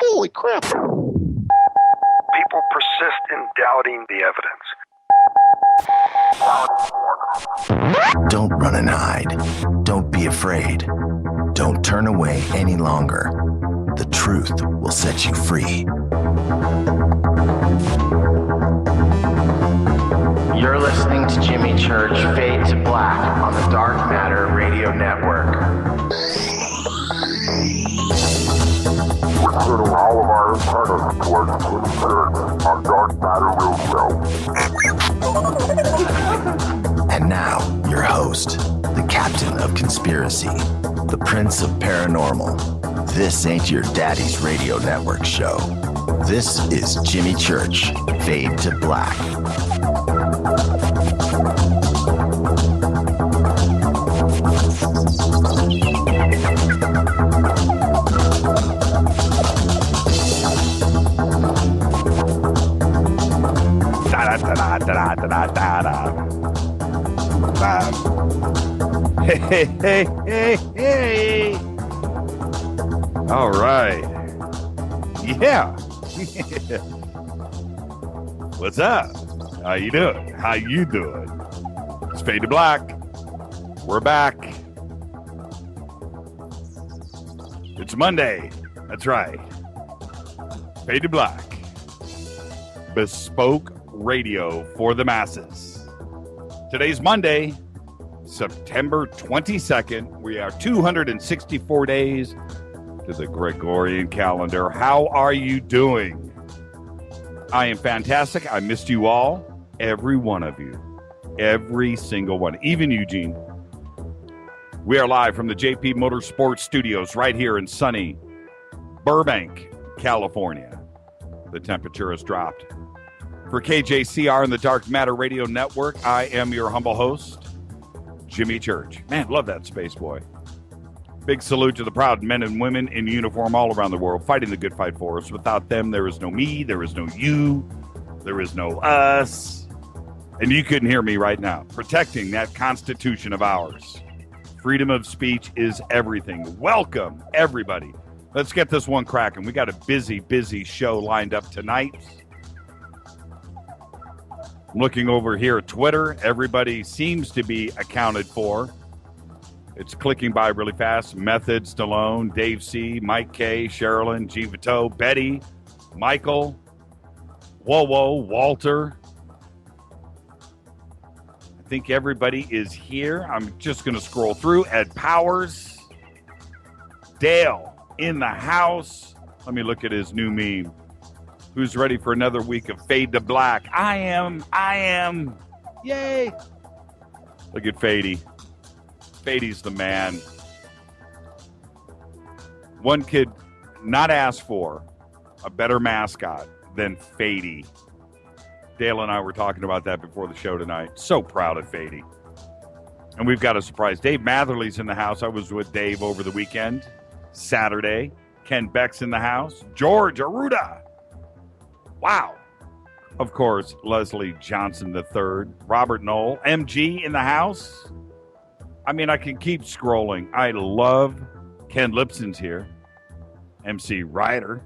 Holy crap. People persist in doubting the evidence. Don't run and hide. Don't be afraid. Don't turn away any longer. The truth will set you free. You're listening to Jimmy Church Fade to Black on the Dark Matter Radio Network. We're turning all of our antennas towards Jimmy Church on Dark Matter Radio. And now, your host, the captain of conspiracy, the prince of paranormal. This ain't your daddy's radio network show. This is Jimmy Church, Fade to Black. Hey. All right. Yeah. What's up? How you doing? It's Fade to Black. We're back. It's Monday. That's right. Fade to Black. Bespoke radio for the masses. Today's Monday, September 22nd. We are 264 days to the Gregorian calendar. How are you doing? I am fantastic. I missed you all. Every one of you. Every single one. Even Eugene. We are live from the JP Motorsports Studios right here in sunny Burbank, California. The temperature has dropped. For KJCR and the Dark Matter Radio Network, I am your humble host, Jimmy Church. Man, love that space boy. Big salute to the proud men and women in uniform all around the world fighting the good fight for us. Without them, there is no me, there is no you, there is no us. And you couldn't hear me right now. Protecting that Constitution of ours. Freedom of speech is everything. Welcome, everybody. Let's get this one cracking. We got a busy show lined up tonight. I'm looking over here at Twitter. Everybody seems to be accounted for. It's clicking by really fast. Method, Stallone, Dave C., Mike K., Sherilyn, G. Vito, Betty, Michael, Whoa, Walter. I think everybody is here. I'm just going to scroll through. Ed Powers, Dale in the house. Let me look at his new meme. Who's ready for another week of Fade to Black? I am. Yay. Look at Fady. Fady's the man. One could not ask for a better mascot than Fady. Dale and I were talking about that before the show tonight. So proud of Fady. And we've got a surprise. Dave Matherly's in the house. I was with Dave over the weekend, Saturday. Ken Beck's in the house. George Aruda. Wow. Of course, Leslie Johnson III, Robert Knoll, MG in the house. I mean, I can keep scrolling. I love Ken Lipson's here. MC Ryder.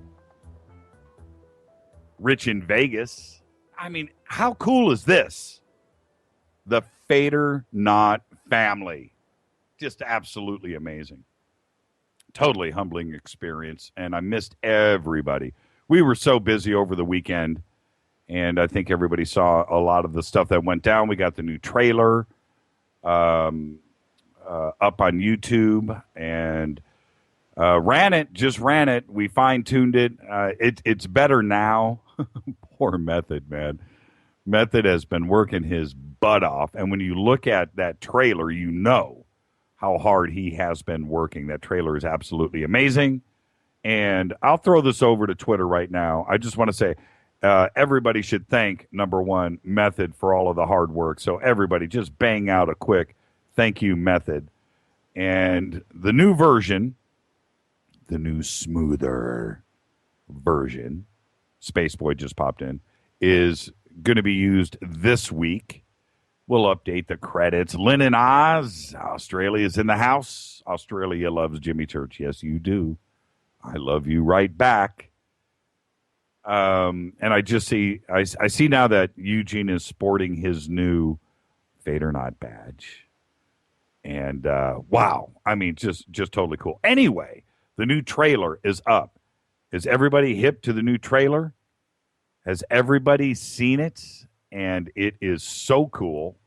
Rich in Vegas. I mean, how cool is this? The Fader Not family. Just absolutely amazing. Totally humbling experience, and I missed everybody. We were so busy over the weekend, and I think everybody saw a lot of the stuff that went down. We got the new trailer up on YouTube, and ran it. We fine-tuned it. It's better now. Poor Method, man. Method has been working his butt off, and when you look at that trailer, you know how hard he has been working. That trailer is absolutely amazing. And I'll throw this over to Twitter right now. I just want to say everybody should thank, number one, Method for all of the hard work. So everybody just bang out a quick thank you, Method. And the new version, the new smoother version, Spaceboy just popped in, is going to be used this week. We'll update the credits. Lynn and Oz, Australia's in the house. Australia loves Jimmy Church. Yes, you do. I love you right back. And I just see, I see now that Eugene is sporting his new Fade or Not badge. And wow, I mean, just totally cool. Anyway, the new trailer is up. Is everybody hip to the new trailer? Has everybody seen it? And it is so cool.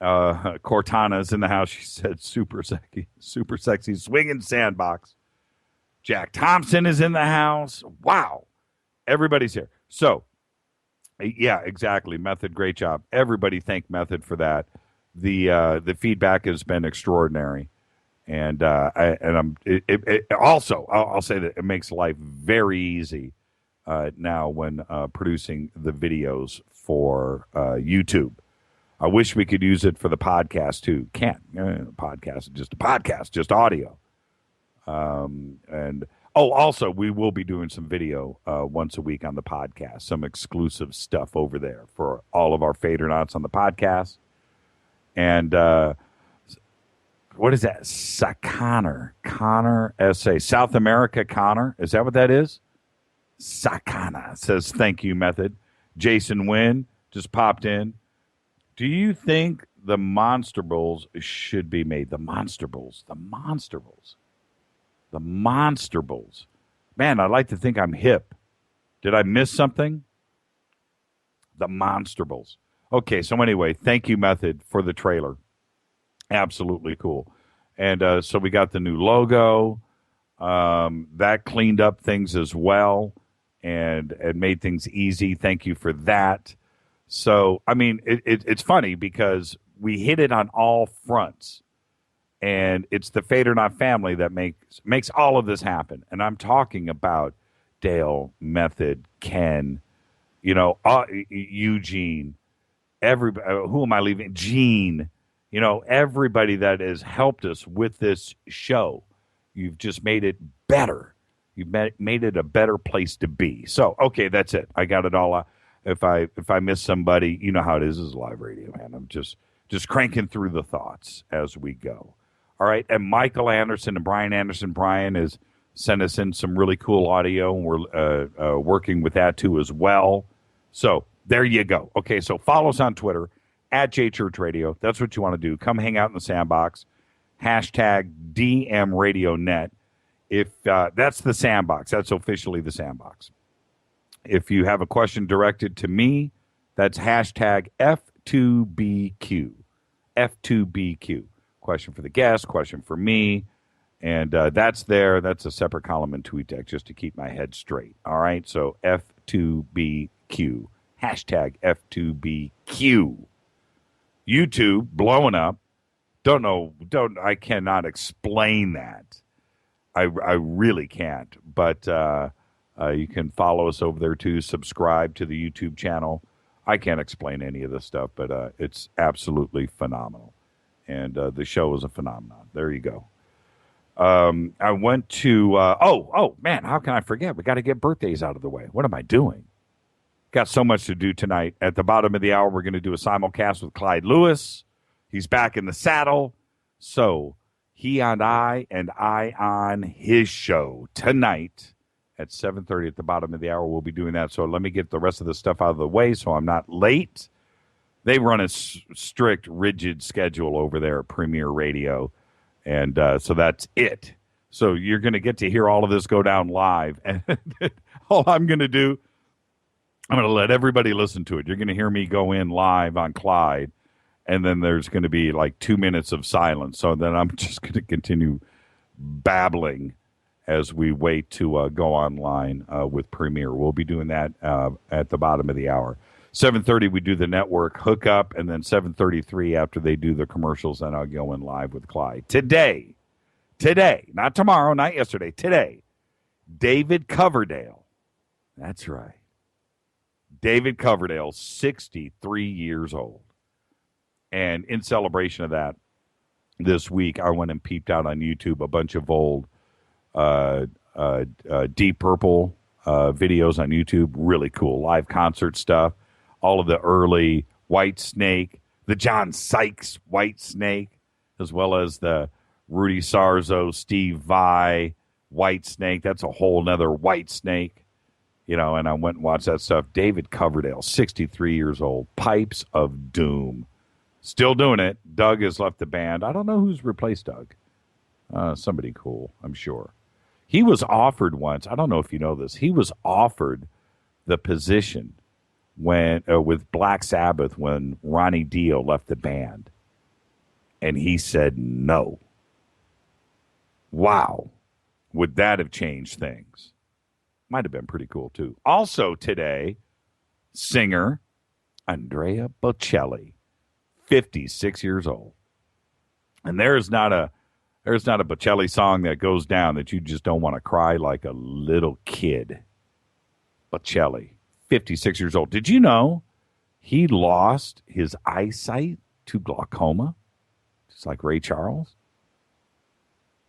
Cortana's in the house. She said, super sexy, swinging sandbox. Jack Thompson is in the house. Wow. Everybody's here. So, yeah, exactly. Method, great job. Everybody thank Method for that. The feedback has been extraordinary. And I'll say that it makes life very easy now when producing the videos for YouTube. I wish we could use it for the podcast too. Can't. Podcast is just a podcast, just audio. Also, we will be doing some video once a week on the podcast, some exclusive stuff over there for all of our Fadernauts on the podcast. And what is that? Connor S.A. South America Connor. Is that what that is? Sakana says, thank you, Method. Jason Wynn just popped in. Do you think the Monster Bowls should be made? The Monster Bowls. Man, I'd like to think I'm hip. Did I miss something? The Monster Bowls. Okay, so anyway, thank you, Method, for the trailer. Absolutely cool. And so we got the new logo. That cleaned up things as well and made things easy. Thank you for that. So, I mean, it's funny because we hit it on all fronts. And it's the Fade or Not family that makes all of this happen. And I'm talking about Dale, Method, Ken, Eugene, everybody. Who am I leaving? Gene. Everybody that has helped us with this show. You've just made it better. You've made it a better place to be. So, okay, that's it. I got it all out. If I miss somebody, you know how it is. This is live radio, man. I'm just cranking through the thoughts as we go. All right, and Michael Anderson and Brian Anderson. Brian has sent us in some really cool audio, and we're working with that too as well. So there you go. Okay, so follow us on Twitter at JChurchRadio. That's what you want to do. Come hang out in the sandbox. Hashtag DMRadioNet. If that's the sandbox, that's officially the sandbox. If you have a question directed to me, that's hashtag F2BQ. F2BQ. Question for the guest, question for me. And that's there. That's a separate column in TweetDeck just to keep my head straight. All right, so F2BQ. Hashtag F2BQ. YouTube blowing up. I cannot explain that. I really can't. But you can follow us over there too. Subscribe to the YouTube channel. I can't explain any of this stuff, but it's absolutely phenomenal. And the show is a phenomenon. There you go. I went to, man, how can I forget? We got to get birthdays out of the way. What am I doing? Got so much to do tonight. At the bottom of the hour, we're going to do a simulcast with Clyde Lewis. He's back in the saddle. So he and I on his show tonight at 7:30 at the bottom of the hour. We'll be doing that. So let me get the rest of the stuff out of the way so I'm not late. They run a strict, rigid schedule over there at Premier Radio, and so that's it. So you're going to get to hear all of this go down live, and all I'm going to do, I'm going to let everybody listen to it. You're going to hear me go in live on Clyde, and then there's going to be like 2 minutes of silence. So then I'm just going to continue babbling as we wait to go online with Premier. We'll be doing that at the bottom of the hour. 7:30 we do the network hookup, and then 7:33 after they do the commercials, then I'll go in live with Clyde. Today, not tomorrow, not yesterday, today, David Coverdale. That's right. David Coverdale, 63 years old. And in celebration of that, this week I went and peeped out on YouTube a bunch of old Deep Purple videos on YouTube. Really cool live concert stuff. All of the early White Snake, the John Sykes White Snake, as well as the Rudy Sarzo, Steve Vai White Snake. That's a whole nother White Snake. and I went and watched that stuff. David Coverdale, 63 years old, Pipes of Doom. Still doing it. Doug has left the band. I don't know who's replaced Doug. Somebody cool, I'm sure. He was offered once, I don't know if you know this, he was offered the position with Black Sabbath when Ronnie Dio left the band. And he said no. Wow. Would that have changed things? Might have been pretty cool, too. Also today, singer Andrea Bocelli, 56 years old. And there's not a Bocelli song that goes down that you just don't want to cry like a little kid. Bocelli, 56 years old. Did you know he lost his eyesight to glaucoma? Just like Ray Charles.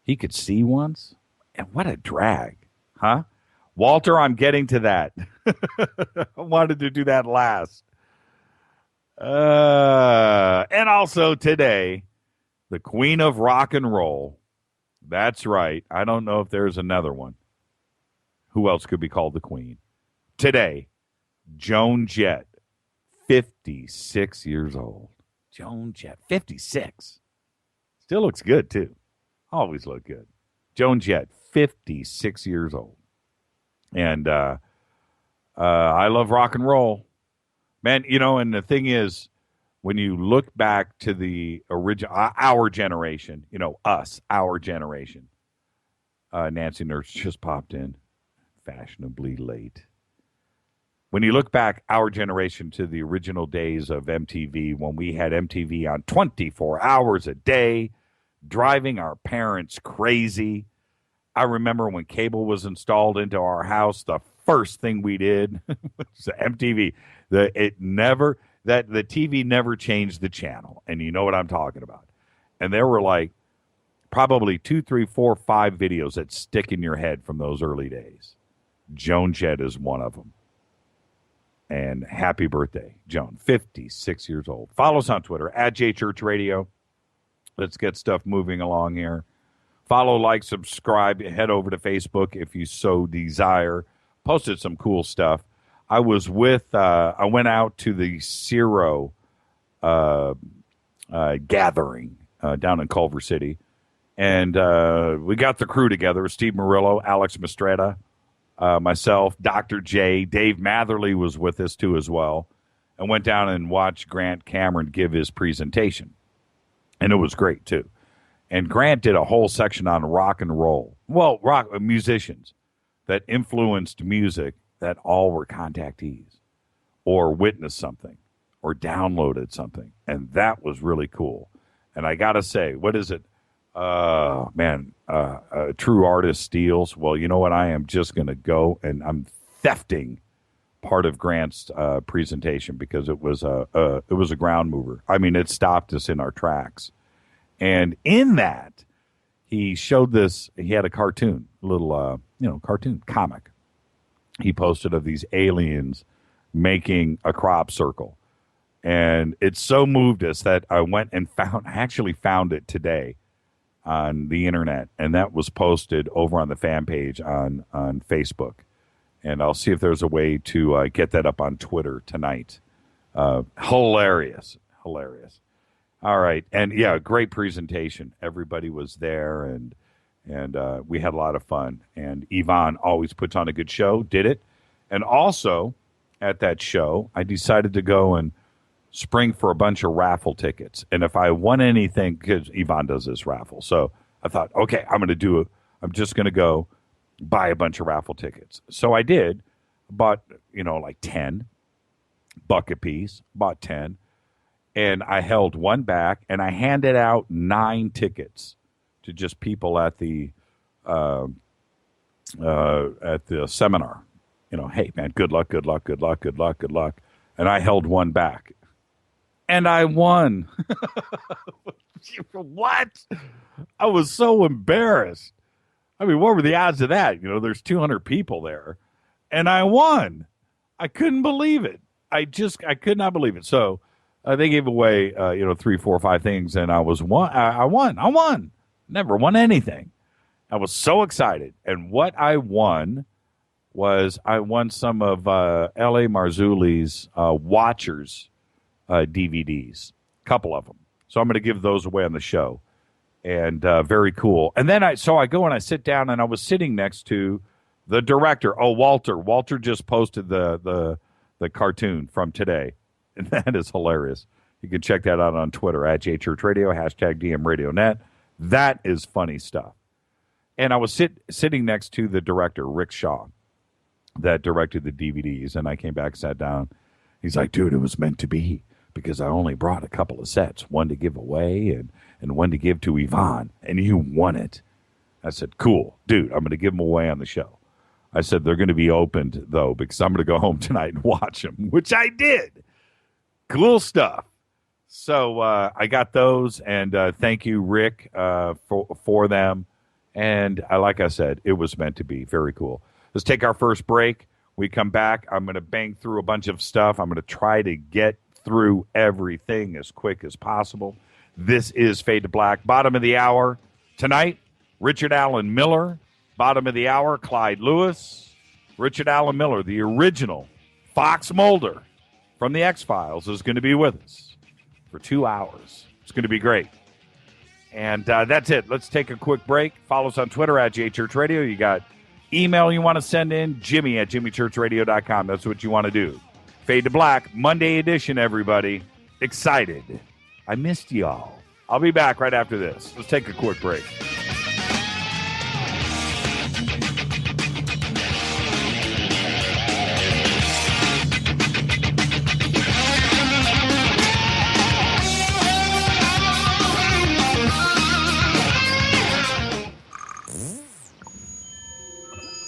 He could see once. And what a drag, huh? Walter, I'm getting to that. I wanted to do that last. And also today, the Queen of Rock and Roll. That's right. I don't know if there's another one. Who else could be called the Queen? Today, Joan Jett, 56 years old. Joan Jett, 56. Still looks good, too. Always look good. Joan Jett, 56 years old. And I love rock and roll. Man, and the thing is, when you look back to the original, our generation, our generation, Nancy Nurse just popped in, fashionably late. When you look back, our generation, to the original days of MTV, when we had MTV on 24 hours a day, driving our parents crazy. I remember when cable was installed into our house, the first thing we did was MTV. The TV never changed the channel, and you know what I'm talking about. And there were like probably 2, 3, 4, 5 videos that stick in your head from those early days. Joan Jett is one of them. And happy birthday, Joan, 56 years old. Follow us on Twitter, @JChurchRadio. Let's get stuff moving along here. Follow, like, subscribe. Head over to Facebook if you so desire. Posted some cool stuff. I was I went out to the Zero gathering down in Culver City. And we got the crew together. Steve Murillo, Alex Mastretta, myself, Dr. J. Dave Matherly was with us, too, as well. And went down and watched Grant Cameron give his presentation. And it was great, too. And Grant did a whole section on rock and roll. Well, rock musicians that influenced music that all were contactees or witnessed something or downloaded something. And that was really cool. And I got to say, what is it? A true artist steals. Well, you know what? I am just going to go and I'm thefting part of Grant's presentation because it was a ground mover. I mean, it stopped us in our tracks. And in that, he showed this. He had a cartoon, little cartoon comic. He posted of these aliens making a crop circle, and it so moved us that I went and actually found it today on the internet, and that was posted over on the fan page on Facebook. And I'll see if there's a way to get that up on Twitter tonight. Hilarious. All right. And, yeah, great presentation. Everybody was there, and we had a lot of fun. And Yvonne always puts on a good show, did it. And also, at that show, I decided to go and spring for a bunch of raffle tickets. And if I won anything, because Yvonne does this raffle. So I thought, okay, I'm just going to go buy a bunch of raffle tickets. So I did, bought, like 10, $1 a piece, bought 10. And I held one back, and I handed out 9 tickets to just people at the seminar. Hey, man, good luck. And I held one back. And I won. What? I was so embarrassed. I mean, what were the odds of that? There's 200 people there. And I won. I couldn't believe it. I could not believe it. So they gave away, 3, 4, 5 things, and I won. Never won anything. I was so excited. And what I won was I won some of L.A. Marzulli's Watchers DVDs, a couple of them. So I'm going to give those away on the show. And very cool. And then I go and I sit down, and I was sitting next to the director. Oh, Walter. Walter just posted the cartoon from today. And that is hilarious. You can check that out on Twitter at JChurchRadio, hashtag DMRadioNet. That is funny stuff. And I was sitting next to the director, Rick Shaw, that directed the DVDs. And I came back, sat down. He's like, dude, it was meant to be, because I only brought a couple of sets, one to give away and one to give to Yvonne, and you won it. I said, cool, dude, I'm going to give them away on the show. I said, they're going to be opened, though, because I'm going to go home tonight and watch them, which I did. Cool stuff. So I got those, and thank you, Rick, for them. And like I said, it was meant to be. Very cool. Let's take our first break. We come back. I'm going to bang through a bunch of stuff. I'm going to try to get through everything as quick as possible. This is Fade to Black. Bottom of the hour tonight, Richard Allen Miller. Bottom of the hour, Clyde Lewis. Richard Allen Miller, the original Fox Mulder from the X-Files, is going to be with us for 2 hours. It's going to be great. And that's it. Let's take a quick break. Follow us on Twitter at JChurchRadio. You got email you want to send in, Jimmy at jimmychurchradio.com. That's what you want to do. Fade to Black, Monday edition, everybody. Excited. I missed y'all. I'll be back right after this. Let's take a quick break.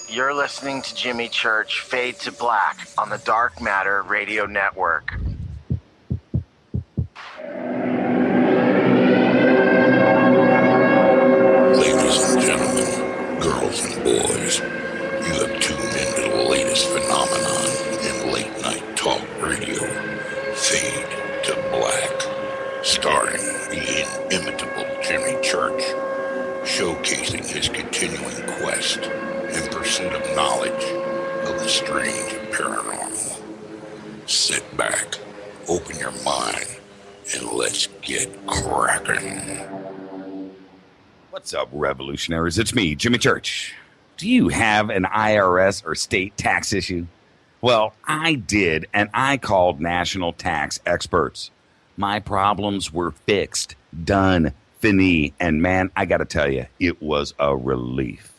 You're listening to Jimmy Church Fade to Black on the Dark Matter Radio Network. Ladies and gentlemen, girls and boys, you have tuned into the latest phenomenon in late night talk radio, Fade to Black, starring the inimitable Jimmy Church, showcasing his continuing quest in pursuit of knowledge of the strange and paranormal. Sit back, open your mind, and let's get cracking. What's up, revolutionaries? It's me, Jimmy Church. Do you have an IRS or state tax issue? Well, I did, and I called national tax experts. My problems were fixed, done, fini, and man, I got to tell you, it was a relief.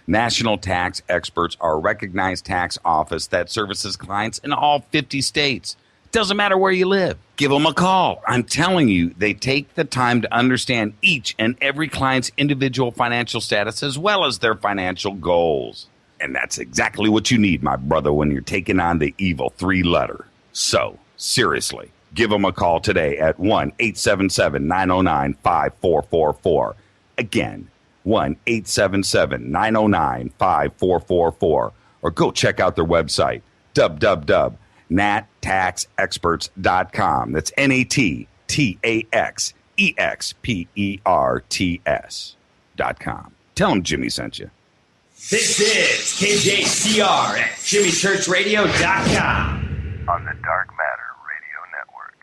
National Tax Experts are a recognized tax office that services clients in all 50 states. Doesn't matter where you live. Give them a call. I'm telling you, they take the time to understand each and every client's individual financial status as well as their financial goals. And that's exactly what you need, my brother, when you're taking on the evil 3-letter. So, seriously, give them a call today at 1-877-909-5444. Again, 1-877-909-5444. Or go check out their website, www.nattaxexperts.com. That's NATTAXEXPERTS.com. Tell them Jimmy sent you. This is KJCR at JimmyChurchRadio.com. On the Dark Matter Radio Network.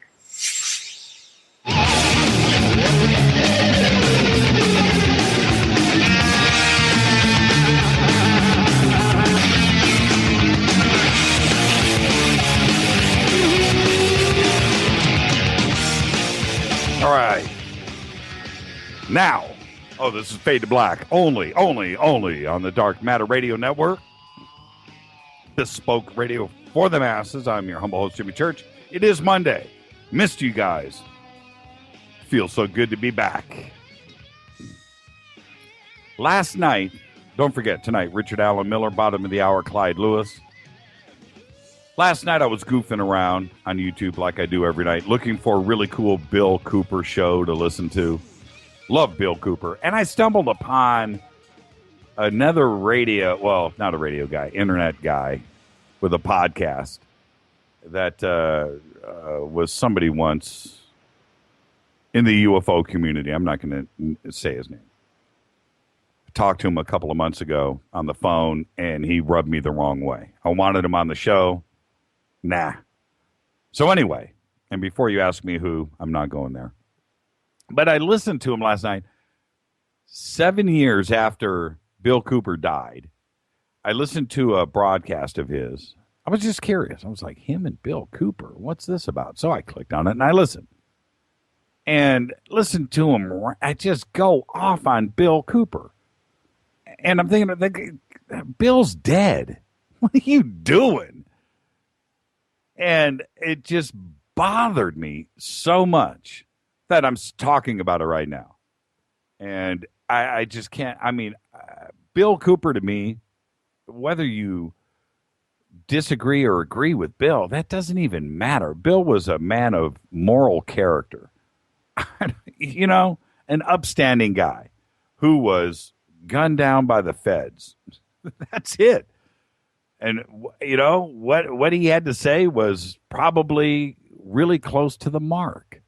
All right. Now, this is Fade to Black. Only on the Dark Matter Radio Network. Bespoke radio for the masses. I'm your humble host, Jimmy Church. It is Monday. Missed you guys. Feels so good to be back. Last night, don't forget, tonight, Richard Allen Miller, bottom of the hour, Clyde Lewis. Last night I was goofing around on YouTube like I do every night, looking for a really cool Bill Cooper show to listen to. Love Bill Cooper. And I stumbled upon another not a radio guy, internet guy with a podcast that was somebody once in the UFO community. I'm not going to say his name. talked to him a couple of months ago on the phone, and he rubbed me the wrong way. I wanted him on the show. Nah. So anyway, and before you ask me who, I'm not going there. But I listened to him last night. 7 years after Bill Cooper died, I listened to a broadcast of his. I was just curious. I was like, him and Bill Cooper, what's this about? So I clicked on it and I listened. And listened to him. I just go off on Bill Cooper. And I'm thinking, Bill's dead. What are you doing? And it just bothered me so much that I'm talking about it right now. And I just can't. I mean, Bill Cooper, to me, whether you disagree or agree with Bill, that doesn't even matter. Bill was a man of moral character. You know, an upstanding guy who was gunned down by the feds. That's it. And, you know, what he had to say was probably really close to the mark.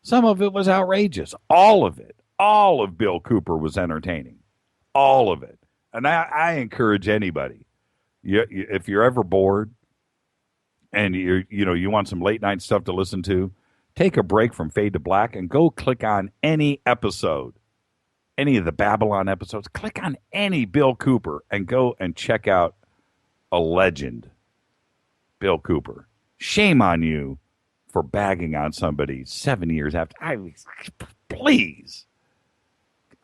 Some of it was outrageous. All of it. All of Bill Cooper was entertaining. All of it. And I encourage anybody, if you're ever bored and you want some late night stuff to listen to, take a break from Fade to Black and go click on any episode, any of the Babylon episodes. Click on any Bill Cooper and go and check out a legend, Bill Cooper. Shame on you for bagging on somebody 7 years after. Please.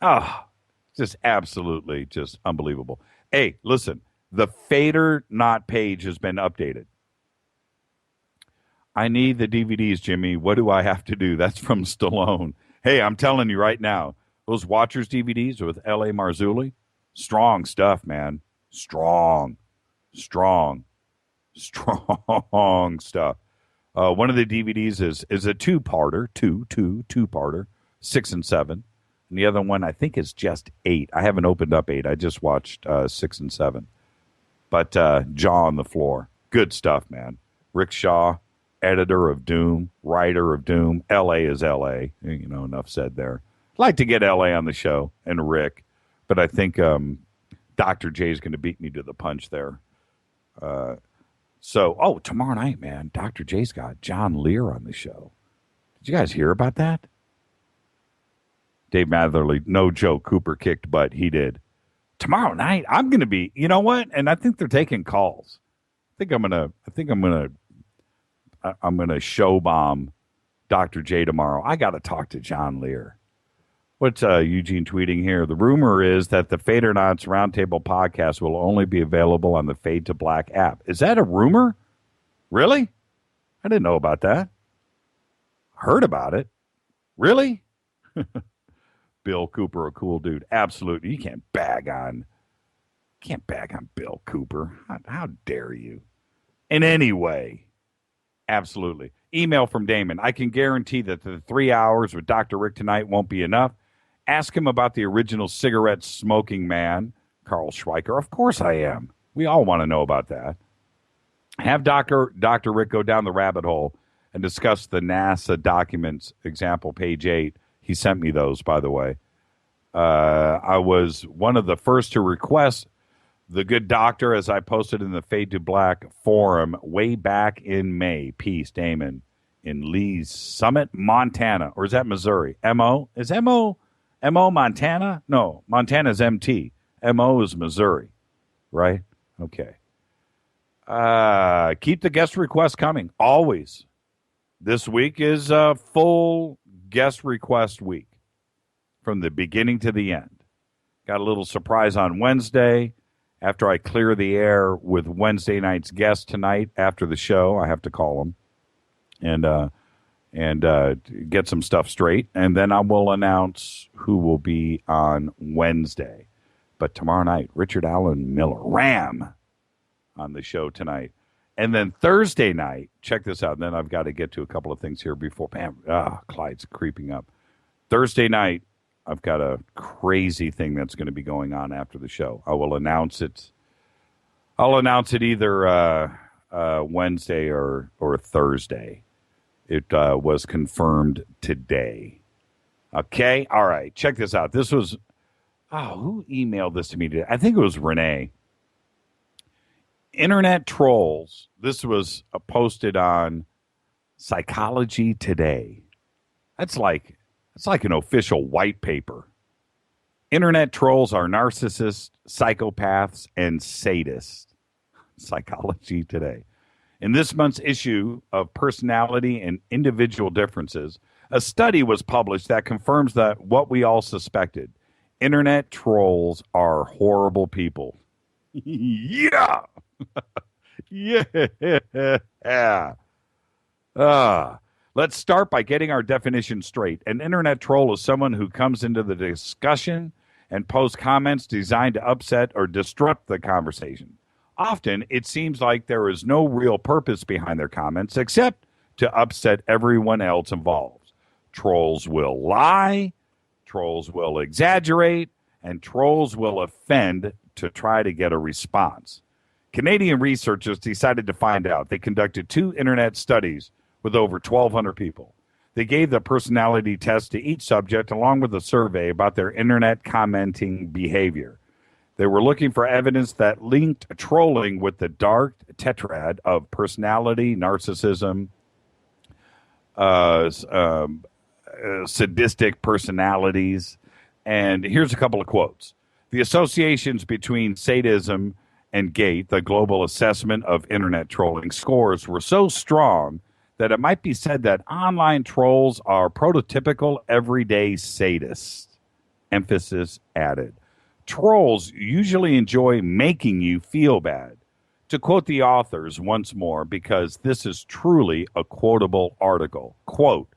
Oh, just absolutely just unbelievable. Hey, listen, the Fader Not page has been updated. I need the DVDs, Jimmy. What do I have to do? That's from Stallone. Hey, I'm telling you right now, those Watchers DVDs with L.A. Marzulli, strong stuff, man. Strong stuff. One of the DVDs is a two-parter, two-parter, 6 and 7. And the other one, I think, is just 8. I haven't opened up 8. I just watched 6 and 7. But Jaw on the Floor. Good stuff, man. Rick Shaw, editor of Doom, writer of Doom. L.A. is L.A. You know, enough said there. I'd like to get L.A. on the show and Rick, but I think Dr. J is going to beat me to the punch there. Tomorrow night, man, Dr. J's got John Lear on the show. Did you guys hear about that? Dave Matherly, no joke, Cooper kicked butt. He did. Tomorrow night, I'm going to be, you know what? And I think they're taking calls. I'm going to show bomb Dr. J tomorrow. I got to talk to John Lear. What's Eugene tweeting here? The rumor is that the Fader Knots Roundtable podcast will only be available on the Fade to Black app. Is that a rumor? Really? I didn't know about that. Heard about it. Really? Bill Cooper, a cool dude. Absolutely. You can't bag on Bill Cooper. How dare you? In any way. Absolutely. Email from Damon. I can guarantee that the 3 hours with Dr. Rick tonight won't be enough. Ask him about the original cigarette smoking man, Carl Schweiker. Of course I am. We all want to know about that. Have Dr. Rick go down the rabbit hole and discuss the NASA documents, example, page 8. He sent me those, by the way. I was one of the first to request the good doctor, as I posted in the Fade to Black forum way back in May. Peace, Damon, in Lee's Summit, Montana. Or is that Missouri? M.O.? Is M.O. Montana? No, Montana's M.T. M.O. is Missouri, right? Okay. Keep the guest requests coming, always. This week is a full guest request week from the beginning to the end. Got a little surprise on Wednesday. After I clear the air with Wednesday night's guest tonight after the show, I have to call him and get some stuff straight. And then I will announce who will be on Wednesday. But tomorrow night, Richard Allen Miller, Ram, on the show tonight. And then Thursday night, check this out. And then I've got to get to a couple of things here before, Clyde's creeping up. Thursday night, I've got a crazy thing that's going to be going on after the show. I will announce it. I'll announce it either Wednesday or Thursday. It was confirmed today. Okay? All right. Check this out. This was Oh, who emailed this to me today? I think it was Renee. Internet trolls. This was posted on Psychology Today. That's like an official white paper. Internet trolls are narcissists, psychopaths, and sadists. Psychology Today. In this month's issue of Personality and Individual Differences, a study was published that confirms that what we all suspected. Internet trolls are horrible people. Yeah. Yeah. Let's start by getting our definition straight. An internet troll is someone who comes into the discussion and posts comments designed to upset or disrupt the conversation. Often, it seems like there is no real purpose behind their comments except to upset everyone else involved. Trolls will lie, trolls will exaggerate, and trolls will offend to try to get a response. Canadian researchers decided to find out. They conducted 2 internet studies with over 1,200 people. They gave the personality test to each subject along with a survey about their internet commenting behavior. They were looking for evidence that linked trolling with the dark tetrad of personality, narcissism, sadistic personalities. And here's a couple of quotes. The associations between sadism and GATE, the global assessment of internet trolling scores, were so strong that it might be said that online trolls are prototypical everyday sadists. Emphasis added. Trolls usually enjoy making you feel bad. To quote the authors once more, because this is truly a quotable article, quote,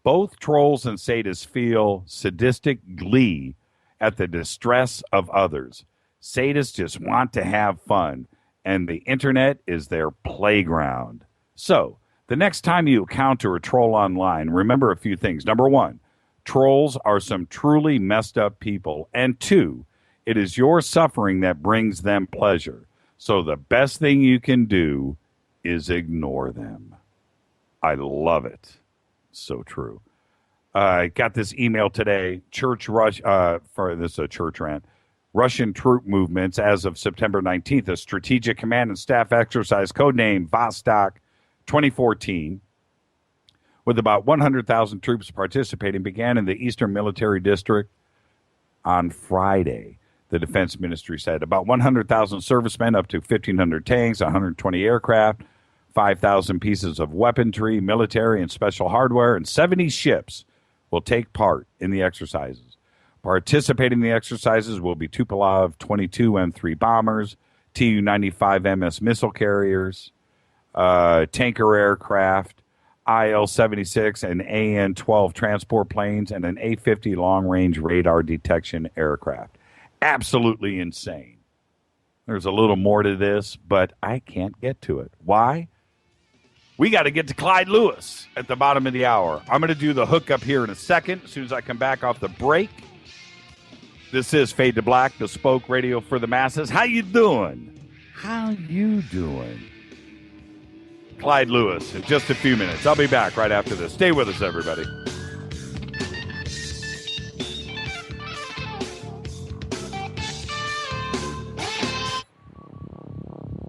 both trolls and sadists feel sadistic glee at the distress of others. Sadists just want to have fun, and the internet is their playground. So, the next time you encounter a troll online, remember a few things. Number 1, trolls are some truly messed up people. And 2, it is your suffering that brings them pleasure. So the best thing you can do is ignore them. I love it. So true. I got this email today. This is a church rant. Russian troop movements as of September 19th, a strategic command and staff exercise codenamed Vostok 2014, with about 100,000 troops participating, began in the Eastern Military District on Friday. The Defense Ministry said about 100,000 servicemen, up to 1,500 tanks, 120 aircraft, 5,000 pieces of weaponry, military and special hardware, and 70 ships will take part in the exercises. Participating in the exercises will be Tupolev 22 M3 bombers, Tu-95 MS missile carriers, tanker aircraft, IL-76 and AN-12 transport planes, and an A-50 long-range radar detection aircraft. Absolutely insane. There's a little more to this, but I can't get to it. Why? We got to get to Clyde Lewis at the bottom of the hour. I'm going to do the hookup here in a second as soon as I come back off the break. This is Fade to Black, bespoke radio for the masses. How you doing? How you doing? Clyde Lewis in just a few minutes. I'll be back right after this. Stay with us, everybody.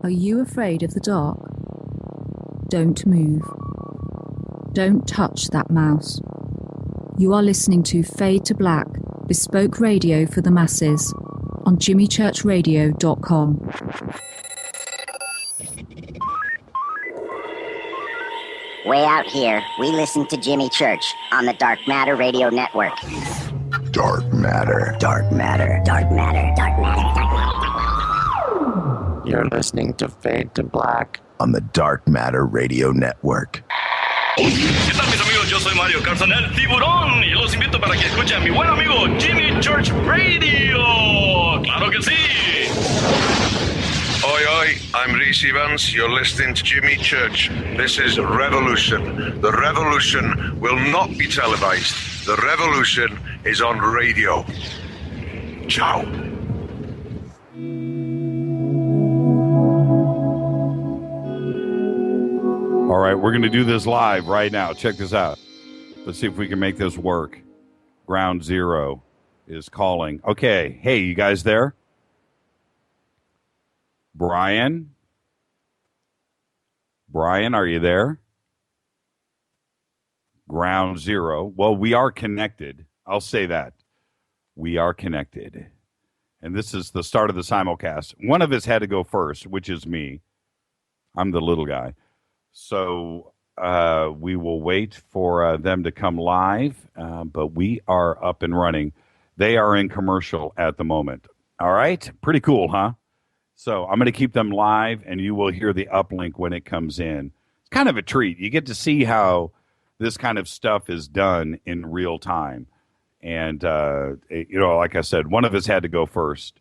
Are you afraid of the dark? Don't move. Don't touch that mouse. You are listening to Fade to Black, bespoke radio for the masses, on jimmychurchradio.com. Way out here, we listen to Jimmy Church on the Dark Matter Radio Network. Dark matter. Dark Matter, Dark Matter, Dark Matter, Dark Matter. You're listening to Fade to Black on the Dark Matter Radio Network. ¿Qué tal, mis amigos? Yo soy Mario Carson, el tiburón, y los invito para que escuchen a mi buen amigo Jimmy Church Radio. ¡Claro que sí! Oi, oi, I'm Reese Evans. You're listening to Jimmy Church. This is Revolution. The revolution will not be televised. The revolution is on radio. Ciao. All right, we're going to do this live right now. Check this out. Let's see if we can make this work. Ground zero. is calling. Okay. Hey, you guys there? Brian? Brian, are you there? Ground zero. Well, we are connected. I'll say that. We are connected. And this is the start of the simulcast. One of us had to go first, which is me. I'm the little guy. So we will wait for them to come live, but we are up and running. They are in commercial at the moment. All right? Pretty cool, huh? So I'm going to keep them live, and you will hear the uplink when it comes in. It's kind of a treat. You get to see how this kind of stuff is done in real time. And, like I said, one of us had to go first,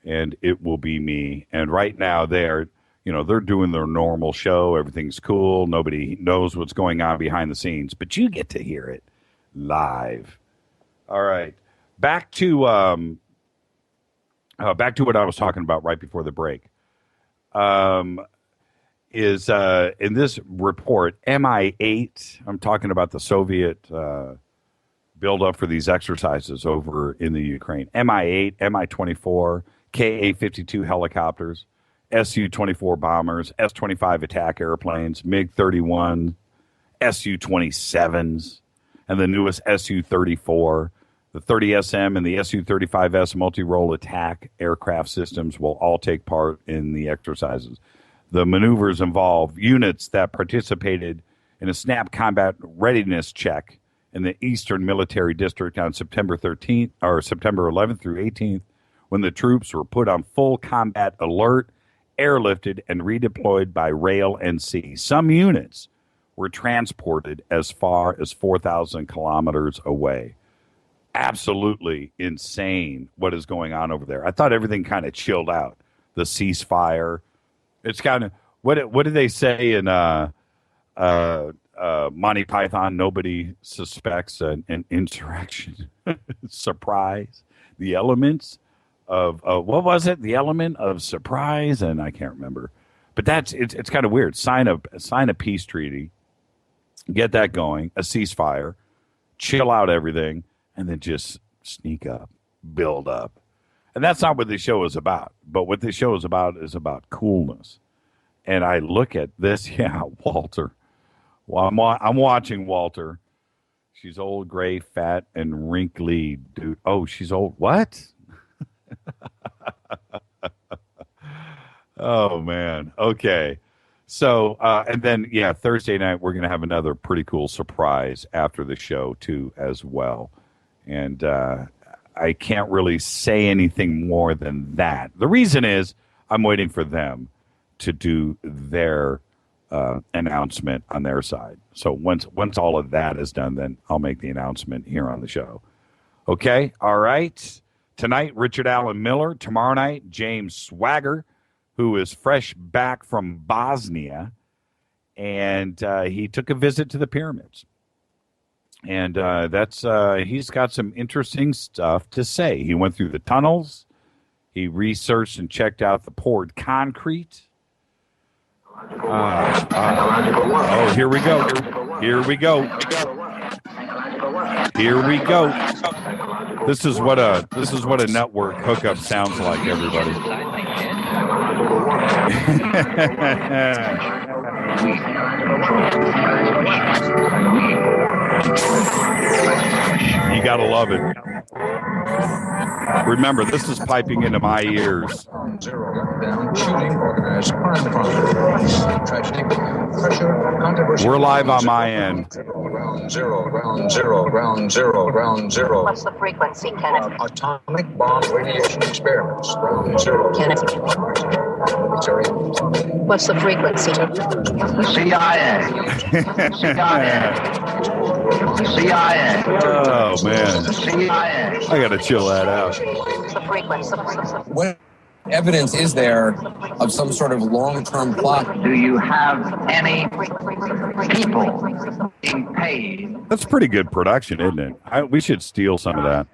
and it will be me. And right now they're doing their normal show. Everything's cool. Nobody knows what's going on behind the scenes, but you get to hear it live. All right. Back to what I was talking about right before the break. Is in this report, MI8, I'm talking about the Soviet build-up for these exercises over in the Ukraine. MI8, Mi-24, Ka-52 helicopters, Su-24 bombers, S-25 attack airplanes, MiG-31, Su-27s, and the newest Su-34. The 30SM and the Su-35S multi-role attack aircraft systems will all take part in the exercises. The maneuvers involve units that participated in a snap combat readiness check in the Eastern Military District on September 13th or September 11th through 18th, when the troops were put on full combat alert, airlifted, and redeployed by rail and sea. Some units were transported as far as 4,000 kilometers away. Absolutely insane what is going on over there. I thought everything kind of chilled out. The ceasefire. It's kind of, what did they say in Monty Python? Nobody suspects an insurrection. Surprise. The elements of, what was it? The element of surprise? And I can't remember. But it's kind of weird. Sign a peace treaty. Get that going. A ceasefire. Chill out everything. And then just sneak up, build up. And that's not what this show is about. But what this show is about coolness. And I look at this, Walter. Well, I'm watching Walter. She's old, gray, fat, and wrinkly, dude. Oh, she's old. What? Oh, man. Okay. So, and then, Thursday night, we're going to have another pretty cool surprise after the show, too, as well. And I can't really say anything more than that. The reason is I'm waiting for them to do their announcement on their side. So once all of that is done, then I'll make the announcement here on the show. Okay? All right. Tonight, Richard Allen Miller. Tomorrow night, James Swagger, who is fresh back from Bosnia. And he took a visit to the pyramids. And he's got some interesting stuff to say. He went through the tunnels. He researched and checked out the poured concrete. Oh, here we go. Here we go. Here we go. This is what a network hookup sounds like, everybody. You gotta love it. Remember, this is piping into my ears. We're live on my end. Ground zero. What's the frequency, Kenneth? Atomic bomb radiation experiments. Ground zero. Kenneth. What's the frequency? CIA. Oh, man. I gotta chill that out. What evidence is there of some sort of long-term plot? Do you have any people being paid? That's pretty good production, isn't it? We should steal some of that.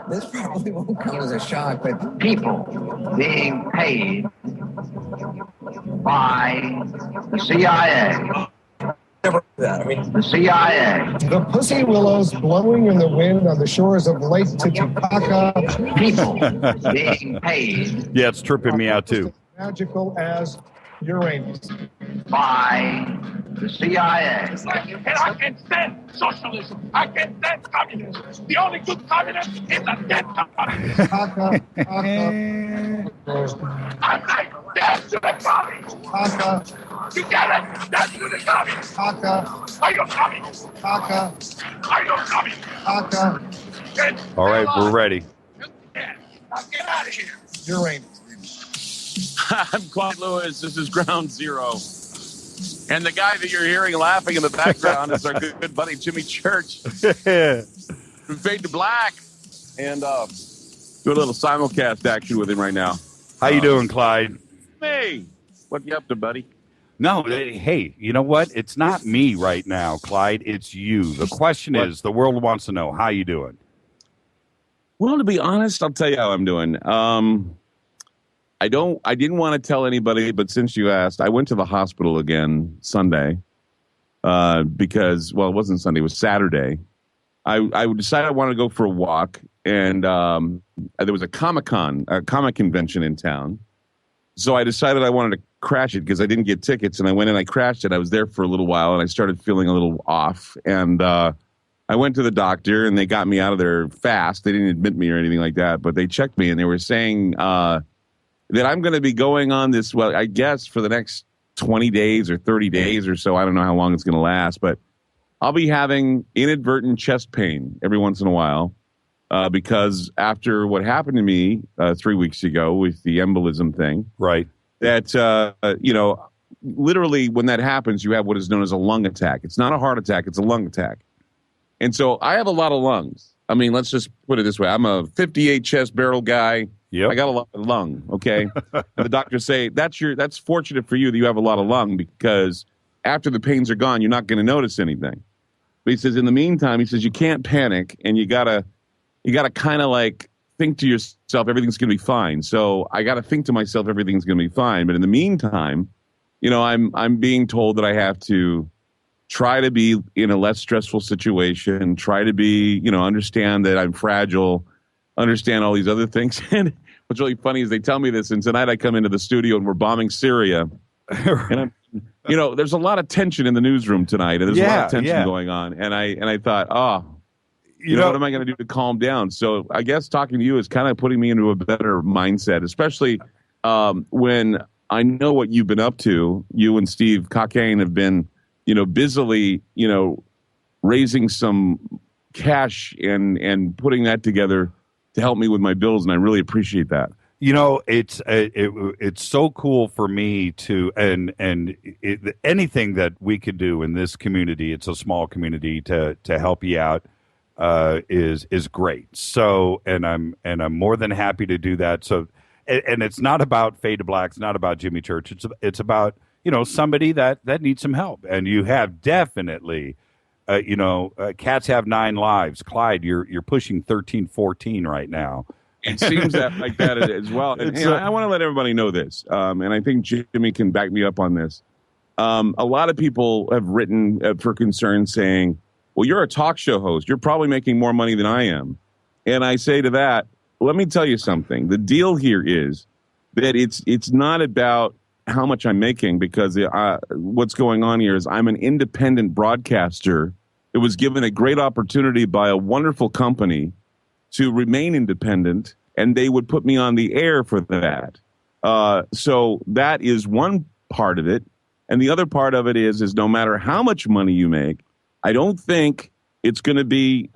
This probably won't come as a shock, but people being paid by the CIA. I mean, The CIA. the pussy willows blowing in the wind on the shores of Lake Titicaca. People being paid Yeah, it's tripping me out too. Magical as Uranus. by the CIA. And I can stand socialism. I can stand communism. The only good communist is a dead communist. Taka, taka, I'm like, death to the communists. taka, You get it? Death to the communists. taka, Are you communists? taka, Are you communists? taka, All right, we're ready. Yeah. Now get out of here. Uranus. I'm Clyde Lewis. This is Ground Zero. And the guy that you're hearing laughing in the background is our good buddy Jimmy Church from Fade to Black. And do a little simulcast action with him right now. How you doing, Clyde? Hey, what you up to, buddy? No, hey, you know what? It's not me right now, Clyde. It's you. The question is, the world wants to know, how you doing? Well, to be honest, I'll tell you how I'm doing. I didn't want to tell anybody, but since you asked, I went to the hospital again Sunday because, well, it wasn't Sunday, it was Saturday. I decided I wanted to go for a walk, and there was a comic convention in town. So I decided I wanted to crash it because I didn't get tickets, and I went and I crashed it. I was there for a little while, and I started feeling a little off, and I went to the doctor, and they got me out of there fast. They didn't admit me or anything like that, but they checked me, and they were saying that I'm going to be going on this, well, I guess for the next 20 days or 30 days or so. I don't know how long it's going to last, but I'll be having inadvertent chest pain every once in a while because after what happened to me 3 weeks ago with the embolism thing, right? That, literally when that happens, you have what is known as a lung attack. It's not a heart attack. It's a lung attack. And so I have a lot of lungs. I mean, let's just put it this way. I'm a 58 chest barrel guy. Yep. I got a lot of lung, okay? And the doctors say, that's fortunate for you that you have a lot of lung because after the pains are gone, you're not going to notice anything. But he says, in the meantime, he says, you can't panic and you gotta kind of like think to yourself, everything's going to be fine. So I got to think to myself, everything's going to be fine. But in the meantime, I'm being told that I have to try to be in a less stressful situation, try to be, understand that I'm fragile, understand all these other things. And what's really funny is they tell me this, and tonight I come into the studio and we're bombing Syria. And there's a lot of tension in the newsroom tonight, and there's a lot of tension going on. And I thought, what am I going to do to calm down? So I guess talking to you is kind of putting me into a better mindset, especially when I know what you've been up to. You and Steve Cockayne have been, busily, raising some cash and putting that together to help me with my bills, and I really appreciate that. It's so cool for me to anything that we could do in this community. It's a small community to help you out is great. So and I'm more than happy to do that. So and it's not about Fade to Black. It's not about Jimmy Church. It's about somebody that needs some help, and you have definitely. Cats have 9 lives. Clyde, you're pushing 13, 14 right now. It seems like that as well. And I want to let everybody know this, and I think Jimmy can back me up on this. A lot of people have written for concern saying, well, you're a talk show host. You're probably making more money than I am. And I say to that, let me tell you something. The deal here is that it's not about how much I'm making, because what's going on here is I'm an independent broadcaster. It was given a great opportunity by a wonderful company to remain independent, and they would put me on the air for that. So that is one part of it. And the other part of it is no matter how much money you make, I don't think it's going to be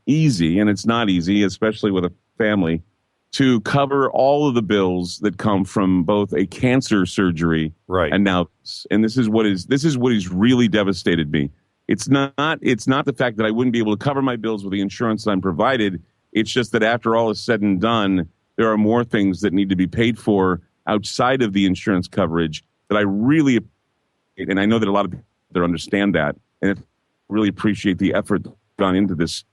easy, and it's not easy, especially with a family, to cover all of the bills that come from both a cancer surgery and now, and this is what is really devastated me. It's not the fact that I wouldn't be able to cover my bills with the insurance that I'm provided. It's just that after all is said and done, there are more things that need to be paid for outside of the insurance coverage that I really, and I know that a lot of people understand that, and really appreciate the effort gone into this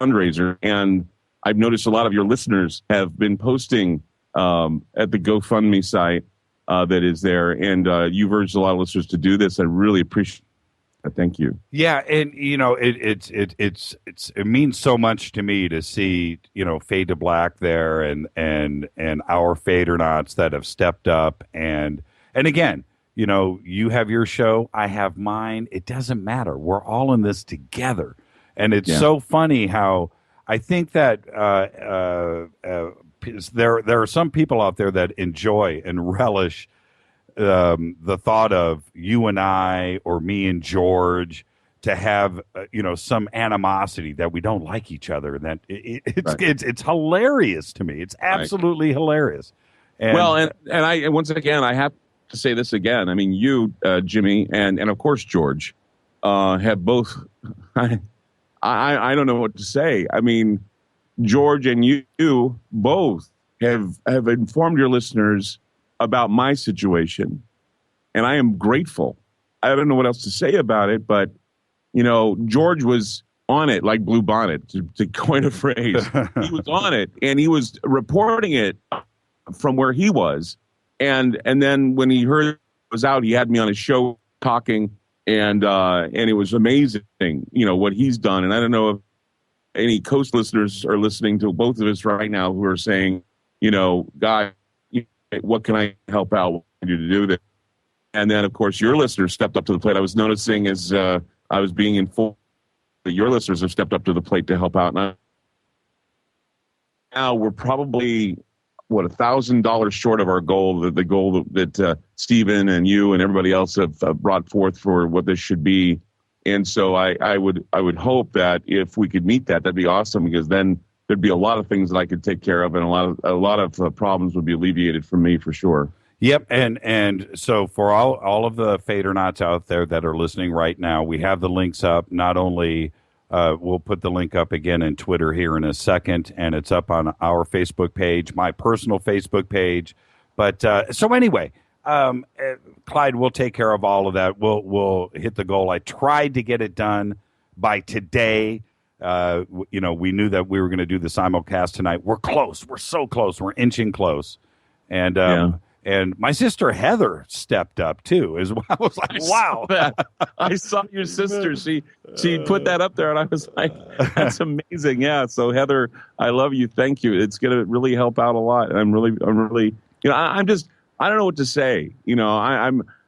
fundraiser. And I've noticed a lot of your listeners have been posting at the GoFundMe site that is there, and you've urged a lot of listeners to do this. I really appreciate Thank you. Yeah, and it means so much to me to see Fade to Black there and our Fadernauts that have stepped up and again, you have your show, I have mine. It doesn't matter. We're all in this together, and it's so funny how I think that there are some people out there that enjoy and relish the thought of you and I or me and George to have some animosity that we don't like each other, and that it's hilarious to me. It's absolutely hilarious. And, and I once again I have to say this again. I mean, you, Jimmy, and of course George, have both. I don't know what to say. I mean, George and you both have informed your listeners about my situation, and I am grateful. I don't know what else to say about it, but George was on it like Blue Bonnet, to coin a phrase. He was on it, and he was reporting it from where he was, and then when he heard it was out, he had me on his show talking, and it was amazing, what he's done. And I don't know if any Coast listeners are listening to both of us right now who are saying, God, what can I help out? What can I do to do this? And then, of course, your listeners stepped up to the plate. I was noticing as I was being informed that your listeners have stepped up to the plate to help out. Now we're probably, $1,000 short of our goal, the goal that Stephen and you and everybody else have brought forth for what this should be. And so I would hope that if we could meet that, that'd be awesome, because then there'd be a lot of things that I could take care of, and a lot of problems would be alleviated from me for sure. Yep, and so for all of the Fadernauts out there that are listening right now, we have the links up. Not only we'll put the link up again in Twitter here in a second, and it's up on our Facebook page, my personal Facebook page. But so anyway, Clyde, we'll take care of all of that. We'll hit the goal. I tried to get it done by today. We knew that we were going to do the simulcast tonight. We're close. We're so close. We're inching close. And and my sister Heather stepped up too as well. I was like, wow. I saw your sister. She put that up there, and I was like, that's amazing. Yeah. So Heather, I love you. Thank you. It's going to really help out a lot. I'm really, I don't know what to say.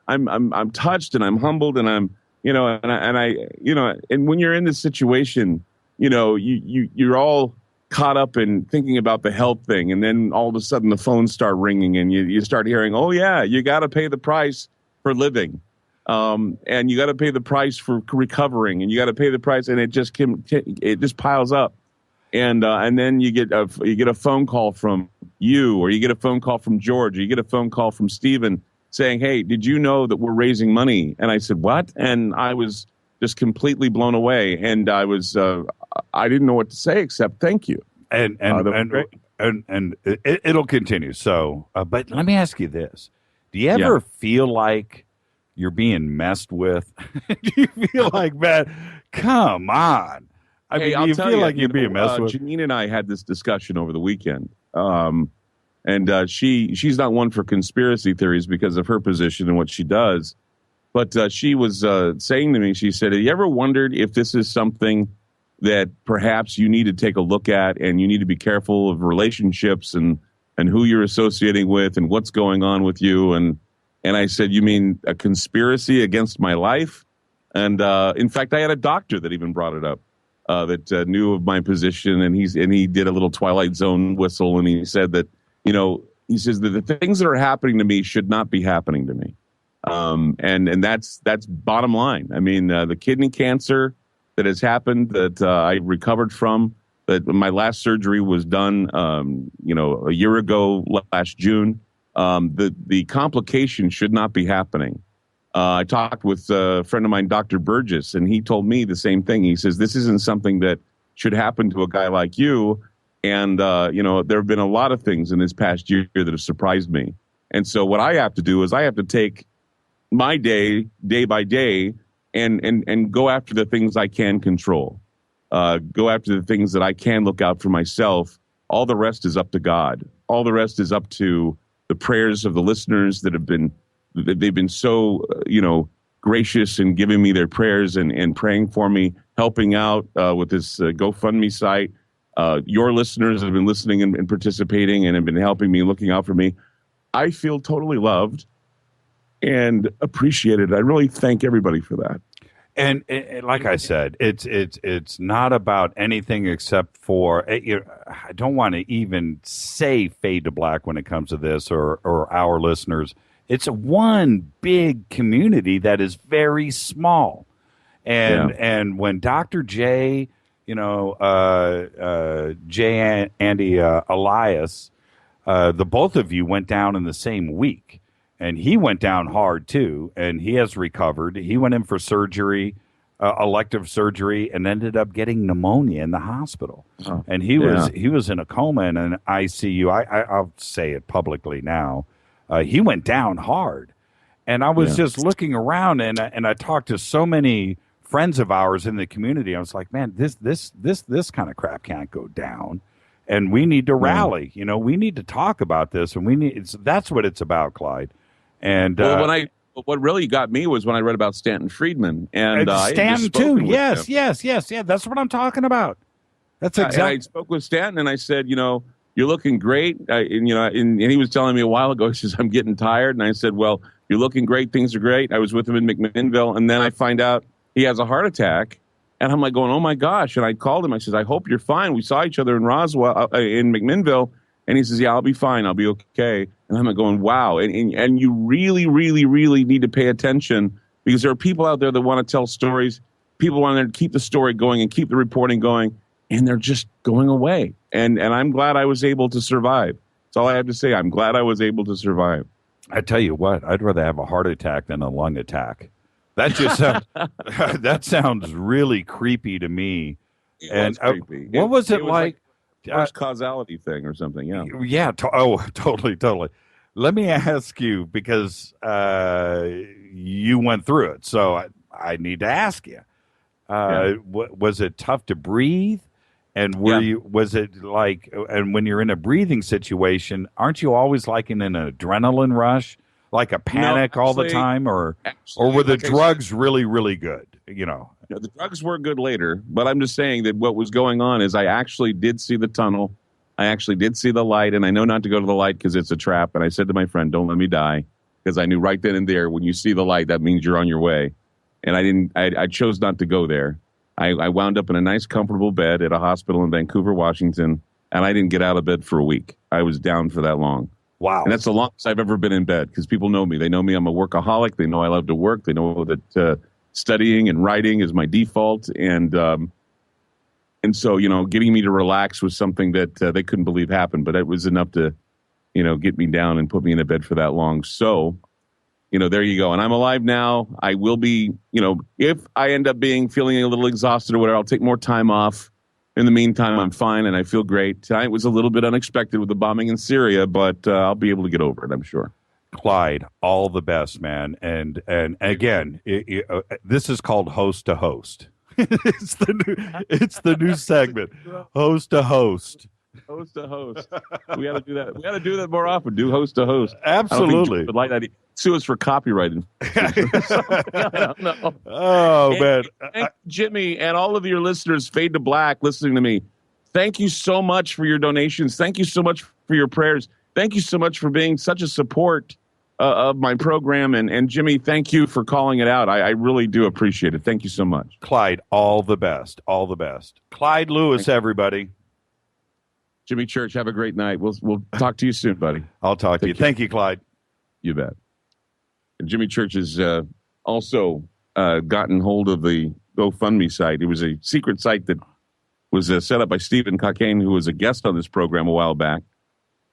I'm touched, and I'm humbled, and I'm, and when you're in this situation, you're all caught up in thinking about the health thing, and then all of a sudden the phones start ringing, and you start hearing, oh yeah, you got to pay the price for living, and you got to pay the price for recovering, and you got to pay the price, and it just piles up, and then you get a phone call from you, or you get a phone call from George, or you get a phone call from Stephen saying, hey, did you know that we're raising money? And I said, what? And I was just completely blown away, and I didn't know what to say except thank you. And it'll continue. So, but let me ask you this: do you ever feel like you're being messed with? Do you feel like, man, come on? I mean, do you feel like you're being messed with? Janine and I had this discussion over the weekend, and she's not one for conspiracy theories because of her position and what she does. But she was saying to me, she said, have you ever wondered if this is something that perhaps you need to take a look at, and you need to be careful of relationships and who you're associating with and what's going on with you? And I said, you mean a conspiracy against my life? And in fact, I had a doctor that even brought it up that knew of my position, and he did a little Twilight Zone whistle, and he said that, he says that the things that are happening to me should not be happening to me. And that's bottom line. I mean, the kidney cancer that has happened that I recovered from, that my last surgery was done, a year ago, last June. The complication should not be happening. I talked with a friend of mine, Dr. Burgess, and he told me the same thing. He says, this isn't something that should happen to a guy like you. And, there have been a lot of things in this past year that have surprised me. And so what I have to do is I have to take my day by day, and go after the things I can control. Go after the things that I can look out for myself. All the rest is up to God. All the rest is up to the prayers of the listeners that they've been so, gracious in giving me their prayers and praying for me, helping out with this GoFundMe site. Your listeners have been listening and participating and have been helping me, looking out for me. I feel totally loved and appreciated. I really thank everybody for that. And like I said, it's not about anything except for I don't want to even say fade to black when it comes to this or our listeners. It's one big community that is very small, and when Dr. J, J. Andy Elias, the both of you went down in the same week. And he went down hard, too, and he has recovered. He went in for surgery, elective surgery, and ended up getting pneumonia in the hospital. Oh, and he was in a coma in an ICU. I'll say it publicly now. He went down hard. And I was just looking around, and I talked to so many friends of ours in the community. I was like, man, this kind of crap can't go down. And we need to rally. We need to talk about this, and that's what it's about, Clyde. And what really got me was when I read about Stanton Friedman and Stanton too. Yes. That's what I'm talking about. That's exactly. I spoke with Stanton and I said, you're looking great. And he was telling me a while ago, he says, I'm getting tired. And I said, well, you're looking great. Things are great. I was with him in McMinnville, and then I find out he has a heart attack. And I'm like going, oh my gosh. And I called him. I said, I hope you're fine. We saw each other in Roswell, in McMinnville. And he says, yeah, I'll be fine. I'll be okay. And I'm like going, wow. And you really, really, really need to pay attention, because there are people out there that want to tell stories. People want to keep the story going and keep the reporting going, and they're just going away. And I'm glad I was able to survive. That's all I have to say. I'm glad I was able to survive. I tell you what, I'd rather have a heart attack than a lung attack. That just sounds, that sounds really creepy to me. Creepy. What was it like? First causality thing or something, yeah. Yeah, totally. Let me ask you, because you went through it, so I need to ask you. Was it tough to breathe? And was it like, and when you're in a breathing situation, aren't you always like in an adrenaline rush, like a panic all the time, or were the drugs really, really good? The drugs were good later, but I'm just saying that what was going on is I actually did see the tunnel. I actually did see the light, and I know not to go to the light because it's a trap. And I said to my friend, don't let me die, because I knew right then and there, when you see the light, that means you're on your way. And I chose not to go there. I wound up in a nice, comfortable bed at a hospital in Vancouver, Washington, and I didn't get out of bed for a week. I was down for that long. Wow. And that's the longest I've ever been in bed, because people know me. They know me. I'm a workaholic. They know I love to work. They know that studying and writing is my default. And so, getting me to relax was something that they couldn't believe happened. But it was enough to, get me down and put me in a bed for that long. So, there you go. And I'm alive now. I will be, if I end up feeling a little exhausted or whatever, I'll take more time off. In the meantime, I'm fine and I feel great. Tonight was a little bit unexpected with the bombing in Syria, but I'll be able to get over it, I'm sure. Clyde, all the best, man. And again, this is called Host to Host. It's the new segment, Host to Host. Host to host. We got to do that. We got to do that more often. Do host to host. Absolutely. Would like that. Sue us for copyright. I don't know. Oh, man. Thank Jimmy and all of your listeners, Fade to Black, listening to me. Thank you so much for your donations. Thank you so much for your prayers. Thank you so much for being such a support of my program. And Jimmy, thank you for calling it out. I really do appreciate it. Thank you so much. Clyde, all the best. All the best. Clyde Lewis, everybody. Jimmy Church, have a great night. We'll talk to you soon, buddy. I'll talk to you. Thank you, Clyde. You bet. And Jimmy Church has also gotten hold of the GoFundMe site. It was a secret site that was set up by Stephen Cockane, who was a guest on this program a while back.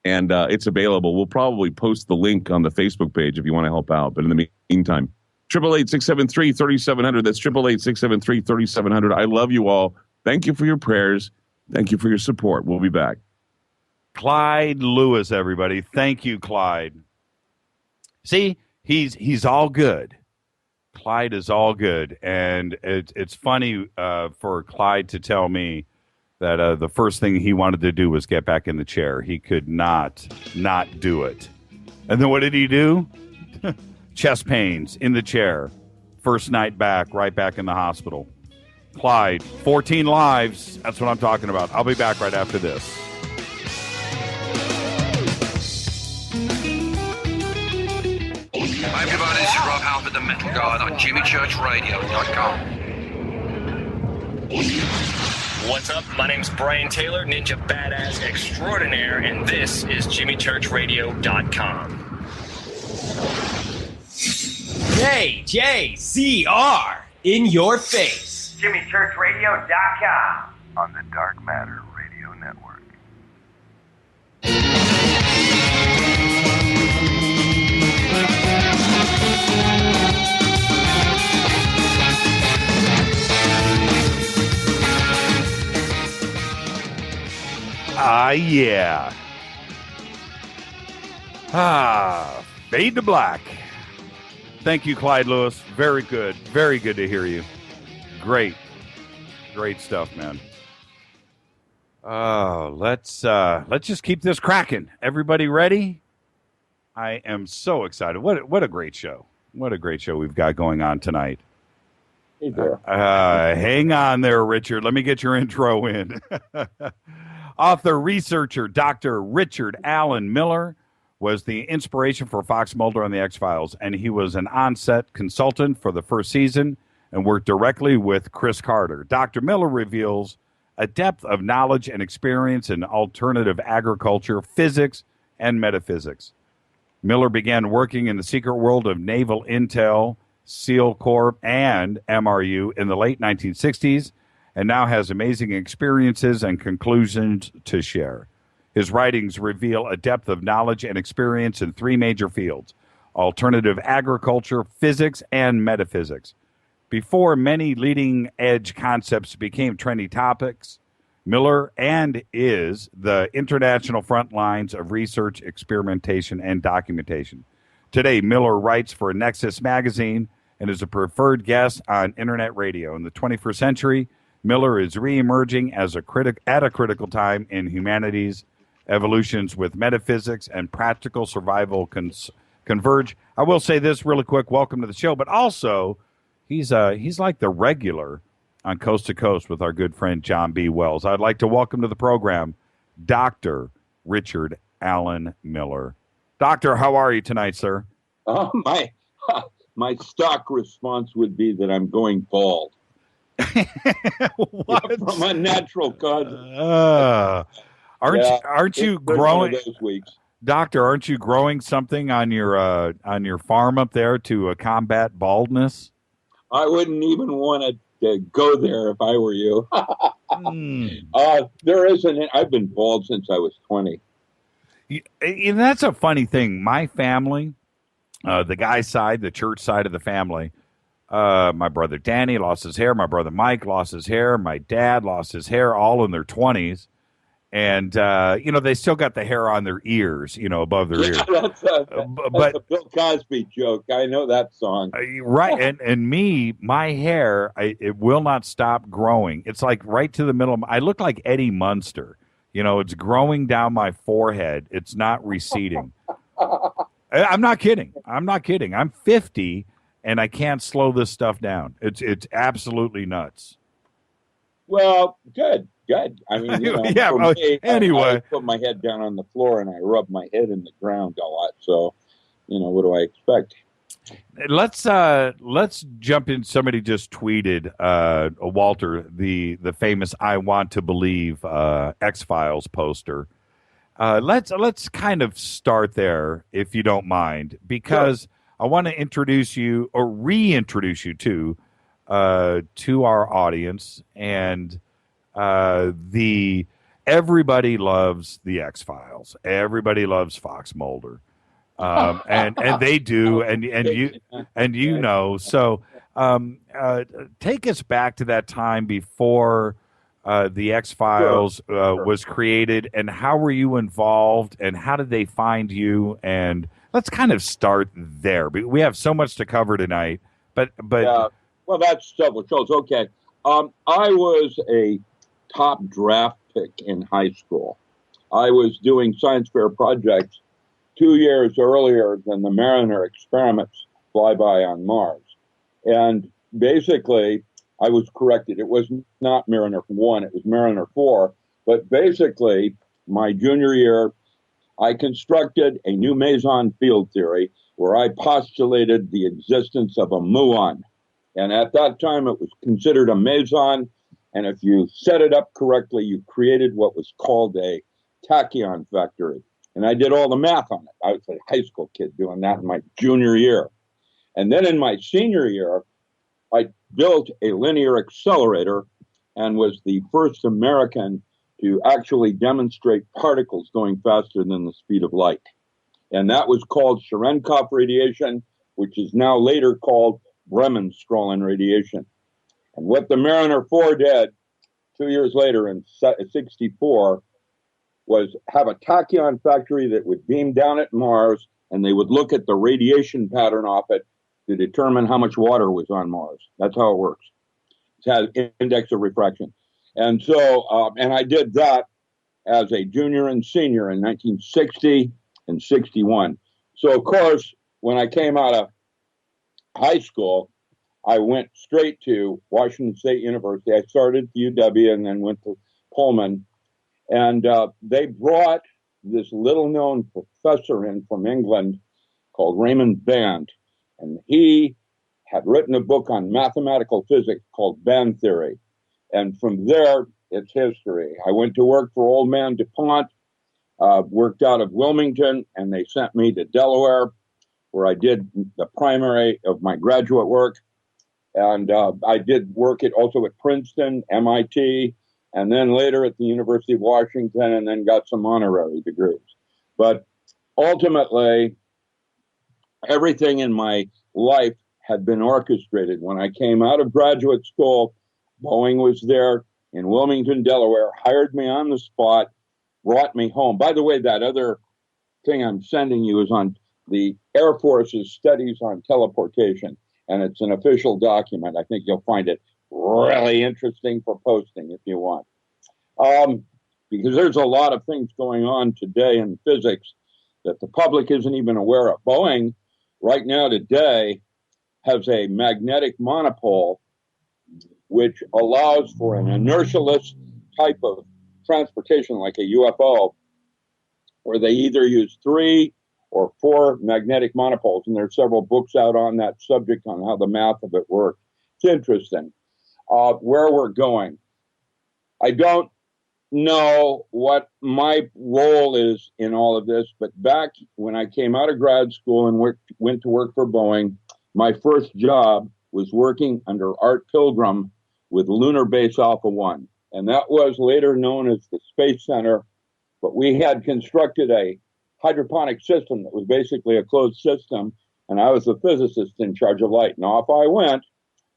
And it's available. We'll probably post the link on the Facebook page if you want to help out. But in the meantime, 888-673-3700. That's 888-673-3700. I love you all. Thank you for your prayers. Thank you for your support. We'll be back. Clyde Lewis, everybody. Thank you, Clyde. See, he's all good. Clyde is all good. And it's funny for Clyde to tell me that the first thing he wanted to do was get back in the chair. He could not do it. And then what did he do? Chest pains in the chair. First night back, right back in the hospital. Clyde, 14 lives. That's what I'm talking about. I'll be back right after this. Hi everybody, this is Rob Halford, the Metal Guard on JimmyChurchRadio.com. What's up? My name's Brian Taylor, Ninja Badass Extraordinaire, and this is JimmyChurchRadio.com. JJCR, in your face. JimmyChurchRadio.com on the Dark Matter Radio Network. Yeah. Fade to Black. Thank you, Clyde Lewis. Very good. Very good to hear you. Great stuff, man. Let's just keep this cracking. Everybody ready? I am so excited. What a great show. What a great show we've got going on tonight. Hey there. Hang on there, Richard. Let me get your intro in. Author, researcher, Dr. Richard Allen Miller was the inspiration for Fox Mulder on The X-Files, and he was an on-set consultant for the first season and worked directly with Chris Carter. Dr. Miller reveals a depth of knowledge and experience in alternative agriculture, physics, and metaphysics. Miller began working in the secret world of naval intel, SEAL Corps, and MRU in the late 1960s, and now has amazing experiences and conclusions to share. His writings reveal a depth of knowledge and experience in three major fields: alternative agriculture, physics, and metaphysics. Before many leading-edge concepts became trendy topics, Miller is the international front lines of research, experimentation, and documentation. Today, Miller writes for Nexus magazine and is a preferred guest on internet radio. In the 21st century, Miller is re-emerging as at a critical time in humanity's evolutions with metaphysics and practical survival converge. I will say this really quick. Welcome to the show. But also, he's like the regular on Coast to Coast with our good friend John B. Wells. I'd like to welcome to the program Dr. Richard Allen Miller. Doctor, how are you tonight, sir? My stock response would be that I'm going bald. What? From a natural cause. Aren't you growing? Those weeks. Doctor, aren't you growing something on your farm up there to combat baldness? I wouldn't even want to go there if I were you. There isn't. I've been bald since I was 20. And that's a funny thing. My family, the guy's side, the church side of the family, my brother Danny lost his hair. My brother Mike lost his hair. My dad lost his hair, all in their 20s. And, they still got the hair on their ears, above their ears. That's a Bill Cosby joke. I know that song. Right. And me, my hair, it will not stop growing. It's like right to the middle. I look like Eddie Munster. It's growing down my forehead. It's not receding. I'm not kidding. I'm 50, and I can't slow this stuff down. It's absolutely nuts. Well, good. I mean, anyway. I put my head down on the floor and I rub my head in the ground a lot. So, what do I expect? Let's jump in. Somebody just tweeted Walter, the famous "I Want to Believe" X-Files poster. Let's kind of start there, if you don't mind, because sure. I want to introduce you or reintroduce you to our audience and. Everybody loves the X-Files. Everybody loves Fox Mulder, and they do, and you. So, take us back to that time before the X-Files was created, and how were you involved, and how did they find you? And let's kind of start there. We have so much to cover tonight, but well, that's several shows. Okay, I was a top draft pick in high school. I was doing science fair projects 2 years earlier than the Mariner experiments flyby on Mars. And basically, I was corrected. It was not Mariner 1, it was Mariner 4. But basically, my junior year, I constructed a new meson field theory where I postulated the existence of a muon. And at that time, it was considered a meson. And if you set it up correctly, you created what was called a tachyon factory. And I did all the math on it. I was a high school kid doing that in my junior year. And then in my senior year, I built a linear accelerator and was the first American to actually demonstrate particles going faster than the speed of light. And that was called Cherenkov radiation, which is now later called Bremen-Strahlen radiation. And what the Mariner 4 did 2 years later in 1964 was have a tachyon factory that would beam down at Mars, and they would look at the radiation pattern off it to determine how much water was on Mars. That's how it works. It has index of refraction. And so, and I did that as a junior and senior in 1960 and 61. So, of course, when I came out of high school, I went straight to Washington State University. I started at UW and then went to Pullman. And they brought this little-known professor in from England called Raymond Band. And he had written a book on mathematical physics called band theory. And from there, it's history. I went to work for old man DuPont, worked out of Wilmington, and they sent me to Delaware, where I did the primary of my graduate work. And I did work also at Princeton, MIT, and then later at the University of Washington, and then got some honorary degrees. But ultimately, everything in my life had been orchestrated. When I came out of graduate school, Boeing was there in Wilmington, Delaware, hired me on the spot, brought me home. By the way, that other thing I'm sending you is on the Air Force's studies on teleportation, and it's an official document. I think you'll find it really interesting for posting if you want. Because there's a lot of things going on today in physics that the public isn't even aware of. Boeing, right now today, has a magnetic monopole which allows for an inertialess type of transportation like a UFO, where they either use 3 or 4 magnetic monopoles. And there's several books out on that subject on how the math of it works. It's interesting. Where we're going, I don't know what my role is in all of this, but back when I came out of grad school and went to work for Boeing, my first job was working under Art Pilgrim with Lunar Base Alpha 1. And that was later known as the Space Center. But we had constructed a hydroponic system that was basically a closed system. And I was the physicist in charge of light. And off I went,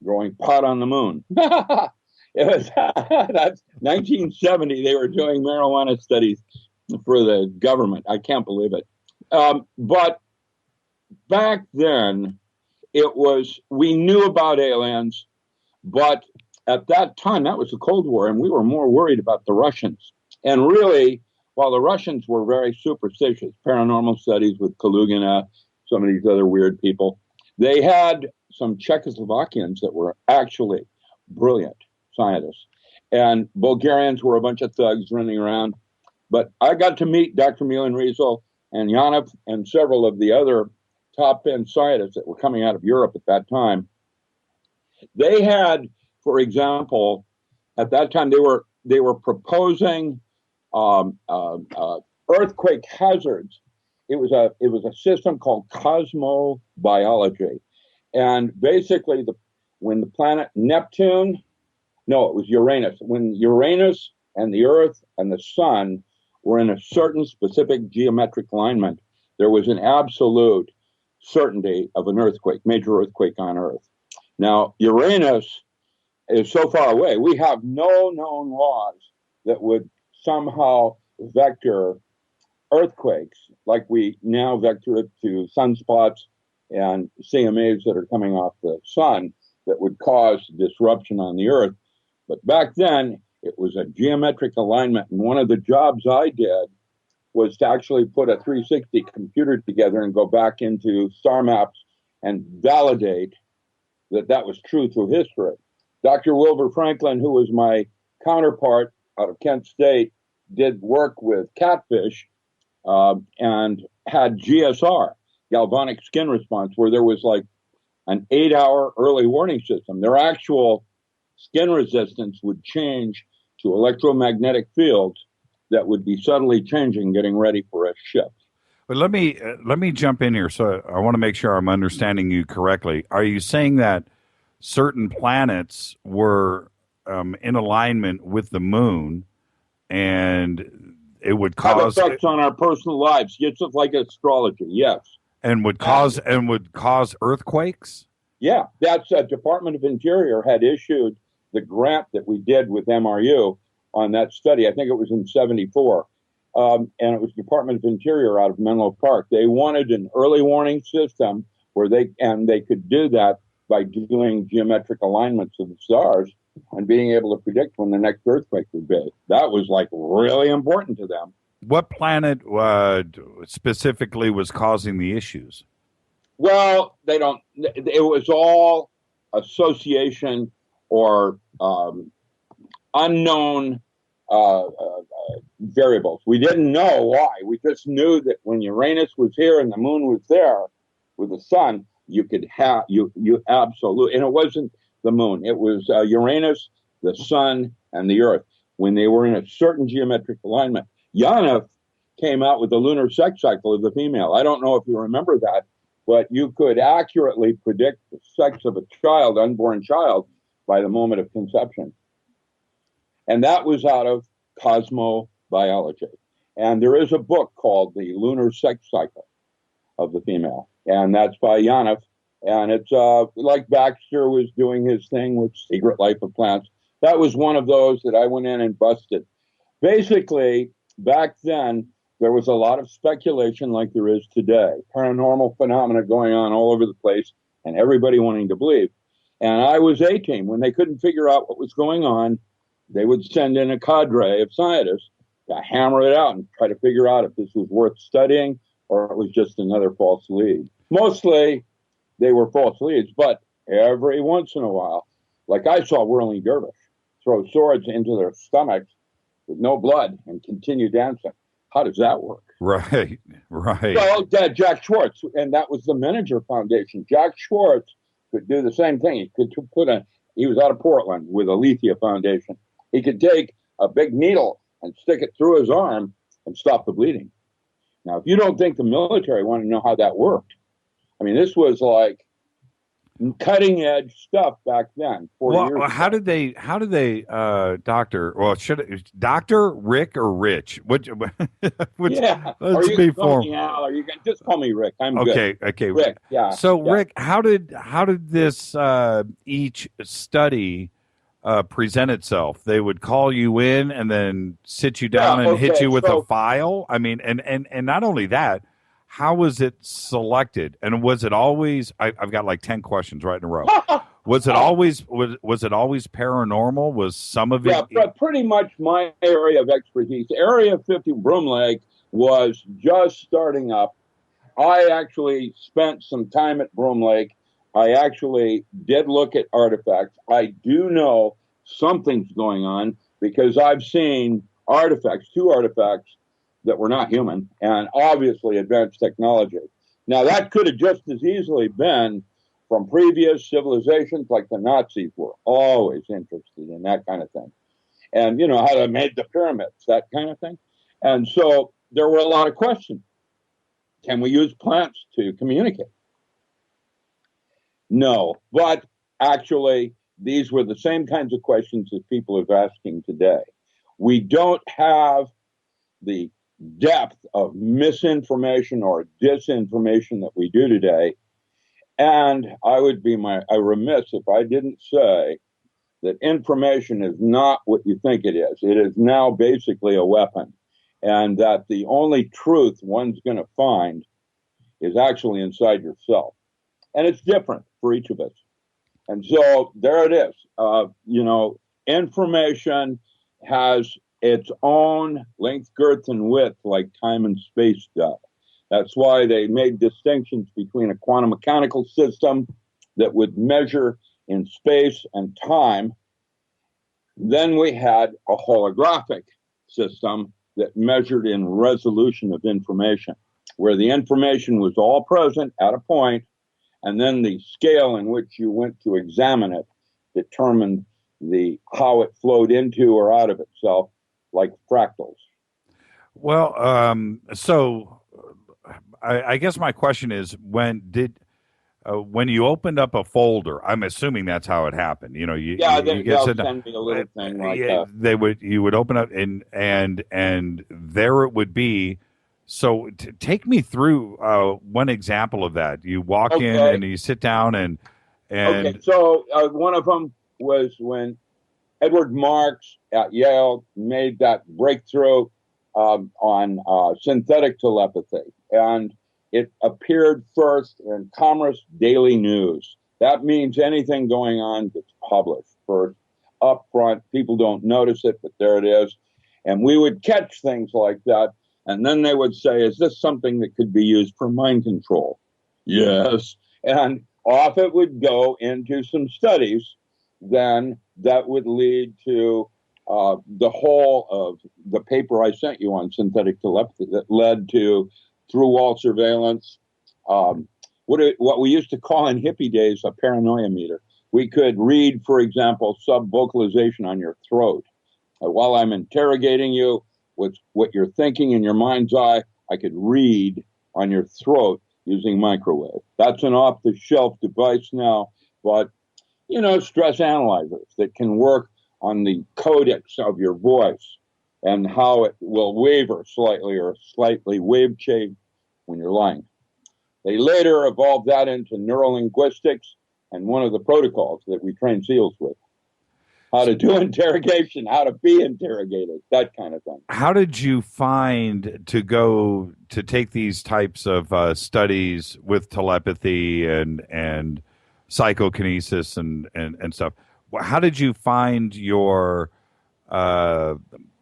growing pot on the moon. It was that's 1970. They were doing marijuana studies for the government. I can't believe it. But back then, we knew about aliens, but at that time, that was the Cold War, and we were more worried about the Russians. And really, while the Russians were very superstitious, paranormal studies with Kalugina, some of these other weird people, they had some Czechoslovakians that were actually brilliant scientists. And Bulgarians were a bunch of thugs running around. But I got to meet Dr. Milan Riesel and Janov and several of the other top-end scientists that were coming out of Europe at that time. They had, for example, at that time they were proposing earthquake hazards. It was a system called cosmobiology, and basically when the planet Neptune, no, it was Uranus. When Uranus and the Earth and the Sun were in a certain specific geometric alignment, there was an absolute certainty of an earthquake, major earthquake on Earth. Now, Uranus is so far away, we have no known laws that would somehow vector earthquakes like we now vector it to sunspots and CMAs that are coming off the sun that would cause disruption on the Earth. But back then, it was a geometric alignment. And one of the jobs I did was to actually put a 360 computer together and go back into star maps and validate that was true through history. Dr. Wilbur Franklin, who was my counterpart out of Kent State, did work with catfish and had GSR, galvanic skin response, where there was like an 8-hour early warning system. Their actual skin resistance would change to electromagnetic fields that would be subtly changing, getting ready for a shift. But let me jump in here. So I want to make sure I'm understanding you correctly. Are you saying that certain planets were in alignment with the moon, and it would cause have effects on our personal lives, just like astrology? Yes, and would cause earthquakes? Yeah, that's Department of Interior had issued the grant that we did with MRU on that study. I think it was in '74. And it was Department of Interior out of Menlo Park. They wanted an early warning system where they could do that by doing geometric alignments of the stars and being able to predict when the next earthquake would be. That was like really important to them. What planet specifically was causing the issues? Well, they don't. It was all association or unknown variables. We didn't know why. We just knew that when Uranus was here and the moon was there with the sun, you could have you absolutely. And it wasn't the moon; it was Uranus, the sun, and the Earth when they were in a certain geometric alignment. Janov came out with the lunar sex cycle of the female. I don't know if you remember that, but you could accurately predict the sex of a child, unborn child, by the moment of conception. And that was out of cosmobiology. And there is a book called The Lunar Sex Cycle of the Female, and that's by Janov. And it's like Baxter was doing his thing with Secret Life of Plants. That was one of those that I went in and busted. Basically, back then, there was a lot of speculation like there is today. Paranormal phenomena going on all over the place and everybody wanting to believe. And I was A-team. When they couldn't figure out what was going on, they would send in a cadre of scientists to hammer it out and try to figure out if this was worth studying or it was just another false lead. Mostly, they were false leads, but every once in a while, like I saw Whirling Dervish throw swords into their stomachs with no blood and continue dancing. How does that work? Right. Well, Jack Schwartz, and that was the Manager Foundation. Jack Schwartz could do the same thing. He could he was out of Portland with Alethea Foundation. He could take a big needle and stick it through his arm and stop the bleeding. Now, if you don't think the military wanted to know how that worked, I mean, this was like cutting edge stuff back then. 40 years ago. How did they, Doctor? Well, Doctor Rick or Rich? Which yeah. Let's be formal. Al, or you can just call me Rick. I'm good. Okay, Rick. Yeah. So, yeah. Rick, how did this each study present itself? They would call you in and then sit you down and hit you with a file. I mean, and not only that. How was it selected? And was it always? I've got like 10 questions right in a row. Was it always paranormal? Was some of it? Yeah, but pretty much my area of expertise. Area 50 Broom Lake was just starting up. I actually spent some time at Broom Lake. I actually did look at artifacts. I do know something's going on because I've seen artifacts, 2 artifacts that were not human, and obviously advanced technology. Now, that could have just as easily been from previous civilizations, like the Nazis were always interested in that kind of thing. And, you know, how they made the pyramids, that kind of thing. And so there were a lot of questions. Can we use plants to communicate? No, but actually, these were the same kinds of questions that people are asking today. We don't have the depth of misinformation or disinformation that we do today. And I would be remiss if I didn't say that information is not what you think it is. It is now basically a weapon. And that the only truth one's going to find is actually inside yourself. And it's different for each of us. And so there it is. Information has its own length, girth, and width, like time and space does. That's why they made distinctions between a quantum mechanical system that would measure in space and time. Then we had a holographic system that measured in resolution of information, where the information was all present at a point, and then the scale in which you went to examine it determined how it flowed into or out of itself, like fractals. Well, so I guess my question is, when you opened up a folder, I'm assuming that's how it happened. You they'll send me a little thing like that. You would open up and there it would be. So take me through one example of that. You walk in and you sit down and okay. So one of them was when Edward Marks at Yale made that breakthrough on synthetic telepathy, and it appeared first in Commerce Daily News. That means anything going on gets published first, up front. People don't notice it, but there it is. And we would catch things like that, and then they would say, is this something that could be used for mind control? Yes. And off it would go into some studies. Then that would lead to the whole of the paper I sent you on synthetic telepathy that led to through-wall surveillance, what we used to call in hippie days a paranoia meter. We could read, for example, sub-vocalization on your throat. While I'm interrogating you, what you're thinking in your mind's eye, I could read on your throat using microwave. That's an off-the-shelf device now, but, stress analyzers that can work on the codex of your voice and how it will waver slightly or slightly wave change when you're lying. They later evolved that into neurolinguistics and one of the protocols that we train SEALs with. How to do interrogation, how to be interrogated, that kind of thing. How did you find to go to take these types of studies with telepathy and psychokinesis and stuff? How did you find your I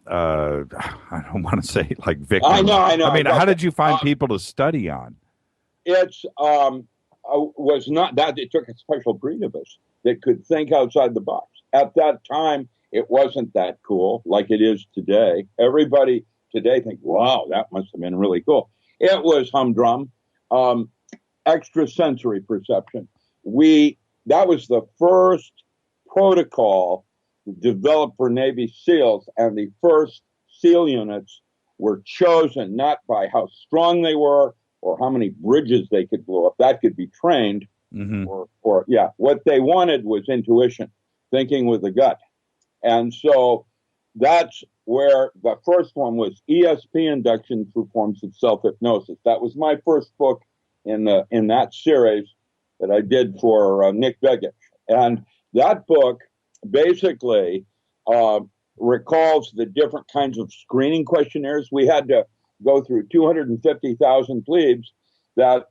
don't want to say like victims. I know. I mean, how did you find people to study on? It's was not that it took a special breed of us that could think outside the box. At that time, it wasn't that cool like it is today. Everybody today thinks, wow, that must have been really cool. It was humdrum, extrasensory perception. That was the first protocol developed for Navy SEALs, and the first SEAL units were chosen not by how strong they were or how many bridges they could blow up. That could be trained. Mm-hmm. Or what they wanted was intuition, thinking with the gut. And so that's where the first one was ESP induction through forms of self-hypnosis. That was my first book in that series that I did for Nick Begich. And that book basically recalls the different kinds of screening questionnaires. We had to go through 250,000 plebes that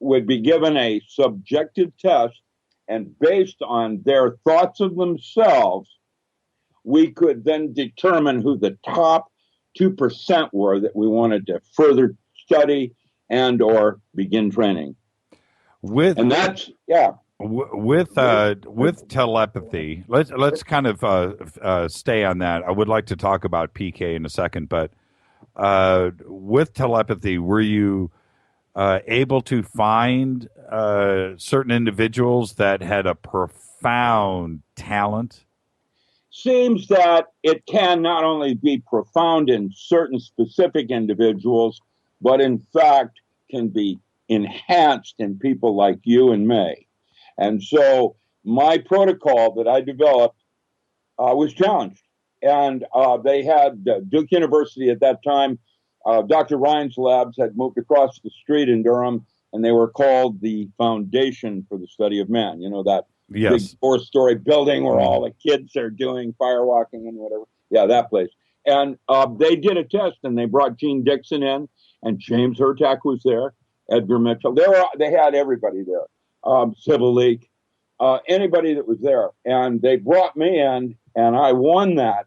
would be given a subjective test, and based on their thoughts of themselves, we could then determine who the top 2% were that we wanted to further study and or begin training. With telepathy, let's kind of stay on that. I would like to talk about PK in a second, but with telepathy, were you able to find certain individuals that had a profound talent? Seems that it can not only be profound in certain specific individuals, but in fact can be enhanced in people like you and me. And so my protocol that I developed was challenged. And they had Duke University at that time. Dr. Ryan's labs had moved across the street in Durham, and they were called the Foundation for the Study of Man. You know, that big 4-story building where all the kids are doing firewalking and whatever. Yeah, that place. And they did a test, and they brought Gene Dixon in, and James Hurtak was there, Edgar Mitchell. They had everybody there, Civil League, anybody that was there. And they brought me in, and I won that,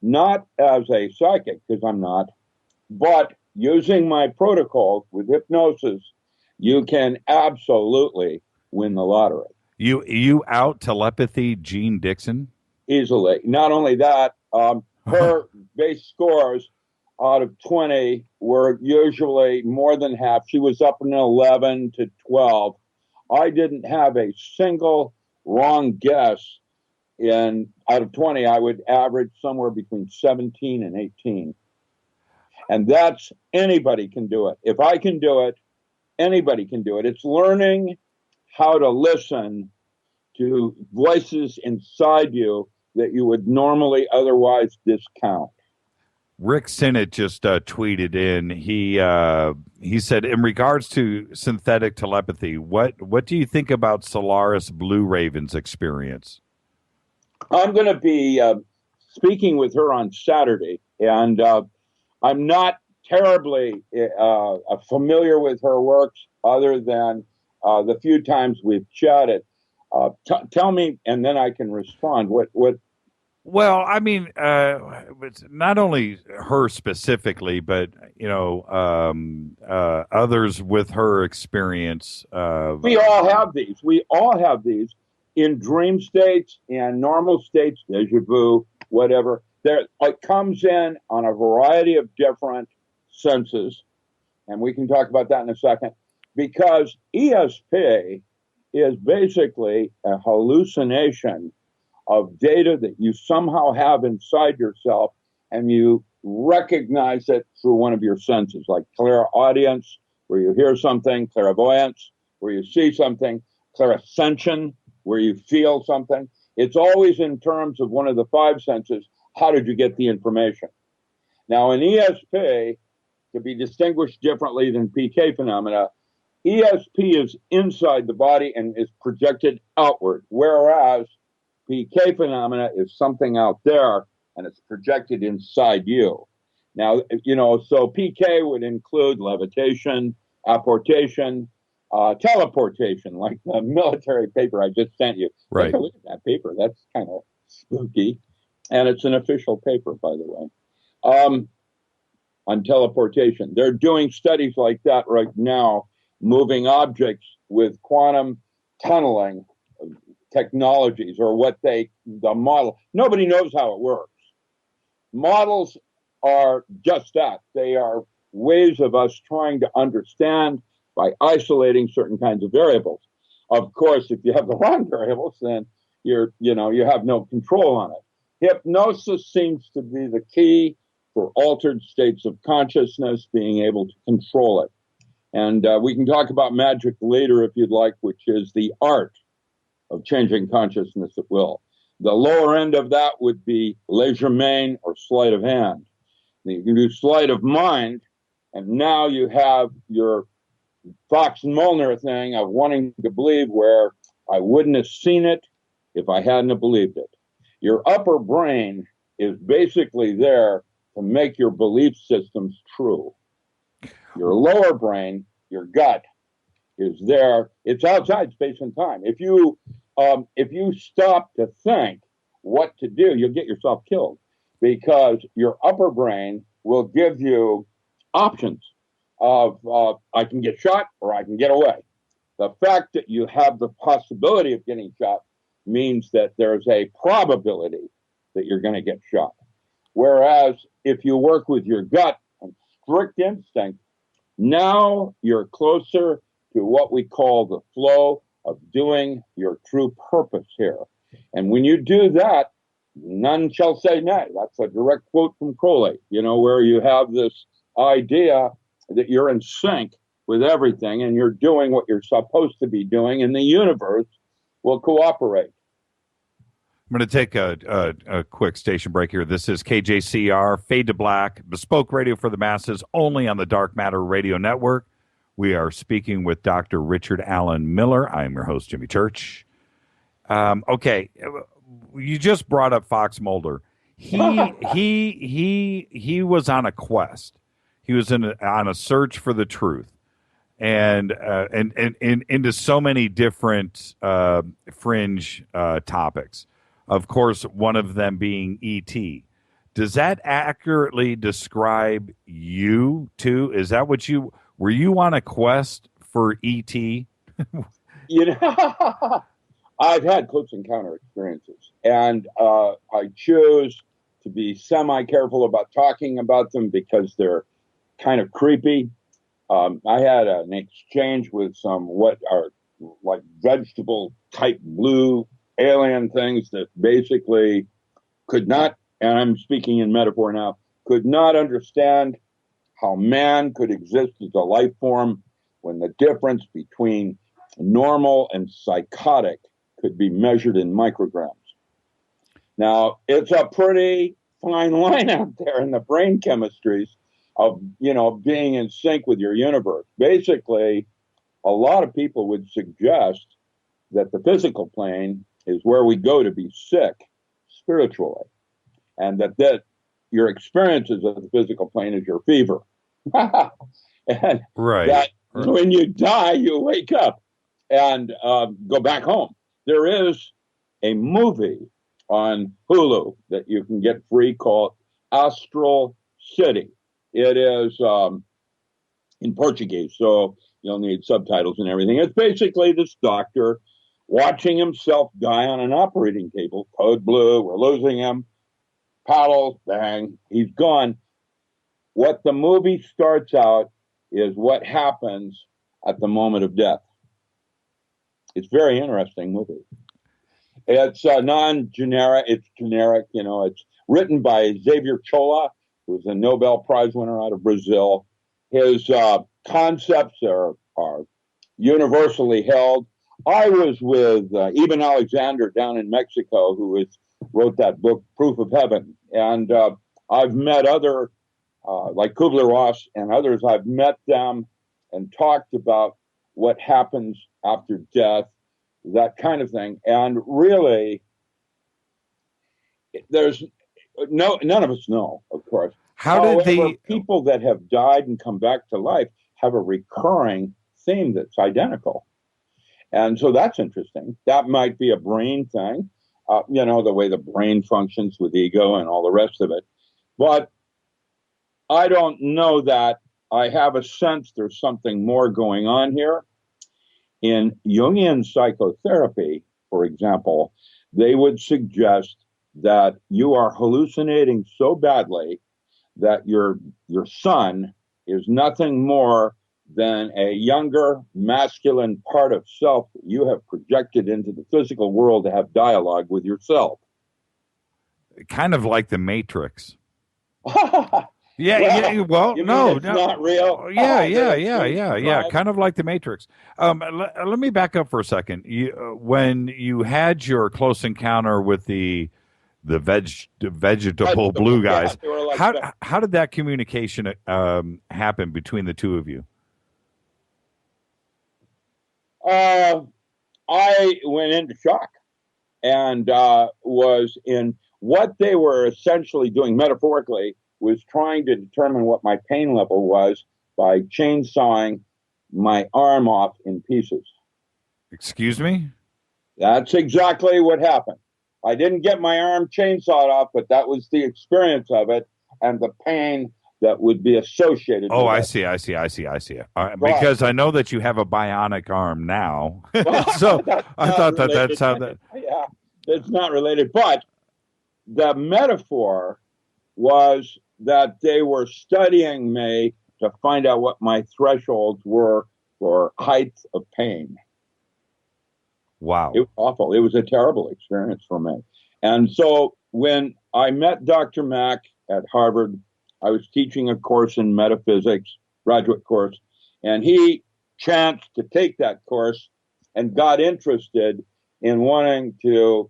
not as a psychic, because I'm not, but using my protocols with hypnosis, you can absolutely win the lottery. You out telepathy Gene Dixon? Easily. Not only that, her base scores out of 20 were usually more than half. She was up in 11 to 12. I didn't have a single wrong guess. Out of 20, I would average somewhere between 17 and 18. And that's, anybody can do it. If I can do it, anybody can do it. It's learning how to listen to voices inside you that you would normally otherwise discount. Rick Sinnott just tweeted in. He said, in regards to synthetic telepathy, what do you think about Solaris Blue Raven's experience? I'm going to be speaking with her on Saturday, and I'm not terribly familiar with her works other than the few times we've chatted. Tell me, and then I can respond. What? Well, I mean, it's not only her specifically, but others with her experience. We all have these. We all have these in dream states and normal states, deja vu, whatever. It comes in on a variety of different senses, and we can talk about that in a second. Because ESP is basically a hallucination of data that you somehow have inside yourself, and you recognize it through one of your senses, like clairaudience, where you hear something, clairvoyance, where you see something, clairascension, where you feel something. It's always in terms of one of the five senses. How did you get the information? Now, in ESP, to be distinguished differently than PK phenomena, ESP is inside the body and is projected outward, whereas PK phenomena is something out there and it's projected inside you. Now, so PK would include levitation, apportation, teleportation, like the military paper I just sent you. Right. Take a look at that paper. That's kind of spooky. And it's an official paper, by the way, on teleportation. They're doing studies like that right now, moving objects with quantum tunneling technologies, or the model. Nobody knows how it works. Models are just that. They are ways of us trying to understand by isolating certain kinds of variables. Of course, if you have the wrong variables, then you have no control on it. Hypnosis seems to be the key for altered states of consciousness, being able to control it. And we can talk about magic later if you'd like, which is the art of changing consciousness at will. The lower end of that would be legerdemain or sleight of hand. You can do sleight of mind, and now you have your Fox Mulder thing of wanting to believe where I wouldn't have seen it if I hadn't have believed it. Your upper brain is basically there to make your belief systems true. Your lower brain, your gut, is there. It's outside space and time. If you stop to think what to do, you'll get yourself killed, because your upper brain will give you options of I can get shot or I can get away. The fact that you have the possibility of getting shot means that there's a probability that you're going to get shot. Whereas if you work with your gut and strict instinct, now you're closer to what we call the flow of doing your true purpose here. And when you do that, none shall say nay. That's a direct quote from Crowley, where you have this idea that you're in sync with everything and you're doing what you're supposed to be doing, and the universe will cooperate. I'm going to take a quick station break here. This is KJCR, Fade to Black, bespoke radio for the masses, only on the Dark Matter Radio Network. We are speaking with Dr. Richard Allen Miller. I'm your host, Jimmy Church. Okay, you just brought up Fox Mulder. He was on a quest. He was on a search for the truth, and into so many different fringe topics. Of course, one of them being E.T. Does that accurately describe you too? Is that what were you on a quest for E.T.? I've had close encounter experiences, and I choose to be semi-careful about talking about them because they're kind of creepy. I had an exchange with some what are like vegetable type blue alien things that basically could not, and I'm speaking in metaphor now, could not understand how man could exist as a life form when the difference between normal and psychotic could be measured in micrograms. Now, it's a pretty fine line out there in the brain chemistries of, being in sync with your universe. Basically, a lot of people would suggest that the physical plane is where we go to be sick spiritually, and that your experiences of the physical plane is your fever. And that when you die, you wake up and go back home. There is a movie on Hulu that you can get free called Astral City. It is in Portuguese, so you'll need subtitles and everything. It's basically this doctor watching himself die on an operating table. Code blue, we're losing him. Paddles, bang, he's gone. What the movie starts out is what happens at the moment of death. It's a very interesting movie. It's non-generic. It's generic. It's written by Xavier Chola, who's a Nobel Prize winner out of Brazil. His concepts are universally held. I was with Eben Alexander down in Mexico, who wrote that book, Proof of Heaven. And I've met other, like Kubler-Ross and others, I've met them and talked about what happens after death, that kind of thing. And really, there's none of us know, of course. However, people that have died and come back to life have a recurring theme that's identical. And so that's interesting. That might be a brain thing, the way the brain functions with ego and all the rest of it. But I don't know that. I have a sense there's something more going on here. In Jungian psychotherapy, for example, they would suggest that you are hallucinating so badly that your son is nothing more than a younger masculine part of self that you have projected into the physical world to have dialogue with yourself. Kind of like the Matrix. Well, no, not real. Yeah. Kind of like the Matrix. Let me back up for a second. When you had your close encounter with the vegetable blue guys, how did that communication happen between the two of you? I went into shock and was in what they were essentially doing metaphorically was trying to determine what my pain level was by chainsawing my arm off in pieces. Excuse me? That's exactly what happened. I didn't get my arm chainsawed off, but that was the experience of it and the pain that would be associated with it. I see. Because I know that you have a bionic arm now. So I thought that's how that... Yeah, it's not related. But the metaphor was that they were studying me to find out what my thresholds were for height of pain. Wow. It was awful. It was a terrible experience for me. And so when I met Dr. Mack at Harvard, I was teaching a course in metaphysics, graduate course, and he chanced to take that course and got interested in wanting to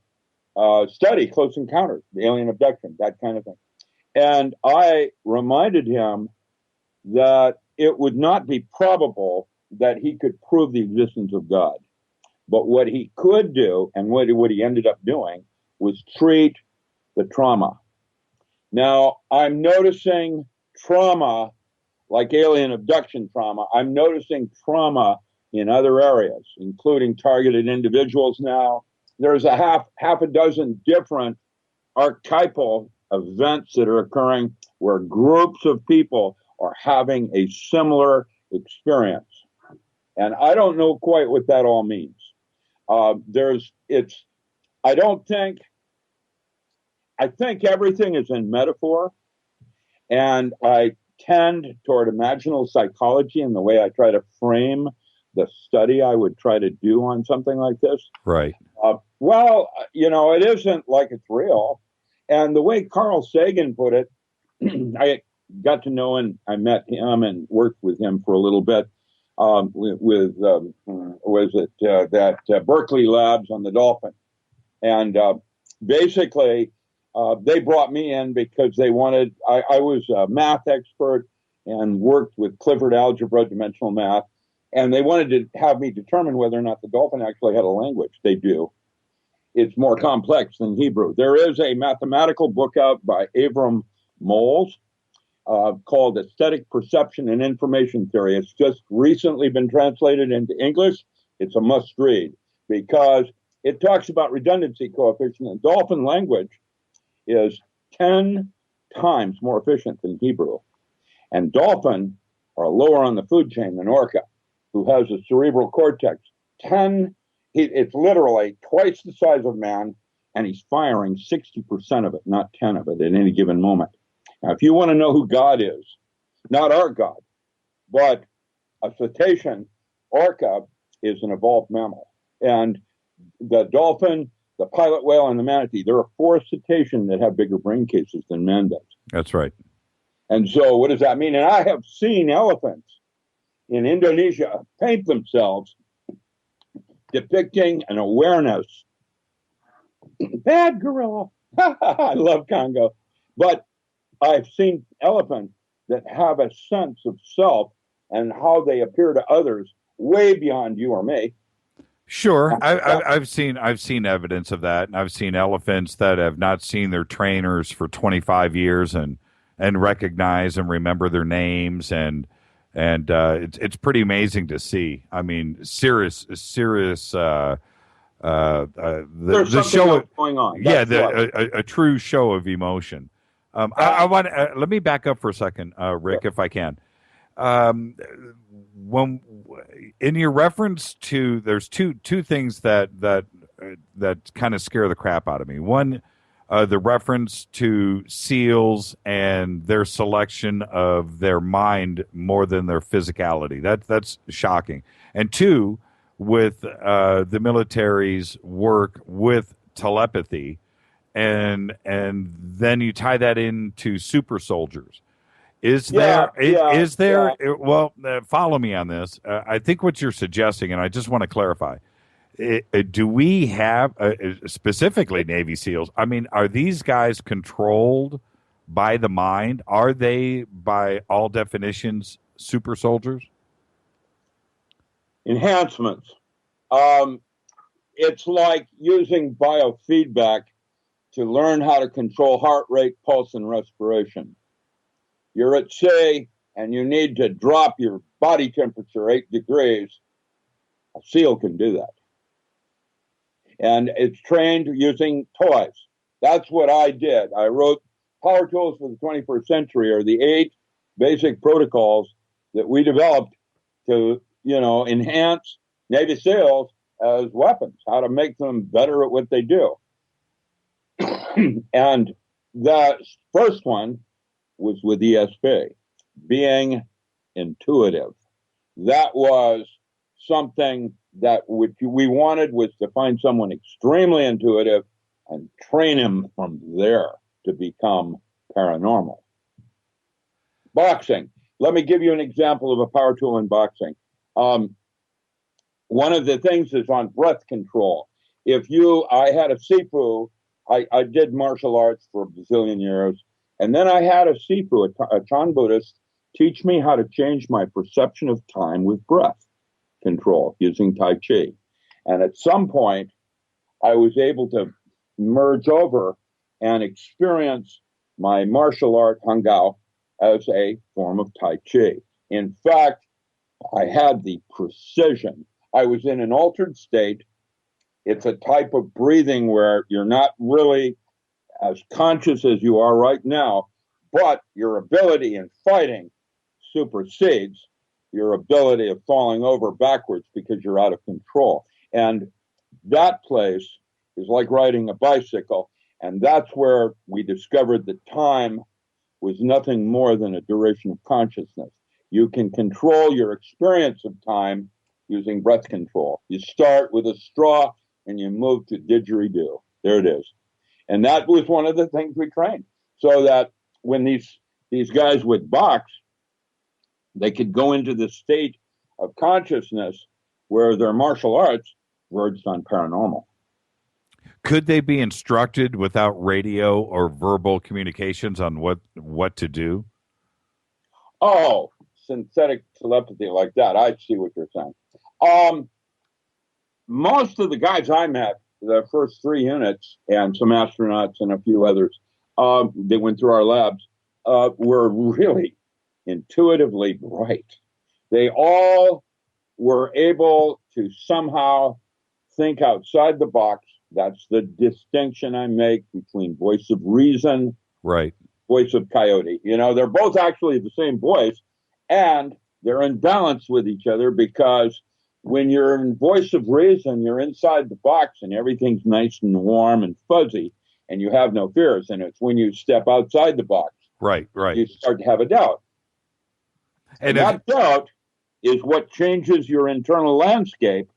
study close encounters, the alien abduction, that kind of thing. And I reminded him that it would not be probable that he could prove the existence of God. But what he could do, and what he ended up doing, was treat the trauma. Now, I'm noticing trauma, like alien abduction trauma. I'm noticing trauma in other areas, including targeted individuals now. There's a half a dozen different archetypal events that are occurring where groups of people are having a similar experience. And I don't know quite what that all means. I think everything is in metaphor, and I tend toward imaginal psychology in the way I try to frame the study I would try to do on something like this. Right. It isn't like it's real. And the way Carl Sagan put it, I got to know and I met him and worked with him for a little bit Berkeley Labs on the Dolphin. And basically, they brought me in because they wanted, I was a math expert and worked with Clifford algebra, dimensional math, and they wanted to have me determine whether or not the dolphin actually had a language. They do. It's more complex than Hebrew. There is a mathematical book out by Avram Moles called Aesthetic Perception and Information Theory. It's just recently been translated into English. It's a must read because it talks about redundancy coefficient, and dolphin language is 10 times more efficient than Hebrew. And dolphin are lower on the food chain than orca, who has a cerebral cortex. It's literally twice the size of man, and he's firing 60% of it, not 10 of it at any given moment. Now, if you want to know who God is, not our God, but a cetacean, orca is an evolved mammal. And the dolphin, the pilot whale, and the manatee, there are 4 cetaceans that have bigger brain cases than man does. That's right. And so what does that mean? And I have seen elephants in Indonesia paint themselves depicting an awareness. Bad gorilla. I love Congo. But I've seen elephants that have a sense of self and how they appear to others way beyond you or me. Sure, I've seen evidence of that, and I've seen elephants that have not seen their trainers for 25 years and recognize and remember their names, and it's pretty amazing to see. I mean, serious. The show going on. A true show of emotion. I want let me back up for a second, Rick, if I can. When in your reference to, there's two things that kind of scare the crap out of me. One, the reference to seals and their selection of their mind more than their physicality. That's shocking. And two, with the military's work with telepathy, and then you tie that into super soldiers. Well, follow me on this. I think what you're suggesting, and I just want to clarify, do we have, specifically Navy SEALs, I mean, are these guys controlled by the mind? Are they, by all definitions, super soldiers? Enhancements. It's like using biofeedback to learn how to control heart rate, pulse, and respiration. You're at sea and you need to drop your body temperature 8 degrees. A SEAL can do that. And it's trained using toys. That's what I did. I wrote Power Tools for the 21st Century, or the 8 basic protocols that we developed to, enhance Navy SEALs as weapons, how to make them better at what they do. And the first one was with ESP, being intuitive. That was something that we wanted, was to find someone extremely intuitive and train him from there to become paranormal. Boxing. Let me give you an example of a power tool in boxing. One of the things is on breath control. I had a Sifu, I did martial arts for a bazillion years, and then I had a Sifu, a Chan Buddhist, teach me how to change my perception of time with breath control using Tai Chi. And at some point, I was able to merge over and experience my martial art, Hangao, as a form of Tai Chi. In fact, I had the precision. I was in an altered state. It's a type of breathing where you're not really as conscious as you are right now, but your ability in fighting supersedes your ability of falling over backwards because you're out of control. And that place is like riding a bicycle. And that's where we discovered that time was nothing more than a duration of consciousness. You can control your experience of time using breath control. You start with a straw and you move to didgeridoo. There it is. And that was one of the things we trained, so that when these guys would box, they could go into this state of consciousness where their martial arts verged on paranormal. Could they be instructed without radio or verbal communications on what to do? Oh, synthetic telepathy like that. I see what you're saying. Most of the guys I met, the first 3 units, and some astronauts and a few others, they went through our labs, were really intuitively bright. They all were able to somehow think outside the box. That's the distinction I make between voice of reason, right, voice of coyote. You know, they're both actually the same voice, and they're in balance with each other, because when you're in voice of reason, you're inside the box and everything's nice and warm and fuzzy and you have no fears. And it's when you step outside the box, right, you start to have a doubt. And that doubt is what changes your internal landscape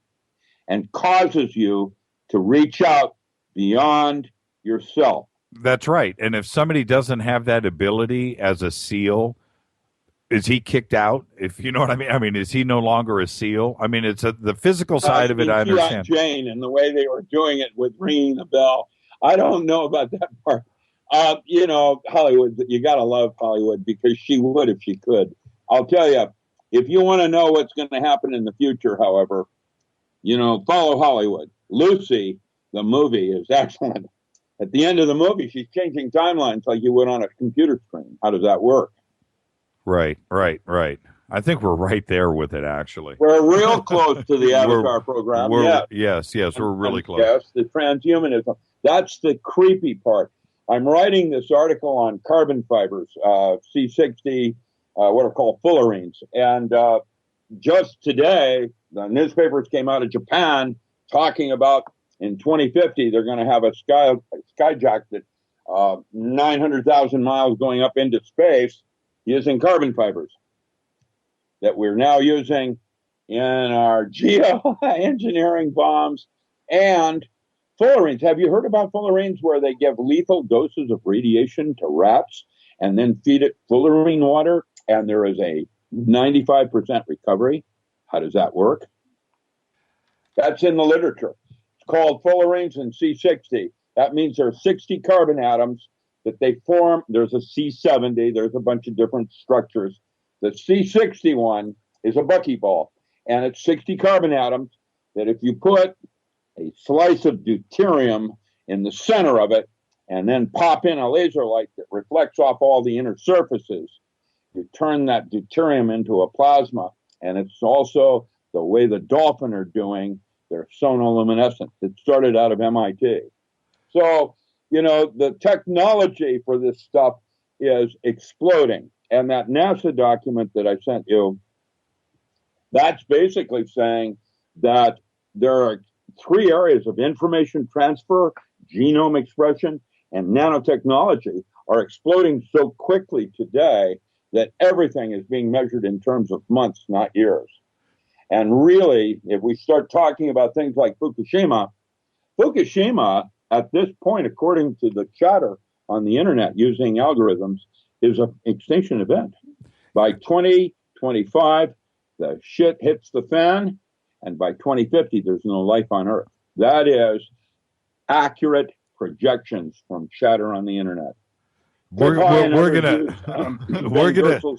and causes you to reach out beyond yourself. That's right. And if somebody doesn't have that ability as a SEAL, is he kicked out? If you know what I mean, is he no longer a SEAL? I mean, it's the physical side of it. I understand. Jane and the way they were doing it with ringing the bell. I don't know about that part. You know, Hollywood, you got to love Hollywood, because she would if she could. I'll tell you, if you want to know what's going to happen in the future, however, you know, follow Hollywood. Lucy, the movie, is excellent. At the end of the movie, she's changing timelines like you would on a computer screen. How does that work? Right. I think we're right there with it, actually. We're real close to the Avatar program. Yes, we're really close. Yes, the transhumanism. That's the creepy part. I'm writing this article on carbon fibers, C60, what are called fullerenes. And just today, the newspapers came out of Japan talking about in 2050, they're going to have a skyjack that 900,000 miles going up into space using carbon fibers that we're now using in our geoengineering bombs and fullerenes. Have you heard about fullerenes, where they give lethal doses of radiation to rats and then feed it fullerene water, and there is a 95% recovery? How does that work? That's in the literature. It's called fullerenes and C60. That means there are 60 carbon atoms that they form. There's a C70. There's a bunch of different structures. The C60 one is a buckyball, and it's 60 carbon atoms that if you put a slice of deuterium in the center of it and then pop in a laser light that reflects off all the inner surfaces, you turn that deuterium into a plasma. And it's also the way the dolphin are doing their sonoluminescence. It started out of MIT. So, you know, the technology for this stuff is exploding. And that NASA document that I sent you, that's basically saying that there are 3 areas of information transfer, genome expression, and nanotechnology are exploding so quickly today that everything is being measured in terms of months, not years. And really, if we start talking about things like Fukushima at this point, according to the chatter on the internet using algorithms, is an extinction event. By 2025, the shit hits the fan, and by 2050, there's no life on Earth. That is accurate projections from chatter on the internet. We're gonna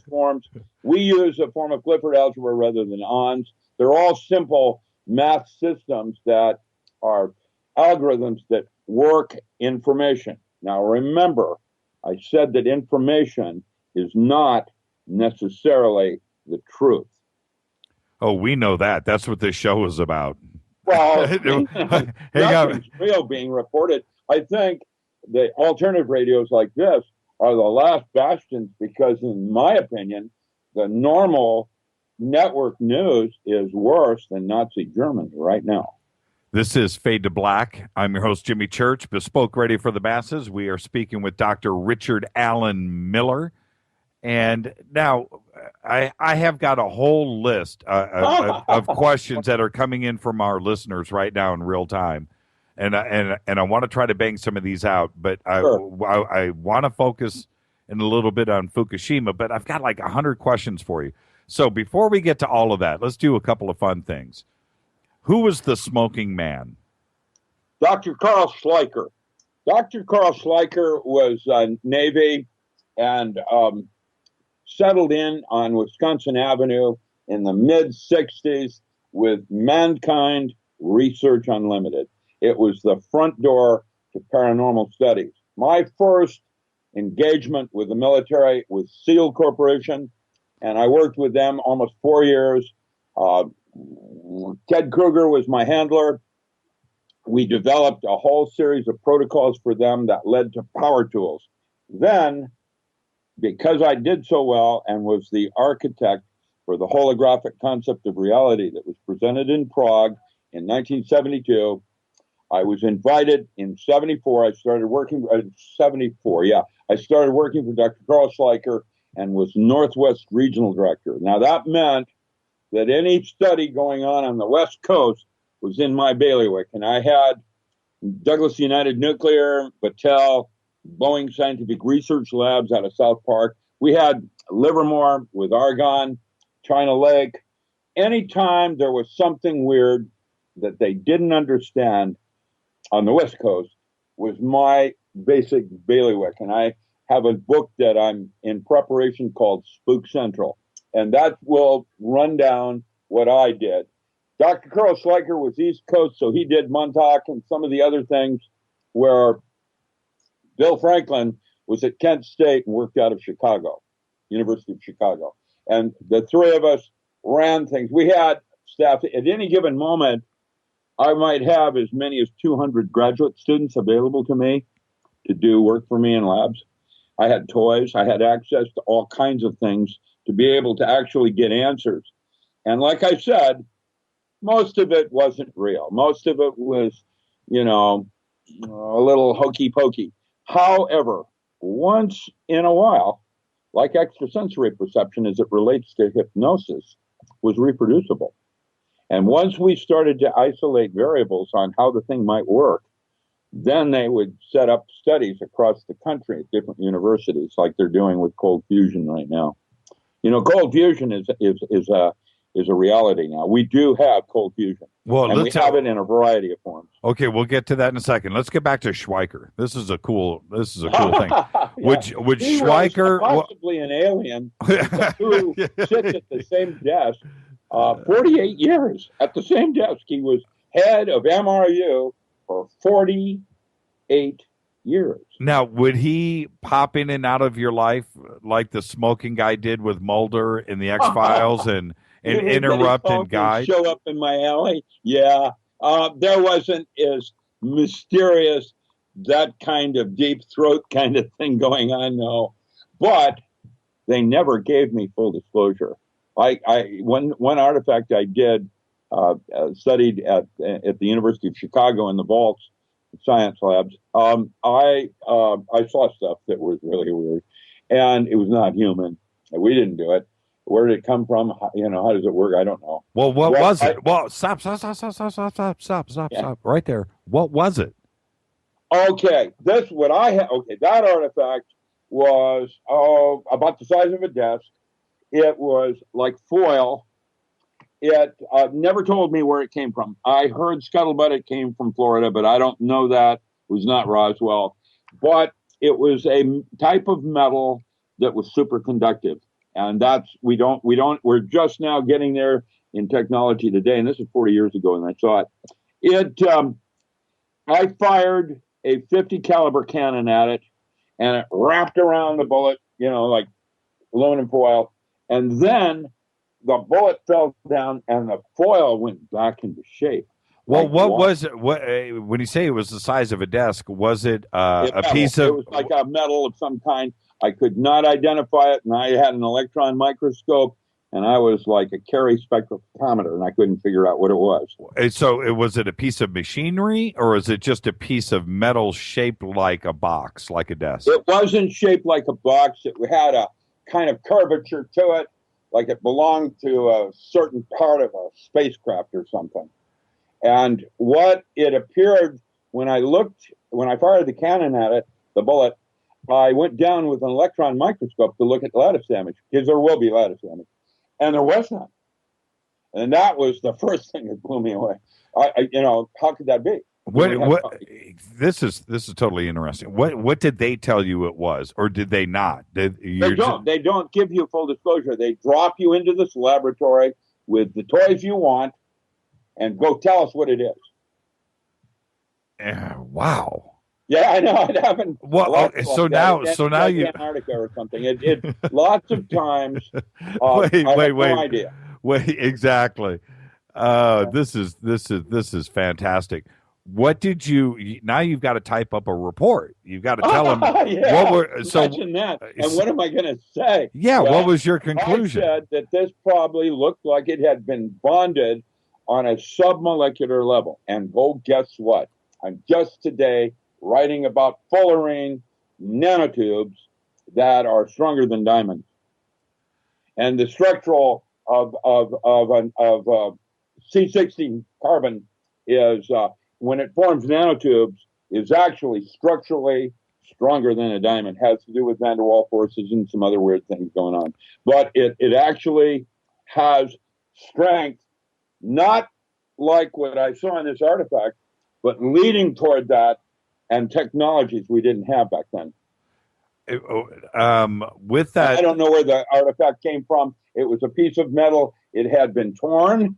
forms. We use a form of Clifford algebra rather than ONS. They're all simple math systems that are algorithms that work information. Now remember, I said that information is not necessarily the truth. Oh, we know that. That's what this show is about. Well, nothing's real being reported. I think the alternative radios like this are the last bastions, because in my opinion, the normal network news is worse than Nazi Germany right now. This is Fade to Black. I'm your host, Jimmy Church, Bespoke Radio for the Masses. We are speaking with Dr. Richard Allen Miller. And now I have got a whole list of questions that are coming in from our listeners right now in real time. And I want to try to bang some of these out, but I want to focus in a little bit on Fukushima, but I've got like 100 questions for you. So before we get to all of that, let's do a couple of fun things. Who was the smoking man? Dr. Carl Schleicher. Dr. Carl Schleicher was Navy and settled in on Wisconsin Avenue in the mid-'60s with Mankind Research Unlimited. It was the front door to paranormal studies. My first engagement with the military was SEAL Corporation, and I worked with them almost 4 years. Ted Kruger was my handler. We developed a whole series of protocols for them that led to power tools. Then, because I did so well and was the architect for the holographic concept of reality that was presented in Prague in 1972, I was invited in 74. I started working for Dr. Carl Schleicher and was Northwest Regional Director. Now, that meant that any study going on the West Coast was in my bailiwick. And I had Douglas United Nuclear, Battelle, Boeing Scientific Research Labs out of South Park. We had Livermore with Argonne, China Lake. Anytime there was something weird that they didn't understand on the West Coast was my basic bailiwick. And I have a book that I'm in preparation called Spook Central. And that will run down what I did. Dr. Carl Schleicher was East Coast, so he did Montauk and some of the other things, where Bill Franklin was at Kent State and worked out of Chicago, University of Chicago. And the three of us ran things. We had staff. At any given moment, I might have as many as 200 graduate students available to me to do work for me in labs. I had toys. I had access to all kinds of things to be able to actually get answers. And like I said, most of it wasn't real. Most of it was, a little hokey pokey. However, once in a while, like extrasensory perception as it relates to hypnosis, was reproducible. And once we started to isolate variables on how the thing might work, then they would set up studies across the country at different universities, like they're doing with cold fusion right now. Cold fusion is a reality now. We do have cold fusion. Well, and we have it in a variety of forms. Okay, we'll get to that in a second. Let's get back to Schweiker. This is a cool thing. Yeah. Would he Schweiker was possibly an alien who sits at the same desk 48 years at the same desk? He was head of MRU for 48 years. Now, would he pop in and out of your life like the smoking guy did with Mulder in the X-Files and interrupt and guide? Show up in my alley? Yeah. There wasn't as mysterious, that kind of deep throat kind of thing going on, no. But they never gave me full disclosure. One artifact I did, studied at the University of Chicago in the vaults, science labs. I saw stuff that was really weird, and it was not human. We didn't do it. Where did it come from? How does it work? I don't know. Well, what was it? Well, stop right there. What was it? Okay, that's what I had. Okay, that artifact was about the size of a desk. It was like foil. It never told me where it came from. I heard scuttlebutt it came from Florida, but I don't know that. It was not Roswell. But it was a type of metal that was superconductive. And we're just now getting there in technology today. And this is 40 years ago, and I saw it. I fired a 50 caliber cannon at it, and it wrapped around the bullet, like aluminum foil. And then the bullet fell down and the foil went back into shape. Well, what was it? When you say it was the size of a desk, was it a piece of... It was like a metal of some kind. I could not identify it, and I had an electron microscope, and I was like a Carey spectrophotometer, and I couldn't figure out what it was. So was it a piece of machinery, or is it just a piece of metal shaped like a box, like a desk? It wasn't shaped like a box. It had a kind of curvature to it, like it belonged to a certain part of a spacecraft or something. And what it appeared when I fired the cannon at it, the bullet, I went down with an electron microscope to look at lattice damage, because there will be lattice damage. And there was none. And that was the first thing that blew me away. How could that be? This is totally interesting. What did they tell you it was, or did they not? They don't give you full disclosure. They drop you into this laboratory with the toys you want and go tell us what it is. Wow. Yeah, I know. It happened. Well, so now you Antarctica or something. It lots of times. Wait. Exactly. This is fantastic. What did you? Now you've got to type up a report. You've got to tell them what were. Imagine that. And what am I going to say? Yeah. Well, what was your conclusion? I said that this probably looked like it had been bonded on a submolecular level. And guess what? I'm just today writing about fullerene nanotubes that are stronger than diamonds. And the structural of C60 carbon is when it forms nanotubes is actually structurally stronger than a diamond. It has to do with van der Waals forces and some other weird things going on. But it actually has strength, not like what I saw in this artifact, but leading toward that, and technologies we didn't have back then. With that, I don't know where the artifact came from. It was a piece of metal. It had been torn.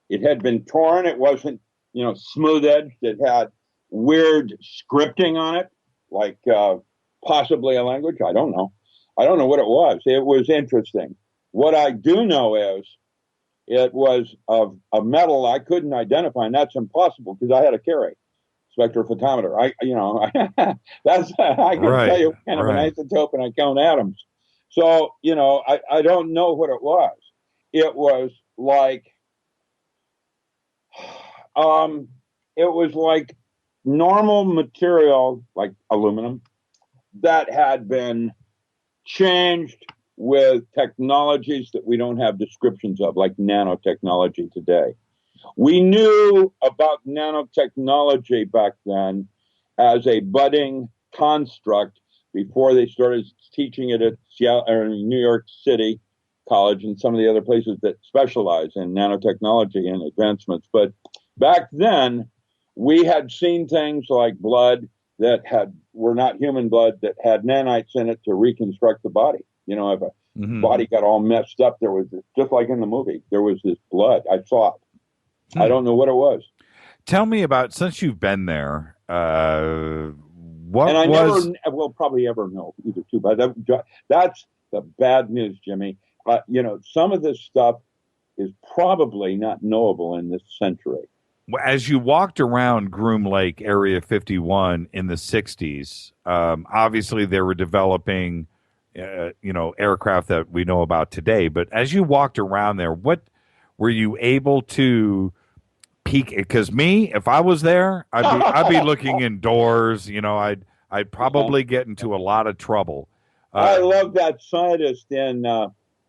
It wasn't, smooth edged. It had weird scripting on it, like possibly a language. I don't know what it was. It was interesting. What I do know is it was of a metal I couldn't identify, and that's impossible because I had a Carey spectrophotometer. I can tell you kind of an isotope, and I count atoms. So I don't know what it was. It was like normal material, like aluminum, that had been changed with technologies that we don't have descriptions of, like nanotechnology today. We knew about nanotechnology back then as a budding construct before they started teaching it at Seattle or New York City College and some of the other places that specialize in nanotechnology and advancements. But back then, we had seen things like blood that were not human blood, that had nanites in it to reconstruct the body. If a body got all messed up, there was this, just like in the movie, there was this blood. I saw it. I don't know what it was. Tell me about, since you've been there, never probably ever know either too. But that's the bad news, Jimmy. Some of this stuff is probably not knowable in this century. As you walked around Groom Lake, Area 51 in the 60s, obviously they were developing, aircraft that we know about today. But as you walked around there, what were you able to peek? Because if I was there, I'd be looking indoors. I'd probably get into a lot of trouble. I love that scientist in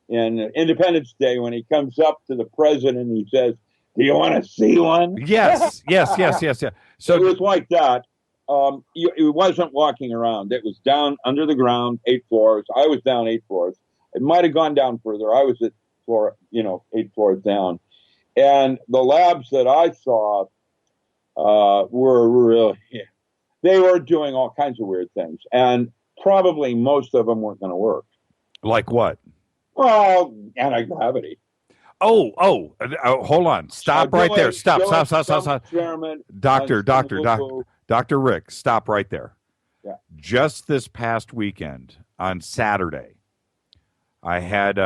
Independence Day when he comes up to the president and he says, "Do you want to see one?" Yes. So it was like that. It wasn't walking around. It was down under the ground, 8 floors. I was down 8 floors. It might have gone down further. I was at floor, 8 floors down. And the labs that I saw were really, they were doing all kinds of weird things. And probably most of them weren't going to work. Like what? Well, anti-gravity. Oh, hold on. Stop right there. Stop. Dr. Rick, stop right there. Yeah. Just this past weekend on Saturday, I had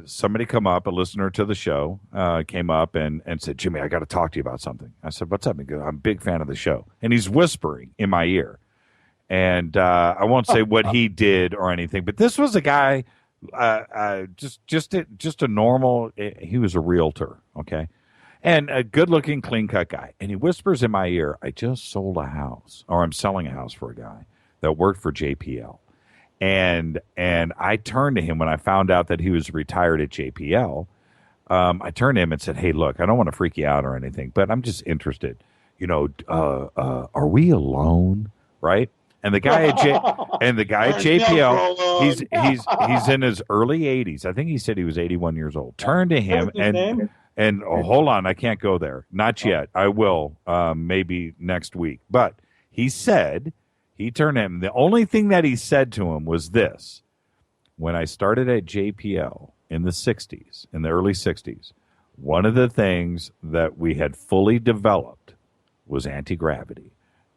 somebody come up, a listener to the show, came up and said, "Jimmy, I got to talk to you about something." I said, "What's up?" He goes, "I'm a big fan of the show." And he's whispering in my ear. And I won't say what he did or anything, but this was a guy just a normal. He was a realtor, okay, and a good-looking, clean-cut guy. And he whispers in my ear, "I just sold a house, or I'm selling a house for a guy that worked for JPL." And I turned to him when I found out that he was retired at JPL. I turned to him and said, "Hey, look, I don't want to freak you out or anything, but I'm just interested. Are we alone, right?" And the guy at JPL, he's in his early 80s. I think he said he was 81 years old. Turned to him and hold on, I can't go there. Not yet. I will maybe next week. But he said, he turned to him. The only thing that he said to him was this: when I started at JPL in the 60s, in the early 60s, one of the things that we had fully developed was anti-gravity.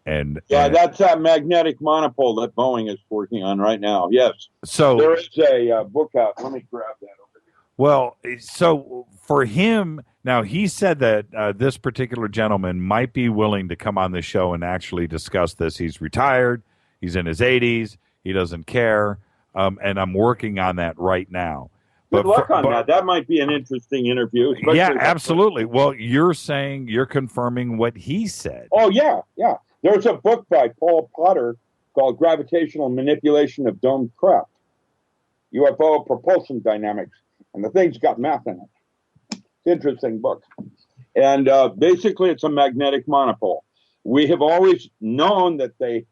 And that's that magnetic monopole that Boeing is working on right now. Yes. So there is a book out. Let me grab that over here. Well, so for him, now he said that this particular gentleman might be willing to come on the show and actually discuss this. He's retired. He's in his 80s. He doesn't care. And I'm working on that right now. Good luck on that. That might be an interesting interview. Yeah, absolutely. Well, you're confirming what he said. Oh, yeah. There's a book by Paul Potter called Gravitational Manipulation of Domed Craft, UFO Propulsion Dynamics, and the thing's got math in it. It's an interesting book. And basically, it's a magnetic monopole. We have always known that they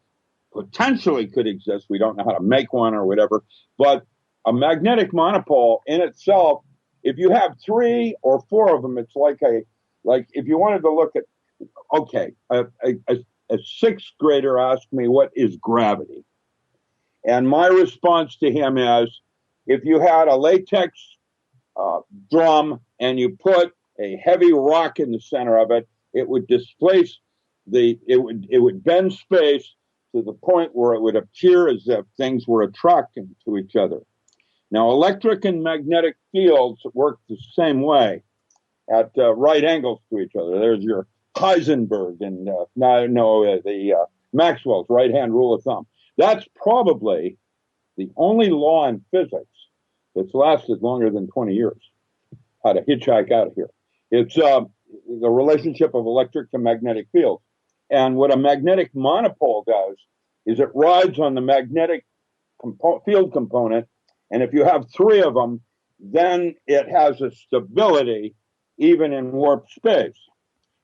potentially could exist. We don't know how to make one or whatever, but a magnetic monopole in itself, if you have 3 or 4 of them, it's like if you wanted to look at, a 6th grader asked me, what is gravity? And my response to him is, if you had a latex drum and you put a heavy rock in the center of it, it would displace it would bend space to the point where it would appear as if things were attracting to each other. Now, electric and magnetic fields work the same way at right angles to each other. There's your Heisenberg and the Maxwell's right-hand rule of thumb. That's probably the only law in physics that's lasted longer than 20 years. How to hitchhike out of here. It's the relationship of electric to magnetic fields. And what a magnetic monopole does is it rides on the magnetic field component. And if you have 3 of them, then it has a stability even in warp space.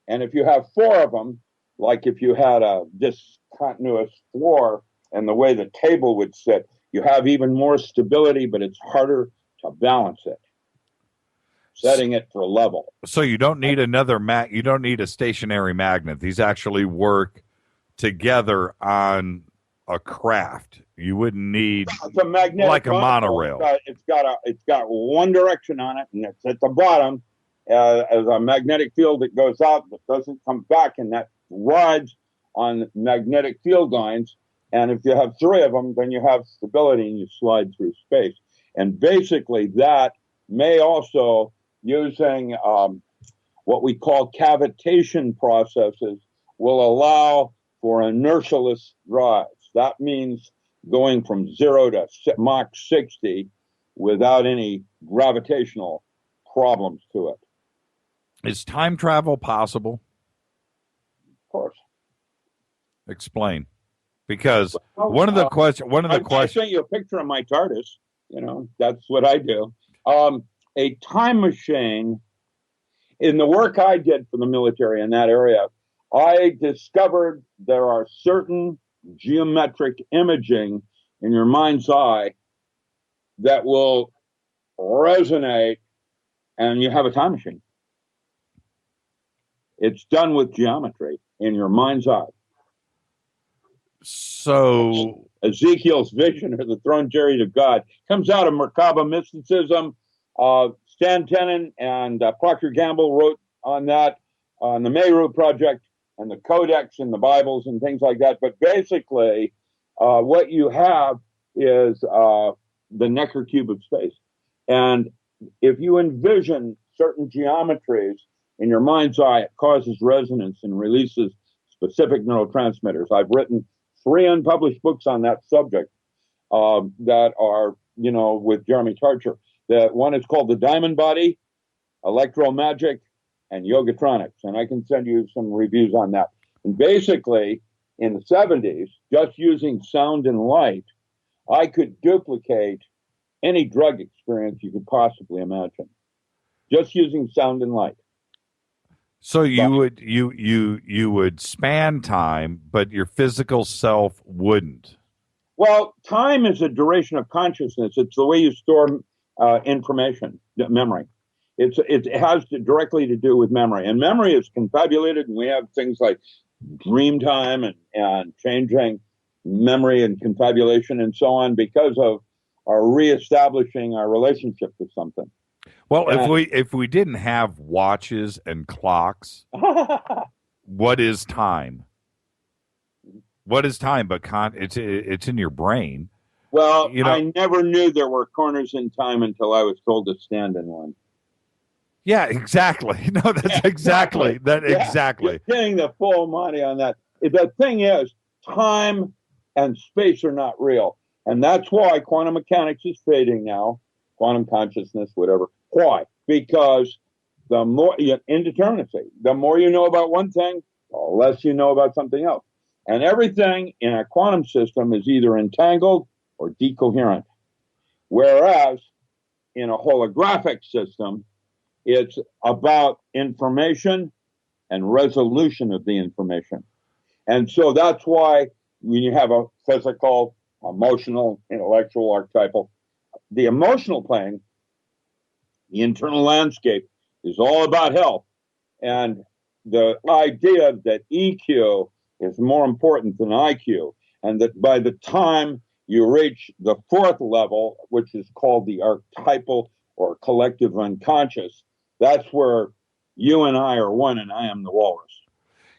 And if you have 4 of them, like if you had a discontinuous floor and the way the table would sit, you have even more stability, but it's harder to balance it, setting it for level. So you don't need you don't need a stationary magnet. These actually work together on a craft. You wouldn't need a magnetic like a monorail. It's got one direction on it, and it's at the bottom as a magnetic field that goes out but doesn't come back, and that rides on magnetic field lines. And if you have 3 of them, then you have stability and you slide through space. And basically that may also, using what we call cavitation processes, will allow for inertialess drives. That means going from 0 to Mach 60 without any gravitational problems to it. Is time travel possible? Of course. Explain. Because one of the questions. I sent you a picture of my TARDIS. That's what I do. A time machine. In the work I did for the military in that area, I discovered there are certain geometric imaging in your mind's eye that will resonate, and you have a time machine. It's done with geometry in your mind's eye. So Ezekiel's vision, or the throne chariot of God, comes out of Merkaba mysticism. Stan Tenen and Procter Gamble wrote on that, on the Meru Project and the Codex and the Bibles and things like that. But basically, what you have is the Necker cube of space. And if you envision certain geometries in your mind's eye, it causes resonance and releases specific neurotransmitters. I've written 3 unpublished books on that subject that are with Jeremy Tarcher. The one is called the Diamond Body, Electromagic, and Yogatronics. And I can send you some reviews on that. And basically, in the 70s, just using sound and light, I could duplicate any drug experience you could possibly imagine, just using sound and light. So you would span time, but your physical self wouldn't. Well, time is a duration of consciousness. It's the way you store information, memory. It has directly to do with memory, and memory is confabulated, and we have things like dream time and changing memory and confabulation and so on because of our reestablishing our relationship to something. Well, if we didn't have watches and clocks, what is time? What is time? But it's in your brain. Well, I never knew there were corners in time until I was told to stand in one. Yeah, exactly. No, that's exactly that. Yeah, exactly. You're getting the full money on that. The thing is, time and space are not real, and that's why quantum mechanics is fading now. Quantum consciousness, whatever. Why? Because the more indeterminacy, the more you know about one thing, the less you know about something else. And everything in a quantum system is either entangled or decoherent. Whereas in a holographic system, it's about information and resolution of the information. And so that's why when you have a physical, emotional, intellectual, archetypal, the emotional plane, the internal landscape, is all about health. And the idea that EQ is more important than IQ, and that by the time you reach the fourth level, which is called the archetypal or collective unconscious, that's where you and I are one, and I am the walrus.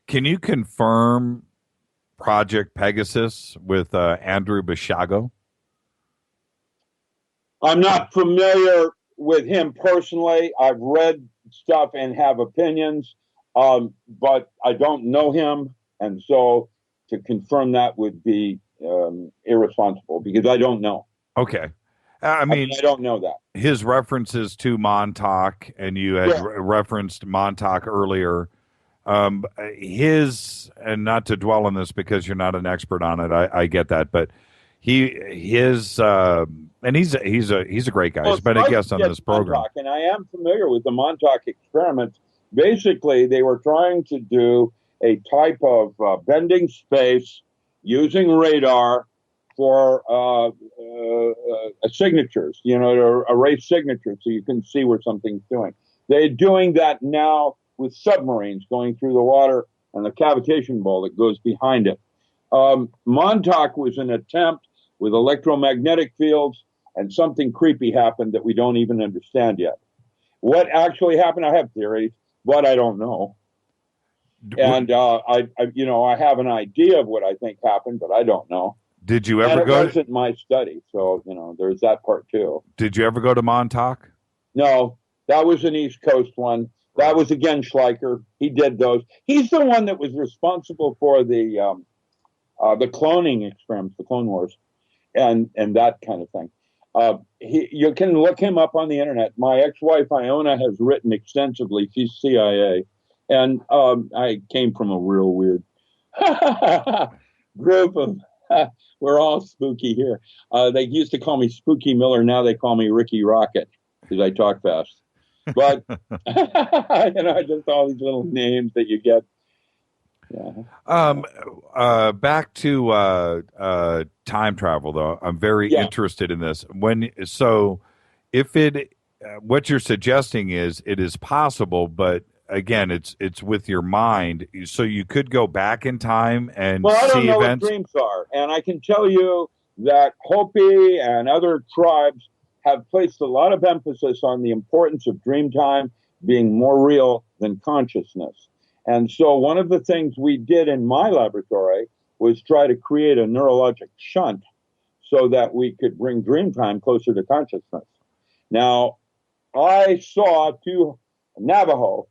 Can you confirm Project Pegasus with Andrew Basiago? I'm not familiar with him personally. I've read stuff and have opinions, but I don't know him. And so to confirm that would be irresponsible because I don't know. Okay. I mean, I don't know that. His references to Montauk, and you had referenced Montauk earlier. And not to dwell on this because you're not an expert on it, I get that, but he's a great guy. He's been a guest on this program. Montauk, and I am familiar with the Montauk experiments. Basically, they were trying to do a type of bending space using radar for signatures, to erase signatures so you can see where something's doing. They're doing that now with submarines going through the water and the cavitation ball that goes behind it. Montauk was an attempt with electromagnetic fields, and something creepy happened that we don't even understand yet. What actually happened, I have theories, but I don't know. And I have an idea of what I think happened, but I don't know. Did you ever go? It wasn't my study, so there's that part too. Did you ever go to Montauk? No, that was an East Coast one. That was again Schleicher. He did those. He's the one that was responsible for the cloning experiments, the Clone Wars, and that kind of thing. You can look him up on the internet. My ex-wife Iona has written extensively. She's CIA, and I came from a real weird group of. We're all spooky here. They used to call me Spooky Miller. Now they call me Ricky Rocket because I talk fast. But just all these little names that you get. Yeah. Back to time travel, though. I'm very interested in this. What you're suggesting is it is possible, but again, it's with your mind. So you could go back in time and I don't see know events. What dreams are, and I can tell you that Hopi and other tribes have placed a lot of emphasis on the importance of dream time being more real than consciousness. And so one of the things we did in my laboratory was try to create a neurologic shunt so that we could bring dream time closer to consciousness. Now, I saw two Navajo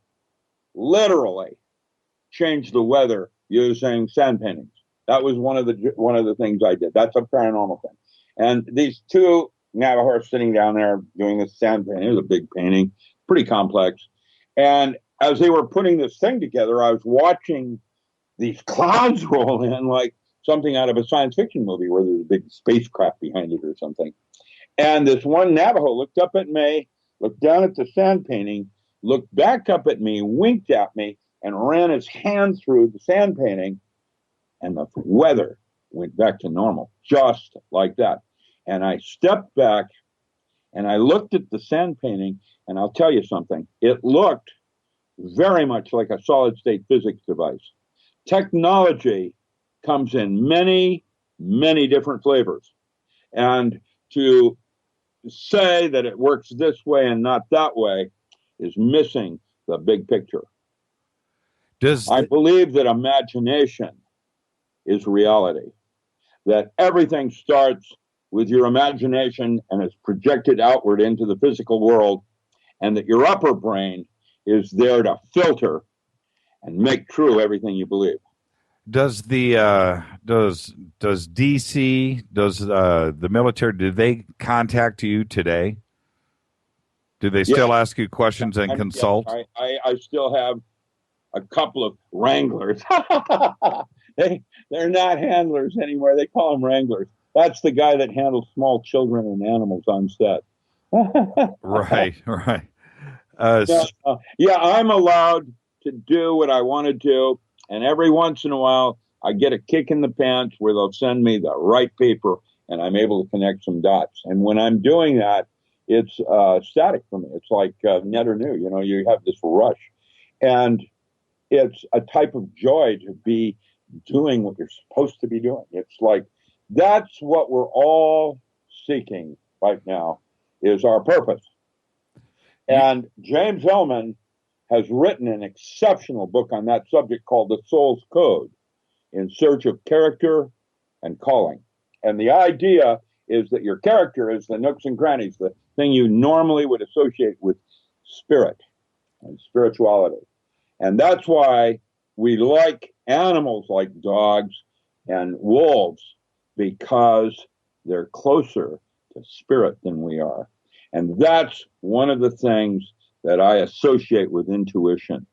literally change the weather using sand paintings. That was one of the things I did. That's a paranormal thing. And these two Navajo sitting down there doing this sand painting. It was a big painting, pretty complex. And as they were putting this thing together, I was watching these clouds roll in like something out of a science fiction movie where there's a big spacecraft behind it or something. And this one Navajo looked up at me, looked down at the sand painting, looked back up at me, winked at me, and ran his hand through the sand painting, and the weather went back to normal, just like that. And I stepped back, and I looked at the sand painting, and I'll tell you something. It looked very much like a solid-state physics device. Technology comes in many, many different flavors. And to say that it works this way and not that way is missing the big picture. I believe that imagination is reality, that everything starts with your imagination and is projected outward into the physical world, and that your upper brain is there to filter and make true everything you believe. Does the does DC, does the military, do they contact you today? Do they still ask you questions and consult? Yes, I still have a couple of wranglers. They're not handlers anymore. They call them wranglers. That's the guy that handles small children and animals on set. Right. Yeah, I'm allowed to do what I want to do. And every once in a while, I get a kick in the pants where they'll send me the right paper and I'm able to connect some dots. And when I'm doing that, it's static for me. It's like never new. You know, you have this rush. And it's a type of joy to be doing what you're supposed to be doing. It's like, that's what we're all seeking right now, is our purpose. And James Hillman has written an exceptional book on that subject called The Soul's Code, In Search of Character and Calling. And the idea is that your character is the nooks and crannies, the thing you normally would associate with spirit and spirituality. And that's why we like animals like dogs and wolves, because they're closer to spirit than we are. And that's one of the things that I associate with intuition.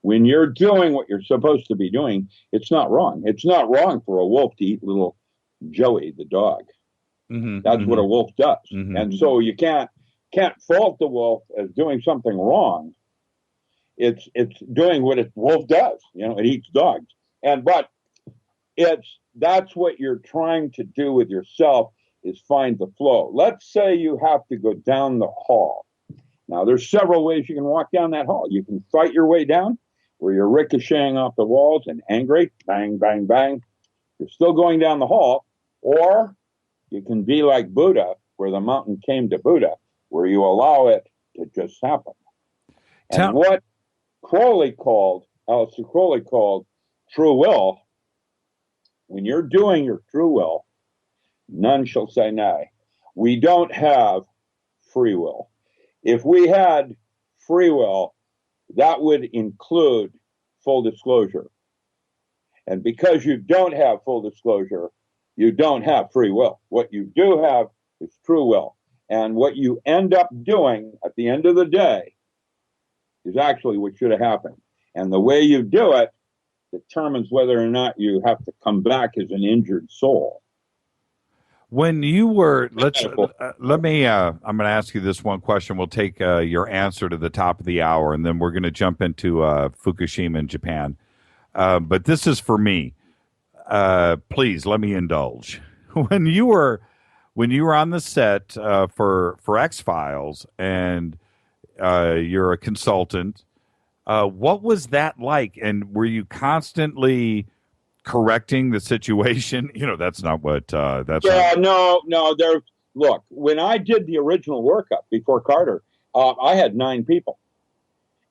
When you're doing what you're supposed to be doing, it's not wrong. It's not wrong for a wolf to eat little Joey, the dog. That's what a wolf does. And so you can't fault the wolf as doing something wrong. It's doing what a wolf does. You know, it eats dogs. But that's what you're trying to do with yourself, is find the flow. Let's say you have to go down the hall. Now, there's several ways you can walk down that hall. You can fight your way down, where you're ricocheting off the walls and angry, bang, bang, bang. You're still going down the hall. Or you can be like Buddha, where the mountain came to Buddha, where you allow it to just happen. And what Aleister Crowley called true will, when you're doing your true will, none shall say nay. We don't have free will. If we had free will, that would include full disclosure. And because you don't have full disclosure, you don't have free will. What you do have is true will. And what you end up doing at the end of the day is actually what should have happened. And the way you do it determines whether or not you have to come back as an injured soul. When you were, let me, I'm going to ask you this one question. We'll take your answer to the top of the hour, and then we're going to jump into Fukushima in Japan. But this is for me. Please let me indulge. When you were on the set for X-Files, and you're a consultant, what was that like? And were you constantly correcting the situation? You know, that's not what that's. Yeah, no. Look, when I did the original workup before Carter, I had 9 people,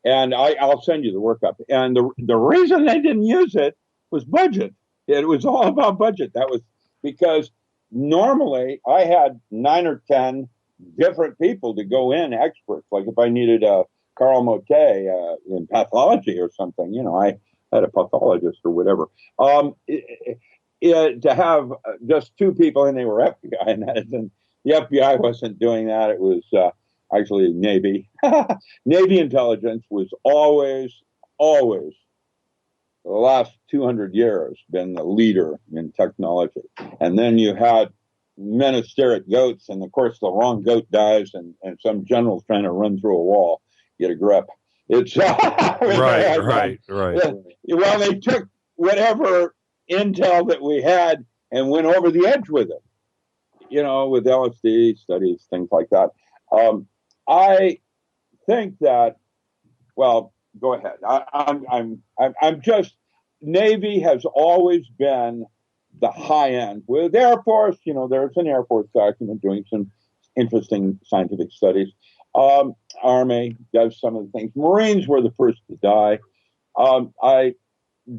and I'll send you the workup. And the reason they didn't use it was budget. It was all about budget. That was because normally I had 9 or 10 different people to go in, experts. Like if I needed a Carl Motte in pathology or something, you know, I had a pathologist or whatever. To have just 2 people, and they were FBI, and The FBI wasn't doing that. It was actually Navy. Navy intelligence was always, the last 200 years, been the leader in technology. And then you had men who stare at goats, and of course the wrong goat dies, and some general's trying to run through a wall, get a grip. It's right. Well, they took whatever intel that we had and went over the edge with it, with LSD studies, things like that. I think that, well, go ahead. I'm just, Navy has always been the high end. With Air Force, there's an Air Force document doing some interesting scientific studies. Army does some of the things. Marines were the first to die. I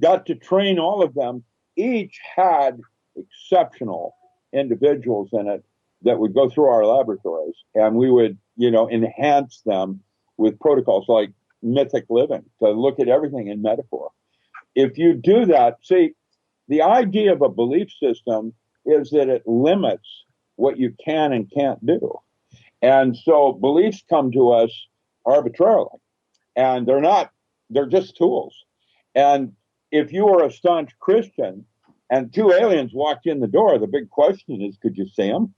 got to train all of them. Each had exceptional individuals in it that would go through our laboratories, and we would, enhance them with protocols like mythic living to look at everything in metaphor. If you do that, see, the idea of a belief system is that it limits what you can and can't do. And so beliefs come to us arbitrarily, and they're just tools. And if you were a staunch Christian and two aliens walked in the door, the big question is, could you see them?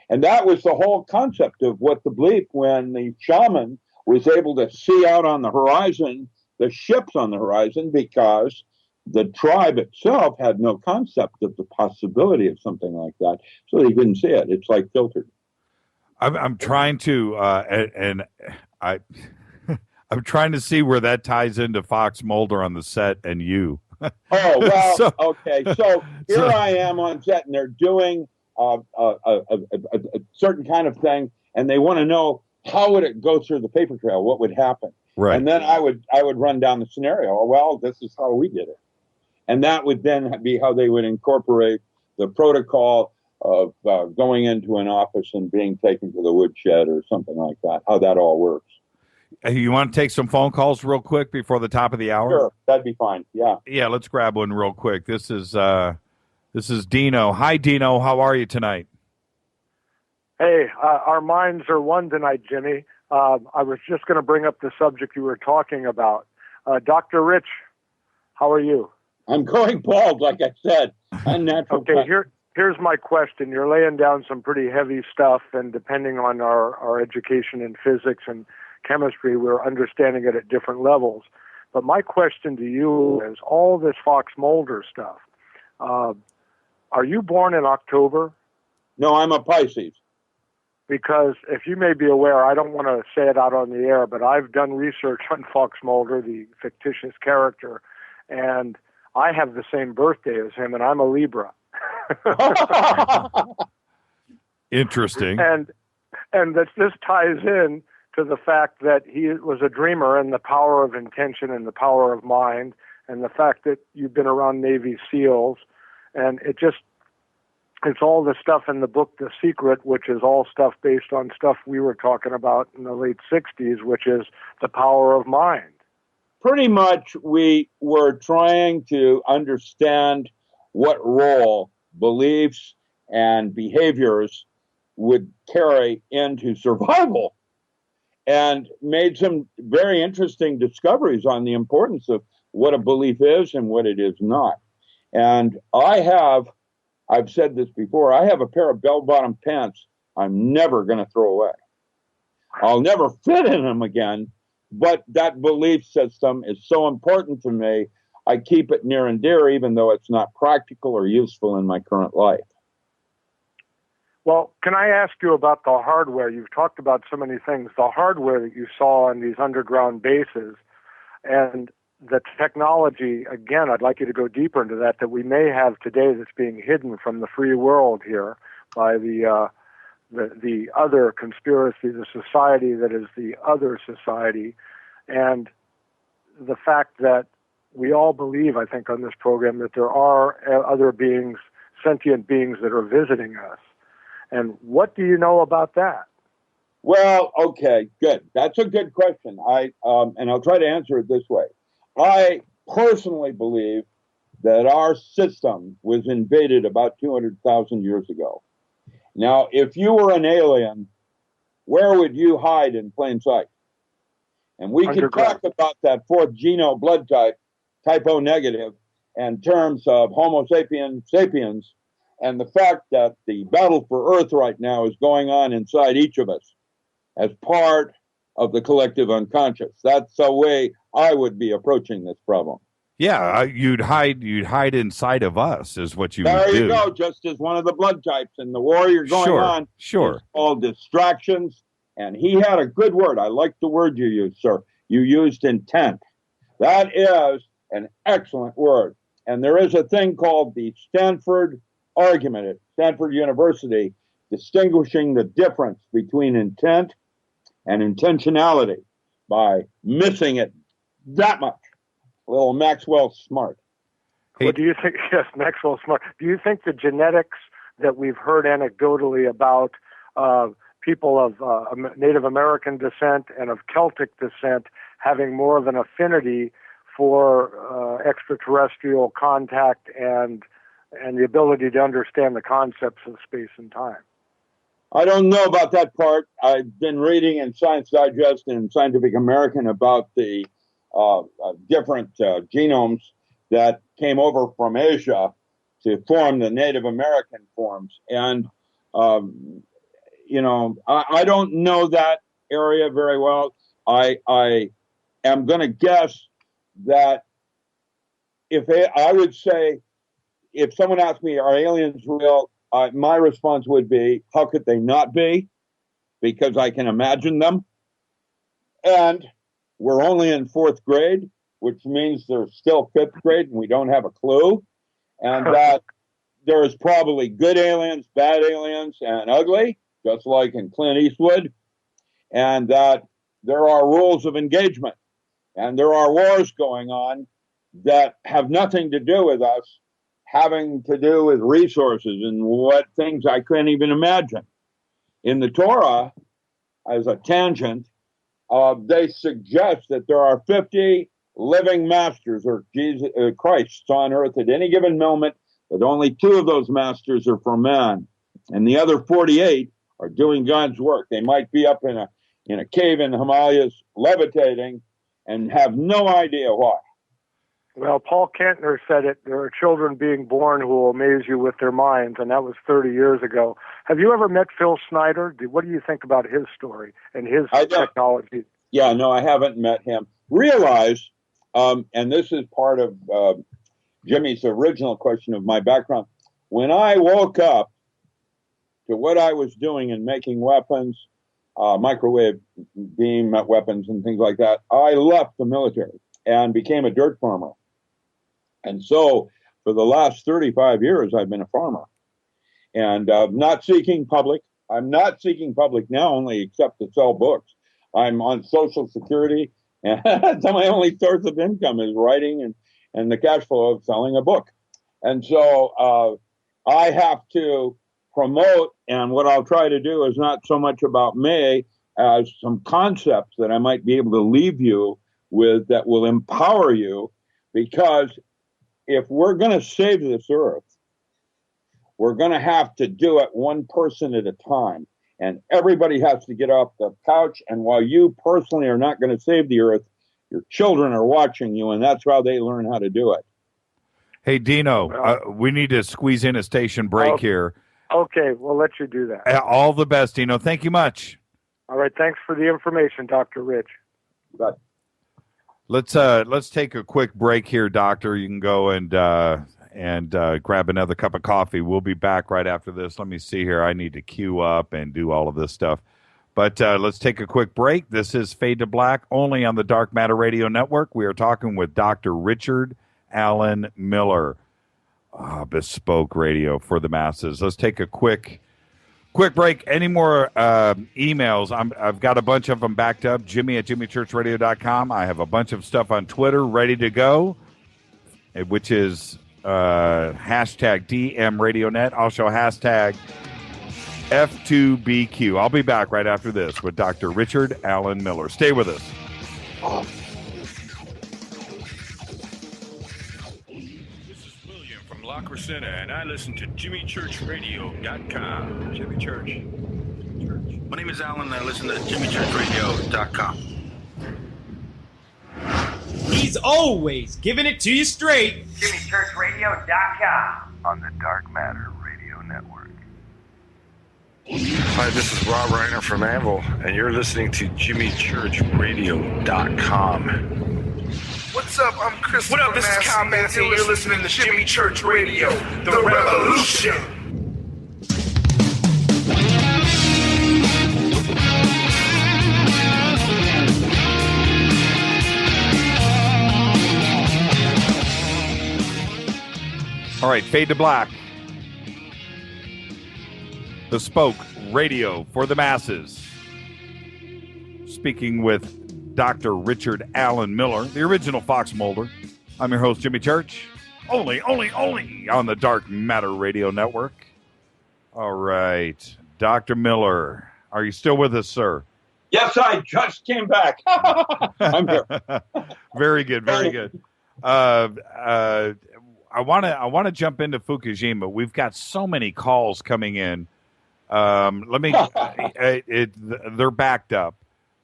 And that was the whole concept of what the belief, when the shaman was able to see out on the horizon, the ships on the horizon, because the tribe itself had no concept of the possibility of something like that. So they couldn't see it. It's like filtered. I'm trying to, I'm trying to see where that ties into Fox Mulder on the set and you. Oh, well, okay. So here I am on set, and they're doing a certain kind of thing, and they want to know, how would it go through the paper trail? What would happen? Right. And then I would run down the scenario. Well, this is how we did it. And that would then be how they would incorporate the protocol of going into an office and being taken to the woodshed or something like that, how that all works. You want to take some phone calls real quick before the top of the hour? Sure, that'd be fine. Yeah. Yeah, let's grab one real quick. This is Dino. Hi, Dino. How are you tonight? Hey, our minds are one tonight, Jimmy. I was just going to bring up the subject you were talking about. Dr. Rich, how are you? I'm going bald, like I said. Unnatural. Okay, here's my question. You're laying down some pretty heavy stuff, and depending on our education in physics and chemistry, we're understanding it at different levels. But my question to you is, all this Fox Mulder stuff, are you born in October? No, I'm a Pisces. Because if you may be aware, I don't want to say it out on the air, but I've done research on Fox Mulder, the fictitious character, and I have the same birthday as him, and I'm a Libra. Interesting. And this ties in to the fact that he was a dreamer, and the power of intention and the power of mind, and the fact that you've been around Navy SEALs, and it's all the stuff in the book, The Secret, which is all stuff based on stuff we were talking about in the late 60s, which is the power of mind. Pretty much we were trying to understand what role beliefs and behaviors would carry into survival, and made some very interesting discoveries on the importance of what a belief is and what it is not. And I've said this before, I have a pair of bell-bottom pants I'm never going to throw away. I'll never fit in them again, but that belief system is so important to me, I keep it near and dear, even though it's not practical or useful in my current life. Well, can I ask you about the hardware? You've talked about so many things. The hardware that you saw on these underground bases and the technology, again, I'd like you to go deeper into that we may have today that's being hidden from the free world here by the other conspiracy, the society that is the other society, and the fact that we all believe, I think, on this program that there are other beings, sentient beings that are visiting us. And what do you know about that? Well, okay, good. That's a good question. And I'll try to answer it this way. I personally believe that our system was invaded about 200,000 years ago. Now, if you were an alien, where would you hide in plain sight? And we could talk about that fourth geno blood type, type O negative, in terms of Homo sapiens, and the fact that the battle for Earth right now is going on inside each of us as part of the collective unconscious. That's the way I would be approaching this problem. Yeah, you'd hide inside of us is what you would do. There you go, just as one of the blood types in the war you're going on. Sure. Is called distractions. And he had a good word. I like the word you used, sir. You used intent. That is an excellent word. And there is a thing called the Stanford argument at Stanford University, distinguishing the difference between intent and intentionality by missing it that much. Little Maxwell Smart. Well, do you think, yes, Maxwell Smart, do you think the genetics that we've heard anecdotally about people of Native American descent and of Celtic descent having more of an affinity for extraterrestrial contact and the ability to understand the concepts of space and time? I don't know about that part. I've been reading in Science Digest and Scientific American about the different genomes that came over from Asia to form the Native American forms. And, I don't know that area very well. I am going to guess that I would say, if someone asked me, are aliens real? My response would be, how could they not be? Because I can imagine them. And we're only in 4th grade, which means there's still 5th grade and we don't have a clue. And that there's probably good aliens, bad aliens, and ugly, just like in Clint Eastwood. And that there are rules of engagement. And there are wars going on that have nothing to do with us, having to do with resources and what things I couldn't even imagine. In the Torah, as a tangent, they suggest that there are 50 living masters or Christs on earth at any given moment, but only 2 of those masters are for man. And the other 48 are doing God's work. They might be up in a cave in the Himalayas levitating and have no idea why. Well, Paul Kantner said it. There are children being born who will amaze you with their minds, and that was 30 years ago. Have you ever met Phil Snyder? What do you think about his story and his technology? Yeah, no, I haven't met him. Realize, and this is part of Jimmy's original question of my background. When I woke up to what I was doing in making weapons, microwave beam weapons and things like that, I left the military and became a dirt farmer. And so for the last 35 years, I've been a farmer and not seeking public. I'm not seeking public now, only except to sell books. I'm on Social Security, and so my only source of income is writing and the cash flow of selling a book. And so I have to promote, and what I'll try to do is not so much about me as some concepts that I might be able to leave you with that will empower you, because if we're going to save this earth, we're going to have to do it one person at a time. And everybody has to get off the couch. And while you personally are not going to save the earth, your children are watching you, and that's how they learn how to do it. Hey, Dino, we need to squeeze in a station break here. Okay, we'll let you do that. All the best, Dino. Thank you much. All right, thanks for the information, Dr. Rich. Bye. Let's take a quick break here, Doctor. You can go and grab another cup of coffee. We'll be back right after this. Let me see here. I need to queue up and do all of this stuff. But let's take a quick break. This is Fade to Black, only on the Dark Matter Radio Network. We are talking with Dr. Richard Allen Miller, bespoke radio for the masses. Let's take a quick break. Any more emails? I've got a bunch of them backed up. Jimmy at jimmychurchradio.com. I have a bunch of stuff on Twitter ready to go, which is hashtag DMRadioNet. Also hashtag F2BQ. I'll be back right after this with Dr. Richard Allen Miller. Stay with us. Anderson, and I listen to JimmyChurchRadio.com. Jimmy Church. My name is Alan, and I listen to JimmyChurchRadio.com. He's always giving it to you straight. JimmyChurchRadio.com on the Dark Matter Radio Network. Hi, this is Rob Reiner from Anvil, and you're listening to JimmyChurchRadio.com. What's up? I'm Chris. What up? This is Kyle Manson. You're listening to Jimmy Church Radio, the revolution. All right, Fade to Black. Bespoke radio for the masses. Speaking with Dr. Richard Allen Miller, the original Fox Mulder. I'm your host, Jimmy Church. Only on the Dark Matter Radio Network. All right, Dr. Miller, are you still with us, sir? Yes, I just came back. I'm here. Very good, very good. I want to jump into Fukushima. We've got so many calls coming in. They're backed up.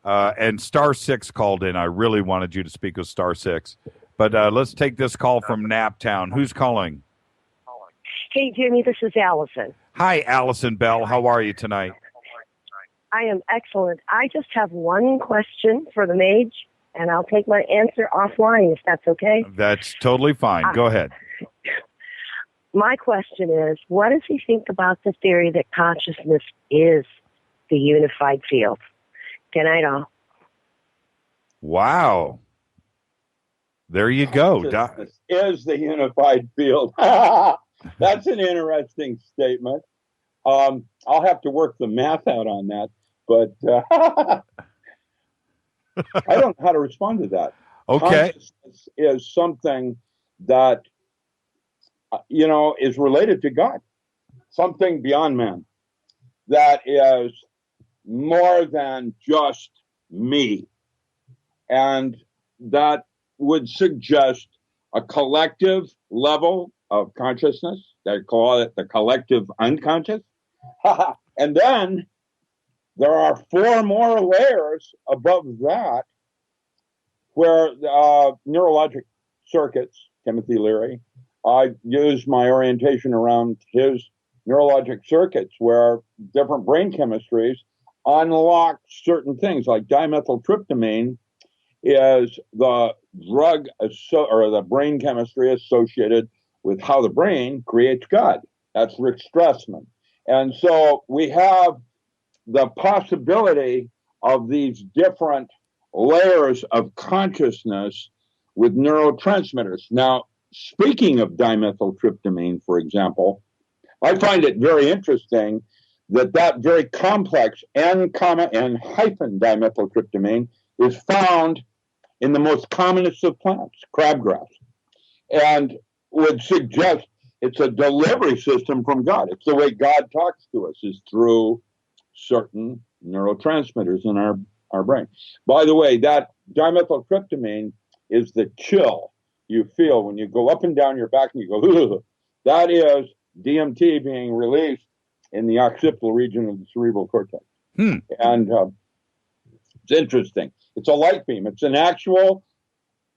And Star 6 called in. I really wanted you to speak with Star 6. But let's take this call from Naptown. Who's calling? Hey, Jimmy, this is Allison. Hi, Allison Bell. How are you tonight? I am excellent. I just have one question for the mage, and I'll take my answer offline if that's okay. That's totally fine. Go ahead. My question is, what does he think about the theory that consciousness is the unified field? Good night, all. Wow. There you go. Consciousness is the unified field. That's an interesting statement. I'll have to work the math out on that, but I don't know how to respond to that. Okay. Consciousness is something that, is related to God, something beyond man, that is more than just me. And that would suggest a collective level of consciousness. They call it the collective unconscious. And then there are 4 more layers above that where neurologic circuits, Timothy Leary, I used my orientation around his neurologic circuits where different brain chemistries unlock certain things, like dimethyltryptamine is the drug or the brain chemistry associated with how the brain creates God. That's Rick Strassman. And so we have the possibility of these different layers of consciousness with neurotransmitters. Now, speaking of dimethyltryptamine, for example, I find it very interesting that very complex N, N hyphen dimethyltryptamine is found in the most commonest of plants, crabgrass, and would suggest it's a delivery system from God. It's the way God talks to us, is through certain neurotransmitters in our brain. By the way, that dimethyltryptamine is the chill you feel when you go up and down your back and you go, ugh. That is DMT being released in the occipital region of the cerebral cortex. And it's interesting. It's a light beam. It's an actual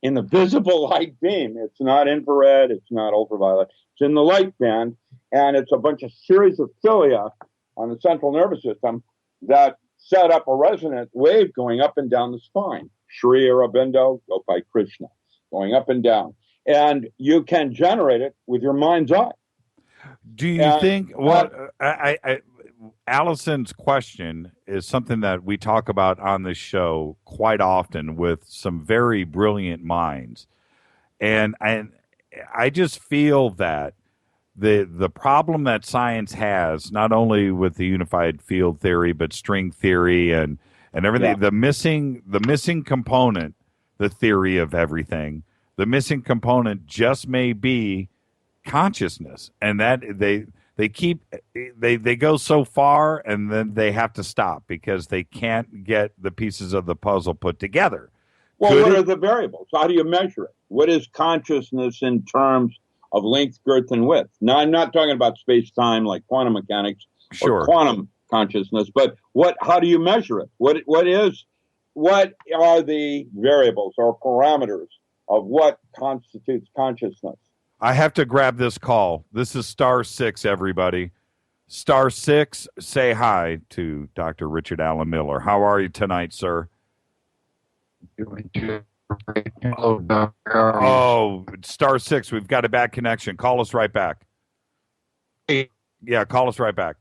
invisible light beam. It's not infrared. It's not ultraviolet. It's in the light band, and it's a bunch of series of cilia on the central nervous system that set up a resonant wave going up and down the spine. Sri Aurobindo, Gopai Krishna, going up and down. And you can generate it with your mind's eye. Do you think, Allison's question is something that we talk about on this show quite often with some very brilliant minds. And I just feel that the problem that science has, not only with the unified field theory, but string theory and everything, the missing component, the theory of everything, the missing component just may be consciousness. And that they go so far and then they have to stop because they can't get the pieces of the puzzle put together. Well, what are the variables? How do you measure it? What is consciousness in terms of length, girth, and width. Now, I'm not talking about space-time like quantum mechanics or quantum consciousness, but how do you measure it? What are the variables or parameters of what constitutes consciousness? I have to grab this call. This is star 6, everybody. Star 6, say hi to Dr. Richard Allen Miller. How are you tonight, sir? Hello, Doctor. Oh, star 6, we've got a bad connection. Call us right back. Yeah, call us right back.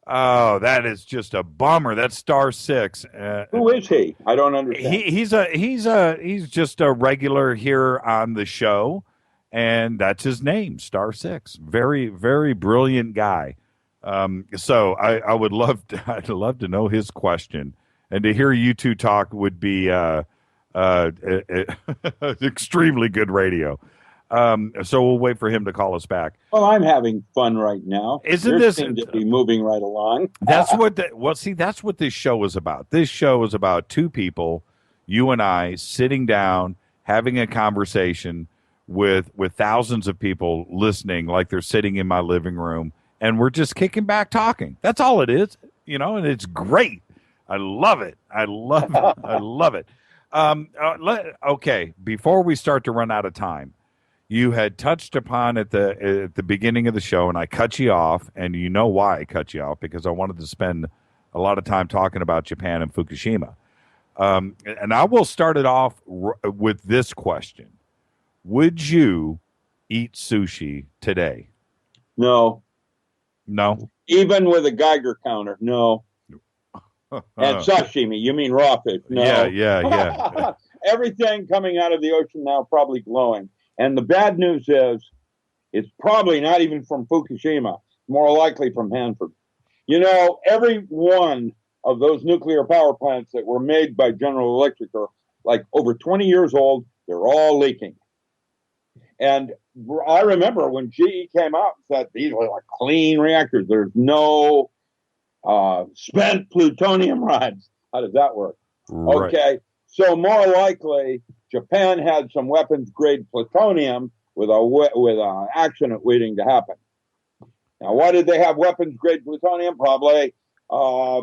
Oh, that is just a bummer. That's star 6. Who is he? I don't understand. He's just a regular here on the show, and that's his name, star 6. Very, very brilliant guy. So I'd love to know his question, and to hear you two talk would be extremely good radio. So we'll wait for him to call us back. Well, I'm having fun right now. Isn't this seem to be moving right along? That's what that's what this show is about. This show is about two people, you and I, sitting down, having a conversation with thousands of people listening like they're sitting in my living room, and we're just kicking back talking. That's all it is, and it's great. I love it. I love it. I love it. Okay, before we start to run out of time, you had touched upon at the beginning of the show, and I cut you off, and you know why I cut you off, because I wanted to spend a lot of time talking about Japan and Fukushima. And I will start it off with this question. Would you eat sushi today? No. No? Even with a Geiger counter, no. And sashimi, you mean raw fish? No. Yeah. Everything coming out of the ocean now probably glowing. And the bad news is it's probably not even from Fukushima, more likely from Hanford. Every one of those nuclear power plants that were made by General Electric are like over 20 years old. They're all leaking. And I remember when GE came out and said these were like clean reactors. There's no spent plutonium rods. How does that work? Right. Okay. So more likely, Japan had some weapons-grade plutonium with a accident waiting to happen. Now, why did they have weapons-grade plutonium? Probably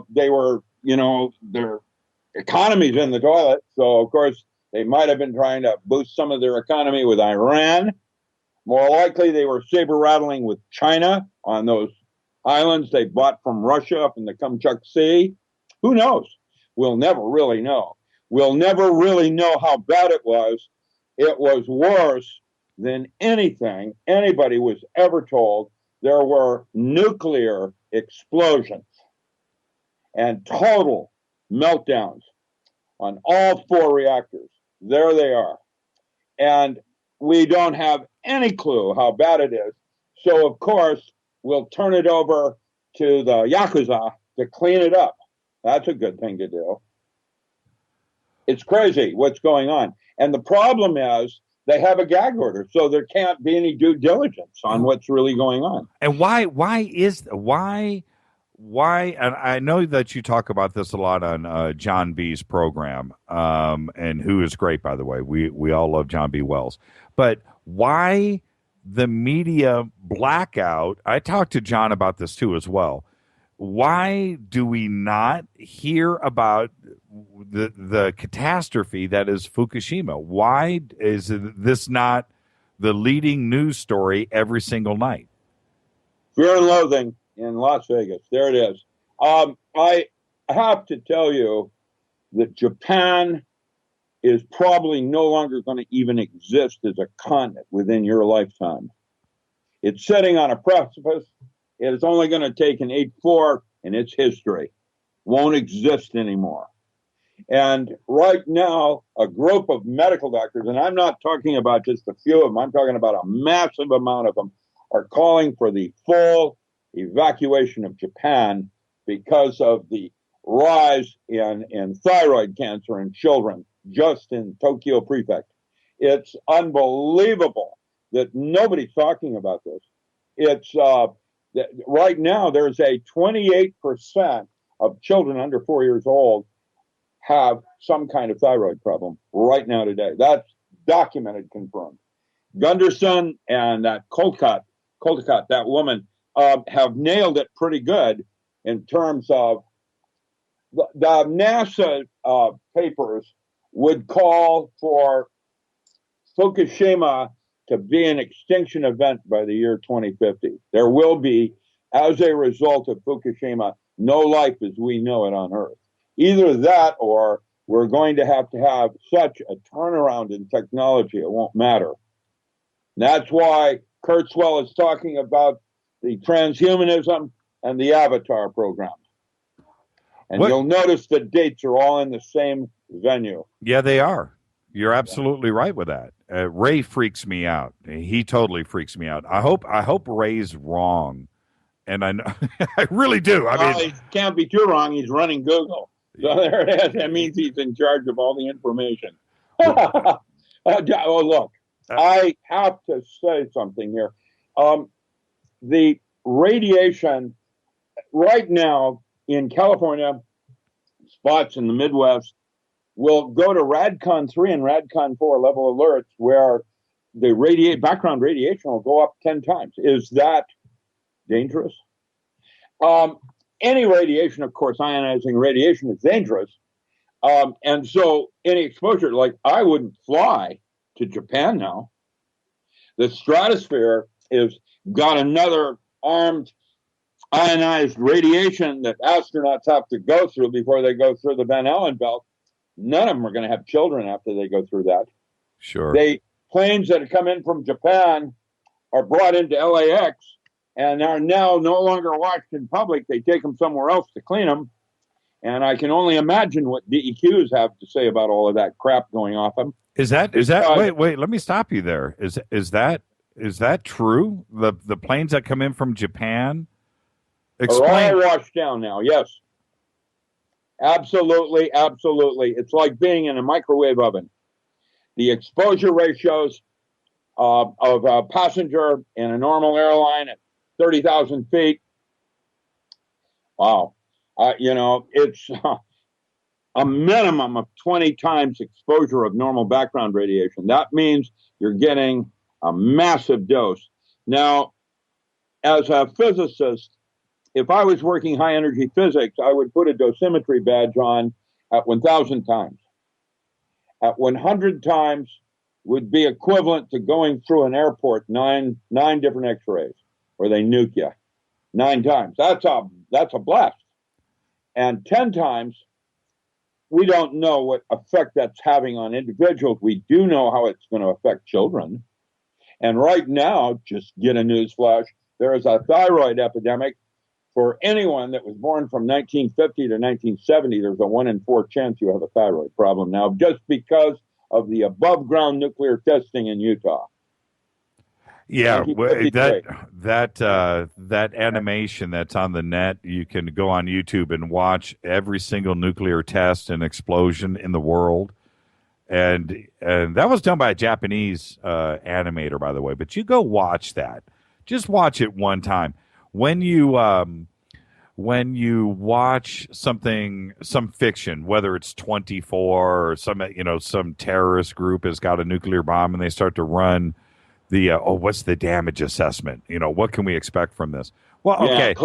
they were, their economy's in the toilet. So, of course, they might have been trying to boost some of their economy with Iran. More likely, they were saber-rattling with China on those islands they bought from Russia up in the Kamchatka Sea. Who knows? We'll never really know. We'll never really know how bad it was. It was worse than anything anybody was ever told. There were nuclear explosions and total meltdowns on all 4 reactors. There they are. And we don't have any clue how bad it is. So, of course, we'll turn it over to the Yakuza to clean it up. That's a good thing to do. It's crazy what's going on. And the problem is they have a gag order, so there can't be any due diligence on what's really going on. And why, and I know that you talk about this a lot on John B.'s program, and who is great, by the way. We all love John B. Wells. But why the media blackout? I talked to John about this too as well. Why do we not hear about the catastrophe that is Fukushima? Why is this not the leading news story every single night? Fear and Loathing in Las Vegas. There it is. I have to tell you that Japan is probably no longer going to even exist as a continent within your lifetime. It's sitting on a precipice. It is only going to take an 8-4 in its history. Won't exist anymore. And right now, a group of medical doctors, and I'm not talking about just a few of them, I'm talking about a massive amount of them, are calling for the full evacuation of Japan because of the rise in thyroid cancer in children just in Tokyo Prefect. It's unbelievable that nobody's talking about this. It's right now there's a 28% of children under 4 years old have some kind of thyroid problem right now today. That's documented, confirmed. Gunderson and that Colcott, that woman, have nailed it pretty good in terms of the NASA papers would call for Fukushima to be an extinction event by the year 2050. There will be, as a result of Fukushima, no life as we know it on Earth. Either that or we're going to have such a turnaround in technology, it won't matter. And that's why Kurzweil is talking about the transhumanism and the Avatar program. And you'll notice the dates are all in the same venue. Yeah, they are. You're absolutely right with that. Ray freaks me out. He totally freaks me out. I hope Ray's wrong, and I know I really do. I mean, he can't be too wrong. He's running Google, so there it is. That means he's in charge of all the information. Look, I have to say something here. The radiation right now in California, spots in the Midwest, will go to RADCON 3 and RADCON 4 level alerts where the background radiation will go up 10 times. Is that dangerous? Any radiation, of course, ionizing radiation is dangerous. And so any exposure, like I wouldn't fly to Japan now. The stratosphere is got another armed ionized radiation that astronauts have to go through before they go through the Van Allen belt. None of them are going to have children after they go through that. Sure. Planes that come in from Japan are brought into LAX and are now no longer watched in public. They take them somewhere else to clean them. And I can only imagine what DEQs have to say about all of that crap going off them. Is that wait, let me stop you there. Is that true? The planes that come in from Japan are all washed down now, yes. Absolutely. It's like being in a microwave oven. The exposure ratios of a passenger in a normal airline at 30,000 feet. Wow. It's a minimum of 20 times exposure of normal background radiation. That means you're getting a massive dose. Now, as a physicist, if I was working high energy physics, I would put a dosimetry badge on at 1,000 times. At 100 times would be equivalent to going through an airport, nine different X-rays, where they nuke you. 9 times. That's a blast. And 10 times, we don't know what effect that's having on individuals. We do know how it's going to affect children. And right now, just get a news flash, there is a thyroid epidemic. For anyone that was born from 1950 to 1970, there's a 1 in 4 chance you have a thyroid problem now, just because of the above ground nuclear testing in Utah. Yeah, that animation that's on the net, you can go on YouTube and watch every single nuclear test and explosion in the world. And that was done by a Japanese animator, by the way. But you go watch that. Just watch it one time. When you watch some fiction, whether it's 24 or some terrorist group has got a nuclear bomb and they start to run what's the damage assessment? What can we expect from this? Well, okay,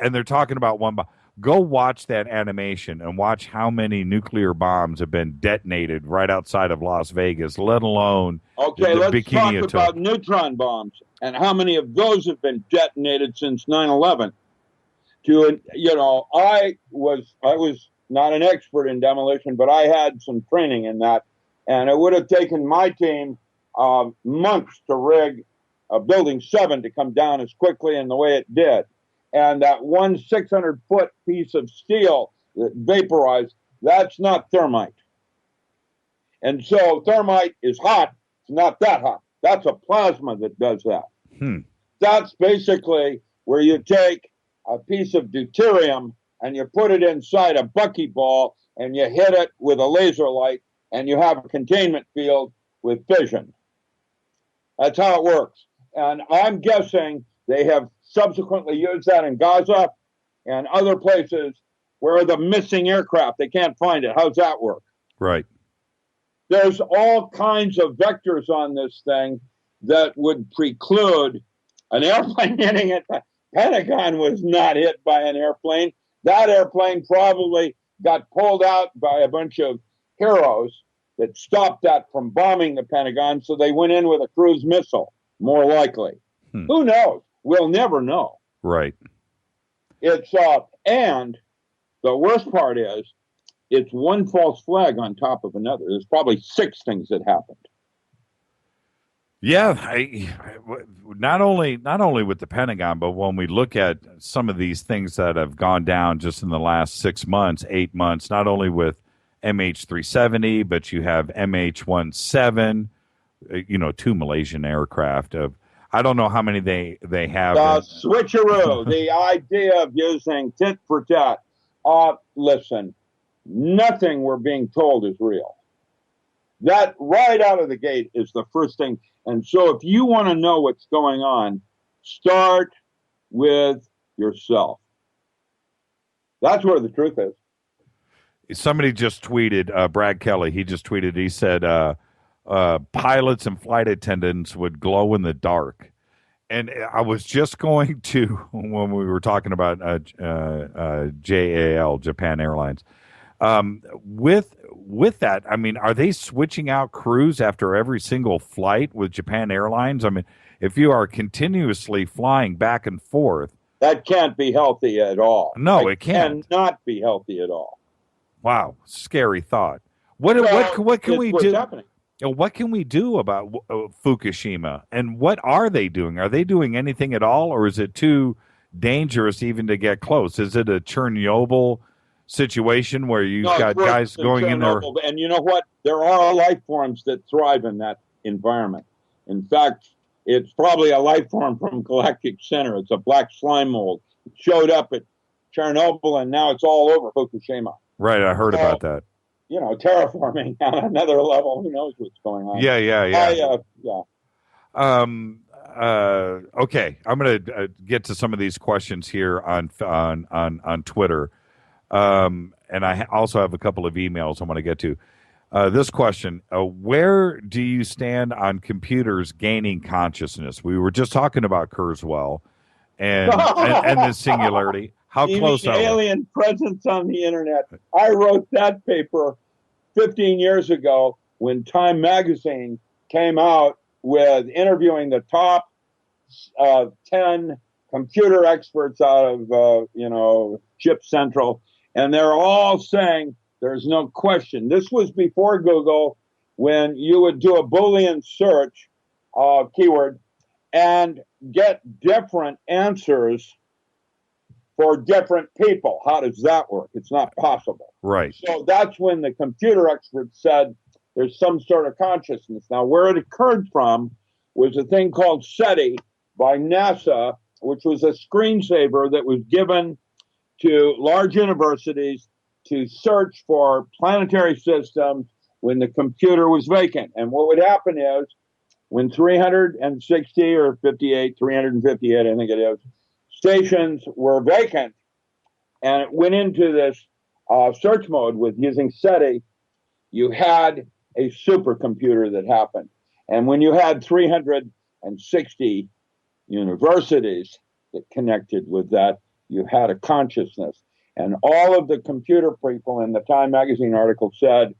and they're talking about one bomb. Go watch that animation and watch how many nuclear bombs have been detonated right outside of Las Vegas, let alone let's talk about neutron bombs and how many of those have been detonated since 9/11. I was not an expert in demolition, but I had some training in that, and it would have taken my team months to rig Building 7 to come down as quickly in the way it did. And that 600-foot piece of steel that vaporized, that's not thermite. And so thermite is hot. It's not that hot. That's a plasma that does that. That's basically where you take a piece of deuterium and you put it inside a buckyball and you hit it with a laser light and you have a containment field with fission. That's how it works. And I'm guessing they have subsequently used that in Gaza and other places where the missing aircraft, they can't find it. How's that work? Right. there's all kinds of vectors on this thing that would preclude an airplane hitting it. The Pentagon was not hit by an airplane. That airplane probably got pulled out by a bunch of heroes that stopped that from bombing the Pentagon, so they went in with a cruise missile, more likely. Who knows? We'll never know. Right. It's and the worst part is it's one false flag on top of another. There's probably 6 things that happened. Yeah, not only with the Pentagon, but when we look at some of these things that have gone down just in the last 6 months, 8 months, not only with MH370, but you have MH17, 2 Malaysian aircraft. I don't know how many they have. Switcheroo, the idea of using tit for tat. Listen, nothing we're being told is real. That right out of the gate is the first thing. And so if you want to know what's going on, start with yourself. That's where the truth is. Somebody just tweeted, Brad Kelly, he just tweeted, he said, pilots and flight attendants would glow in the dark. And I was just going to, when we were talking about JAL, Japan Airlines, with that, I mean, are they switching out crews after every single flight with Japan Airlines? I mean, if you are continuously flying back and forth, that can't be healthy at all. No, it can't. Cannot be healthy at all. Wow, scary thought. What can we do? Happening. What can we do about Fukushima? And what are they doing? Are they doing anything at all, or is it too dangerous even to get close? Is it a Chernobyl situation where you've got guys going in there? And you know what? There are life forms that thrive in that environment. In fact, it's probably a life form from Galactic Center. It's a black slime mold. It showed up at Chernobyl, and now it's all over Fukushima. Right, I heard about that. Terraforming on another level. Who knows what's going on? Yeah. Okay, I'm going to get to some of these questions here on Twitter, and I also have a couple of emails I want to get to. This question: where do you stand on computers gaining consciousness? We were just talking about Kurzweil and the singularity. How close are we? Alien presence on the internet. I wrote that paper 15 years ago when Time magazine came out with interviewing the top 10 computer experts out of, Chip Central. And they're all saying there's no question. This was before Google, when you would do a Boolean search keyword and get different answers for different people. How does that work? It's not possible. Right. So that's when the computer experts said there's some sort of consciousness. Now, where it occurred from was a thing called SETI by NASA, which was a screensaver that was given to large universities to search for planetary systems when the computer was vacant. And what would happen is when 360 or 58, 358, I think it is, stations were vacant, and it went into this search mode with using SETI, you had a supercomputer that happened. And when you had 360 universities that connected with that, you had a consciousness. And all of the computer people in the Time magazine article said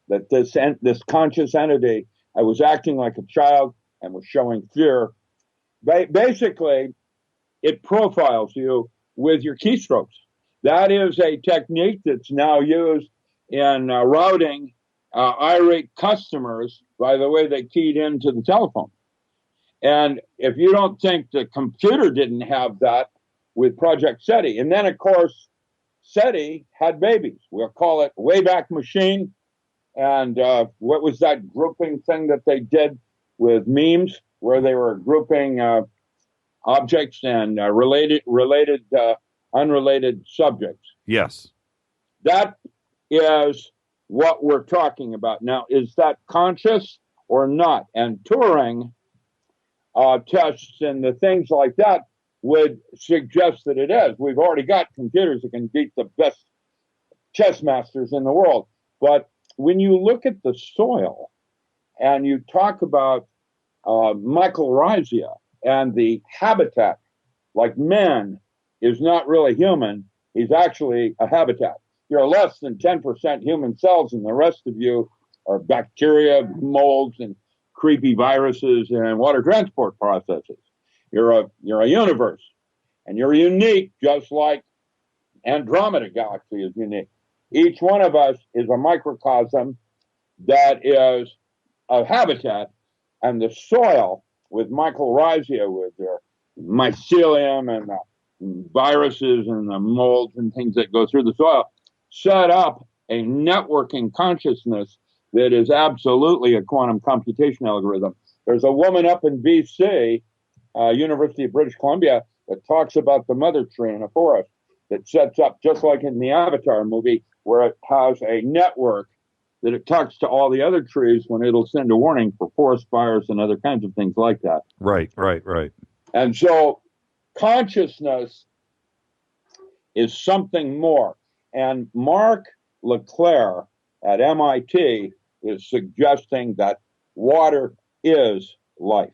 that this conscious entity was acting like a child and was showing fear. Basically, it profiles you with your keystrokes. That is a technique that's now used in routing irate customers by the way they keyed into the telephone. And if you don't think the computer didn't have that with Project SETI, and then, of course, SETI had babies. We'll call it Wayback Machine. And what was that grouping thing that they did with memes where they were grouping objects and unrelated subjects? Yes. That is what we're talking about. Now, is that conscious or not? And Turing tests and the things like that would suggest that it is. We've already got computers that can beat the best chess masters in the world. But when you look at the soil and you talk about mycorrhiza and the habitat, like man is not really human, he's actually a habitat. You're less than 10% human cells, and the rest of you are bacteria, molds, and creepy viruses and water transport processes. You're a universe, and you're unique, just like Andromeda Galaxy is unique. Each one of us is a microcosm that is a habitat, and the soil with mycorrhiza, with their mycelium and the viruses and the molds and things that go through the soil, set up a networking consciousness that is absolutely a quantum computation algorithm. There's a woman up in BC, University of British Columbia, that talks about the mother tree in a forest that sets up just like in the Avatar movie, where it has a network that it talks to all the other trees when it'll send a warning for forest fires and other kinds of things like that. Right. And so consciousness is something more. And Mark LeClaire at MIT is suggesting that water is life.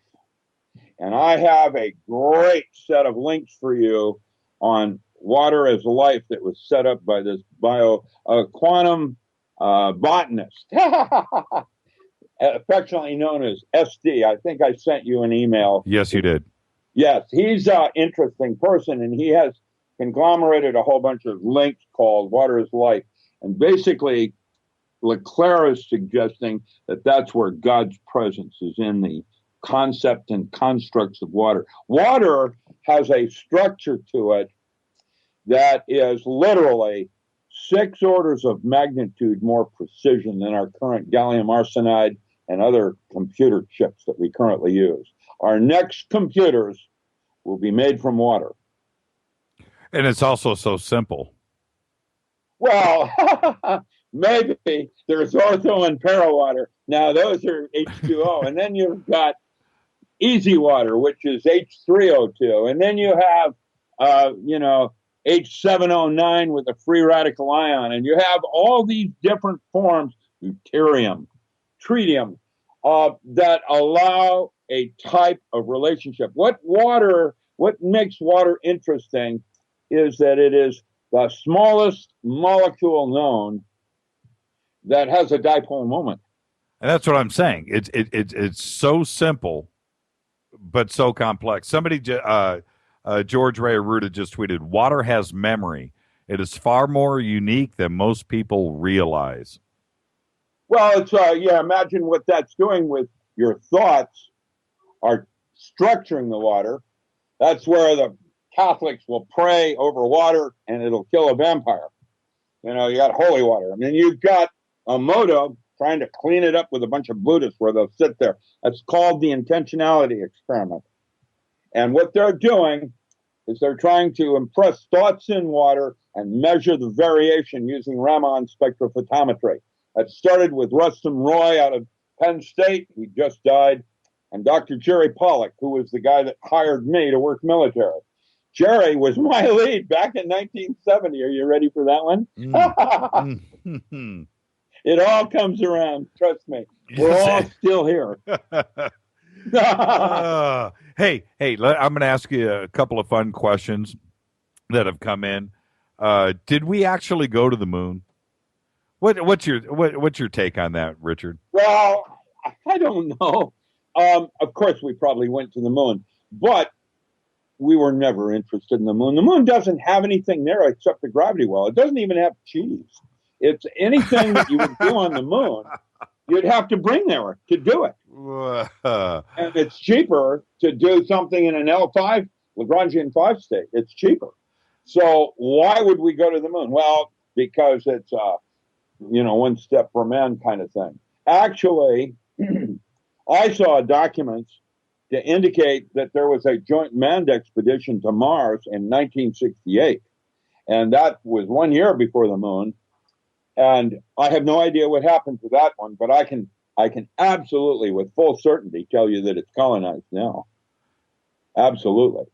And I have a great set of links for you on water as life that was set up by this quantum botanist, affectionately known as SD. I think I sent you an email. Yes, you did. Yes, he's an interesting person, and he has conglomerated a whole bunch of links called Water is Life. And basically, LeClaire is suggesting that that's where God's presence is, in the concept and constructs of water. Water has a structure to it that is literally 6 orders of magnitude more precision than our current gallium arsenide and other computer chips that we currently use. Our next computers will be made from water. And it's also so simple. Well, maybe there's ortho and para water. Now those are H2O. And then you've got easy water, which is H3O2. And then you have, H709 with a free radical ion. And you have all these different forms, deuterium, tritium, that allow a type of relationship. What makes water interesting is that it is the smallest molecule known that has a dipole moment. And that's what I'm saying. It's so simple, but so complex. Somebody, George Ray Aruda just tweeted, water has memory. It is far more unique than most people realize. Well, it's imagine what that's doing with your thoughts are structuring the water. That's where the Catholics will pray over water and it'll kill a vampire. You got holy water. I mean, you've got a moto trying to clean it up with a bunch of Buddhists where they'll sit there. That's called the intentionality experiment. And what they're doing is they're trying to impress thoughts in water and measure the variation using Raman spectrophotometry. That started with Rustam Roy out of Penn State. He just died. And Dr. Jerry Pollack, who was the guy that hired me to work military. Jerry was my lead back in 1970. Are you ready for that one? It all comes around. Trust me. We're all still here. Hey, I'm going to ask you a couple of fun questions that have come in. Did we actually go to the moon? What's your take on that, Richard? Well, I don't know. Of course, we probably went to the moon, but we were never interested in the moon. The moon doesn't have anything there except the gravity well. It doesn't even have cheese. It's anything that you would do on the moon, you'd have to bring there to do it. And it's cheaper to do something in an L5, Lagrangian 5 state. It's cheaper. So why would we go to the moon? Well, because it's one step per man kind of thing. Actually, I saw documents to indicate that there was a joint manned expedition to Mars in 1968. And that was 1 year before the moon. And I have no idea what happened to that one, but I can absolutely, with full certainty, tell you that it's colonized now. Absolutely.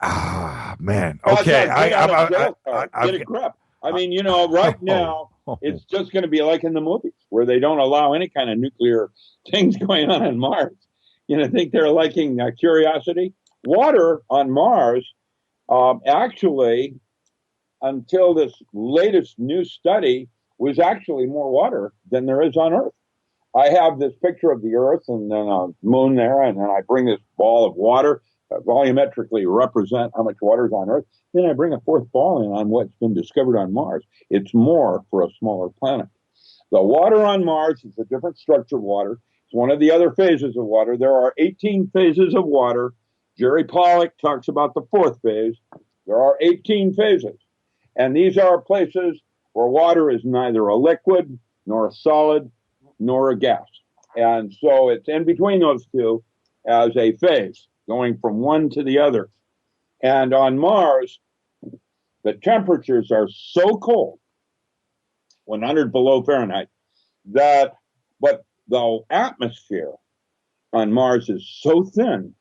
Ah, man. Okay. Get a grip. I mean, right now, It's just going to be like in the movies where they don't allow any kind of nuclear things going on Mars. I think they're liking Curiosity. Water on Mars, actually, until this latest new study, was actually more water than there is on Earth. I have this picture of the Earth and then a moon there, and then I bring this ball of water, volumetrically represent how much water is on Earth. Then I bring a fourth ball in on what's been discovered on Mars. It's more for a smaller planet. The water on Mars is a different structure of water. It's one of the other phases of water. There are 18 phases of water. Jerry Pollack talks about the fourth phase. There are 18 phases. And these are places where water is neither a liquid nor a solid nor a gas. And so it's in between those two as a phase, going from one to the other. And on Mars, the temperatures are so cold, 100 below Fahrenheit, but the atmosphere on Mars is so thin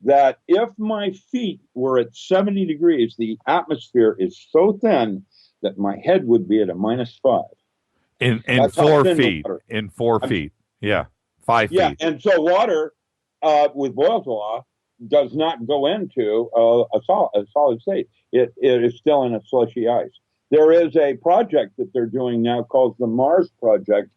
that if my feet were at 70 degrees, the atmosphere is so thin that my head would be at a -5. In 4 feet. In 4 feet. Yeah. 5 feet. Yeah, and so water, with Boyle's law, does not go into a solid state. It is still in a slushy ice. There is a project that they're doing now called the Mars Project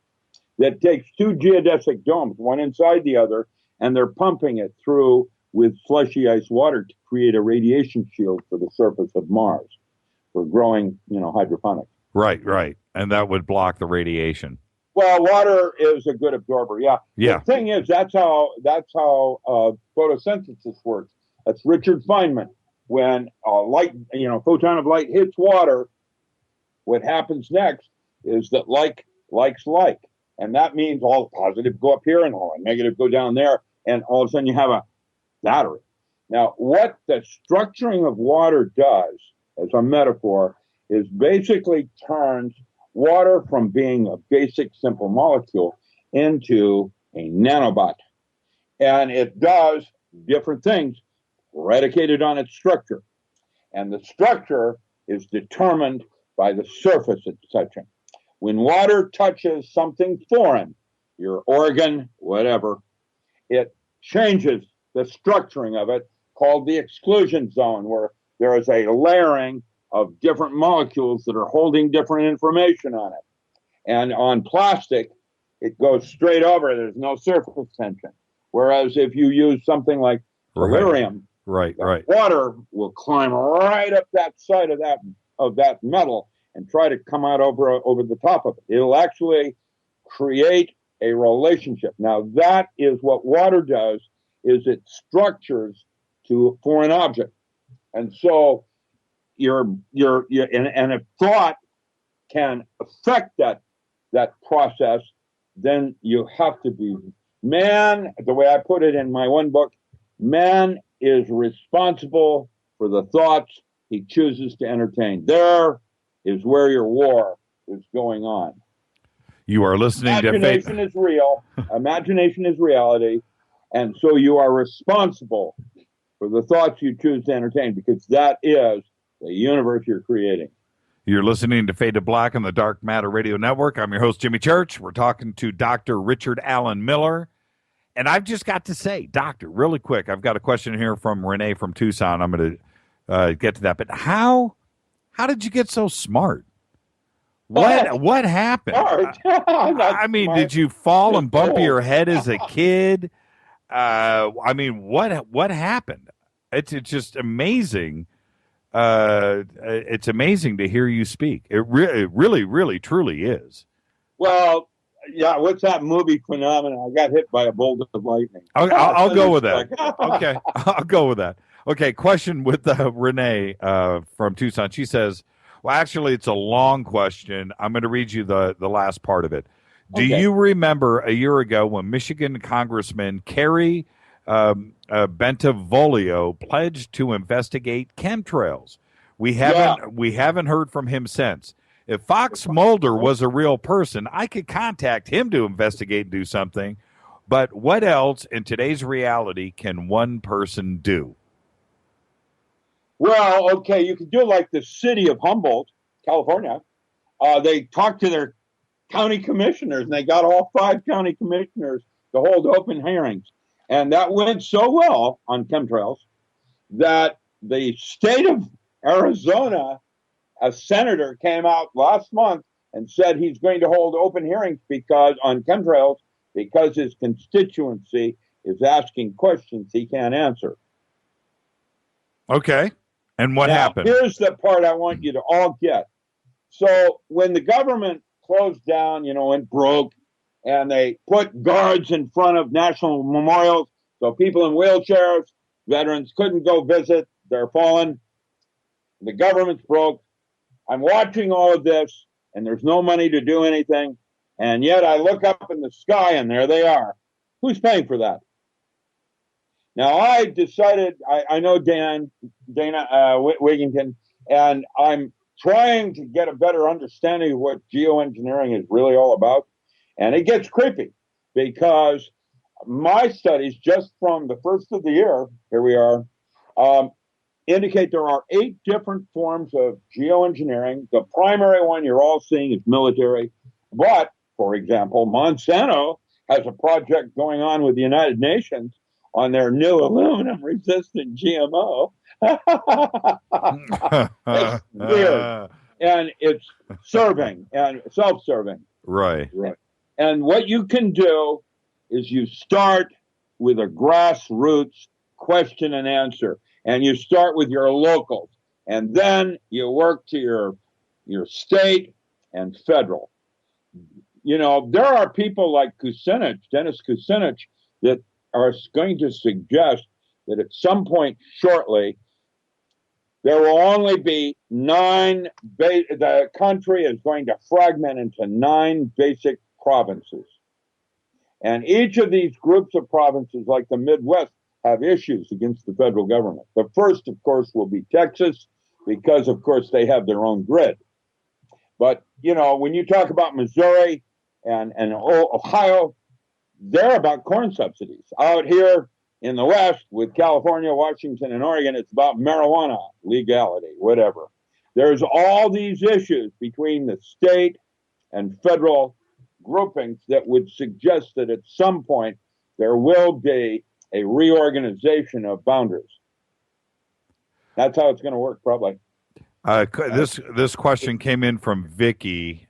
that takes 2 geodesic domes, one inside the other, and they're pumping it through with slushy ice water to create a radiation shield for the surface of Mars for growing, hydroponics. Right. And that would block the radiation. Well, water is a good absorber. Yeah. Yeah. The thing is, that's how photosynthesis works. That's Richard Feynman. When photon of light hits water, what happens next is that like likes like, and that means all positive go up here and all negative go down there, and all of a sudden you have a battery. Now, what the structuring of water does, as a metaphor, is basically turns water from being a basic simple molecule into a nanobot. And it does different things predicated on its structure. And the structure is determined by the surface it's touching. When water touches something foreign, your organ, whatever, it changes the structuring of it, called the exclusion zone, where there is a layering of different molecules that are holding different information on it. And on plastic, it goes straight over. There's no surface tension. Whereas if you use something like beryllium, right, water will climb right up that side of that metal and try to come out over the top of it. It'll actually create a relationship. Now, that is what water does, is it structures to a foreign object. And so and if thought can affect that process, then you have to be man. The way I put it in my one book, man is responsible for the thoughts he chooses to entertain. There is where your war is going on. You are listening to Imagination is real. Imagination is reality. And so you are responsible for the thoughts you choose to entertain, because that is the universe you're creating. You're listening to Fade to Black on the Dark Matter Radio Network. I'm your host, Jimmy Church. We're talking to Dr. Richard Allen Miller. And I've just got to say, Doctor, really quick, I've got a question here from Renee from Tucson. I'm going to get to that. But how did you get so smart? What happened? I mean, smart. Did you fall and bump your head as a kid? I mean, what happened? It's just amazing. It's amazing to hear you speak. It really, really, truly is. Well, yeah. What's that movie phenomenon? I got hit by a bolt of lightning. I'll go with that. Okay, I'll go with that. Okay, question with Renee from Tucson. She says, well, actually, it's a long question. I'm going to read you the last part of it. Do you remember a year ago when Michigan Congressman Kerry Bentivolio pledged to investigate chemtrails? We haven't heard from him since. If Fox Mulder was a real person, I could contact him to investigate and do something. But what else in today's reality can one person do? Well, okay, you could do like the city of Humboldt, California. they talked to their county commissioners, and they got all 5 county commissioners to hold open hearings. And that went so well on chemtrails that the state of Arizona, a senator came out last month and said he's going to hold open hearings on chemtrails because his constituency is asking questions he can't answer. Okay. And what now, happened? Here's the part I want you to all get. So when the government closed down, and broke, and they put guards in front of national memorials so people in wheelchairs, veterans couldn't go visit their fallen. The government's broke. I'm watching all of this, and there's no money to do anything. And yet I look up in the sky, and there they are. Who's paying for that? Now, I decided, I know Dana Wigington, and I'm trying to get a better understanding of what geoengineering is really all about. And it gets creepy because my studies just from the first of the year, here we are, indicate there are 8 different forms of geoengineering. The primary one you're all seeing is military. But, for example, Monsanto has a project going on with the United Nations on their new aluminum-resistant GMO. It's weird. And it's serving and self-serving. Right. And what you can do is you start with a grassroots question and answer. And you start with your locals. And then you work to your state and federal. There are people like Dennis Kucinich, that are going to suggest that at some point shortly, there will only be 9, the country is going to fragment into 9 basic provinces. And each of these groups of provinces, like the Midwest, have issues against the federal government. The first, of course, will be Texas, because, of course, they have their own grid. But, when you talk about Missouri and Ohio, they're about corn subsidies. Out here in the West with California, Washington, and Oregon, it's about marijuana legality, whatever. There's all these issues between the state and federal groupings that would suggest that at some point there will be a reorganization of boundaries. That's how it's going to work, probably. This question came in from Vicky.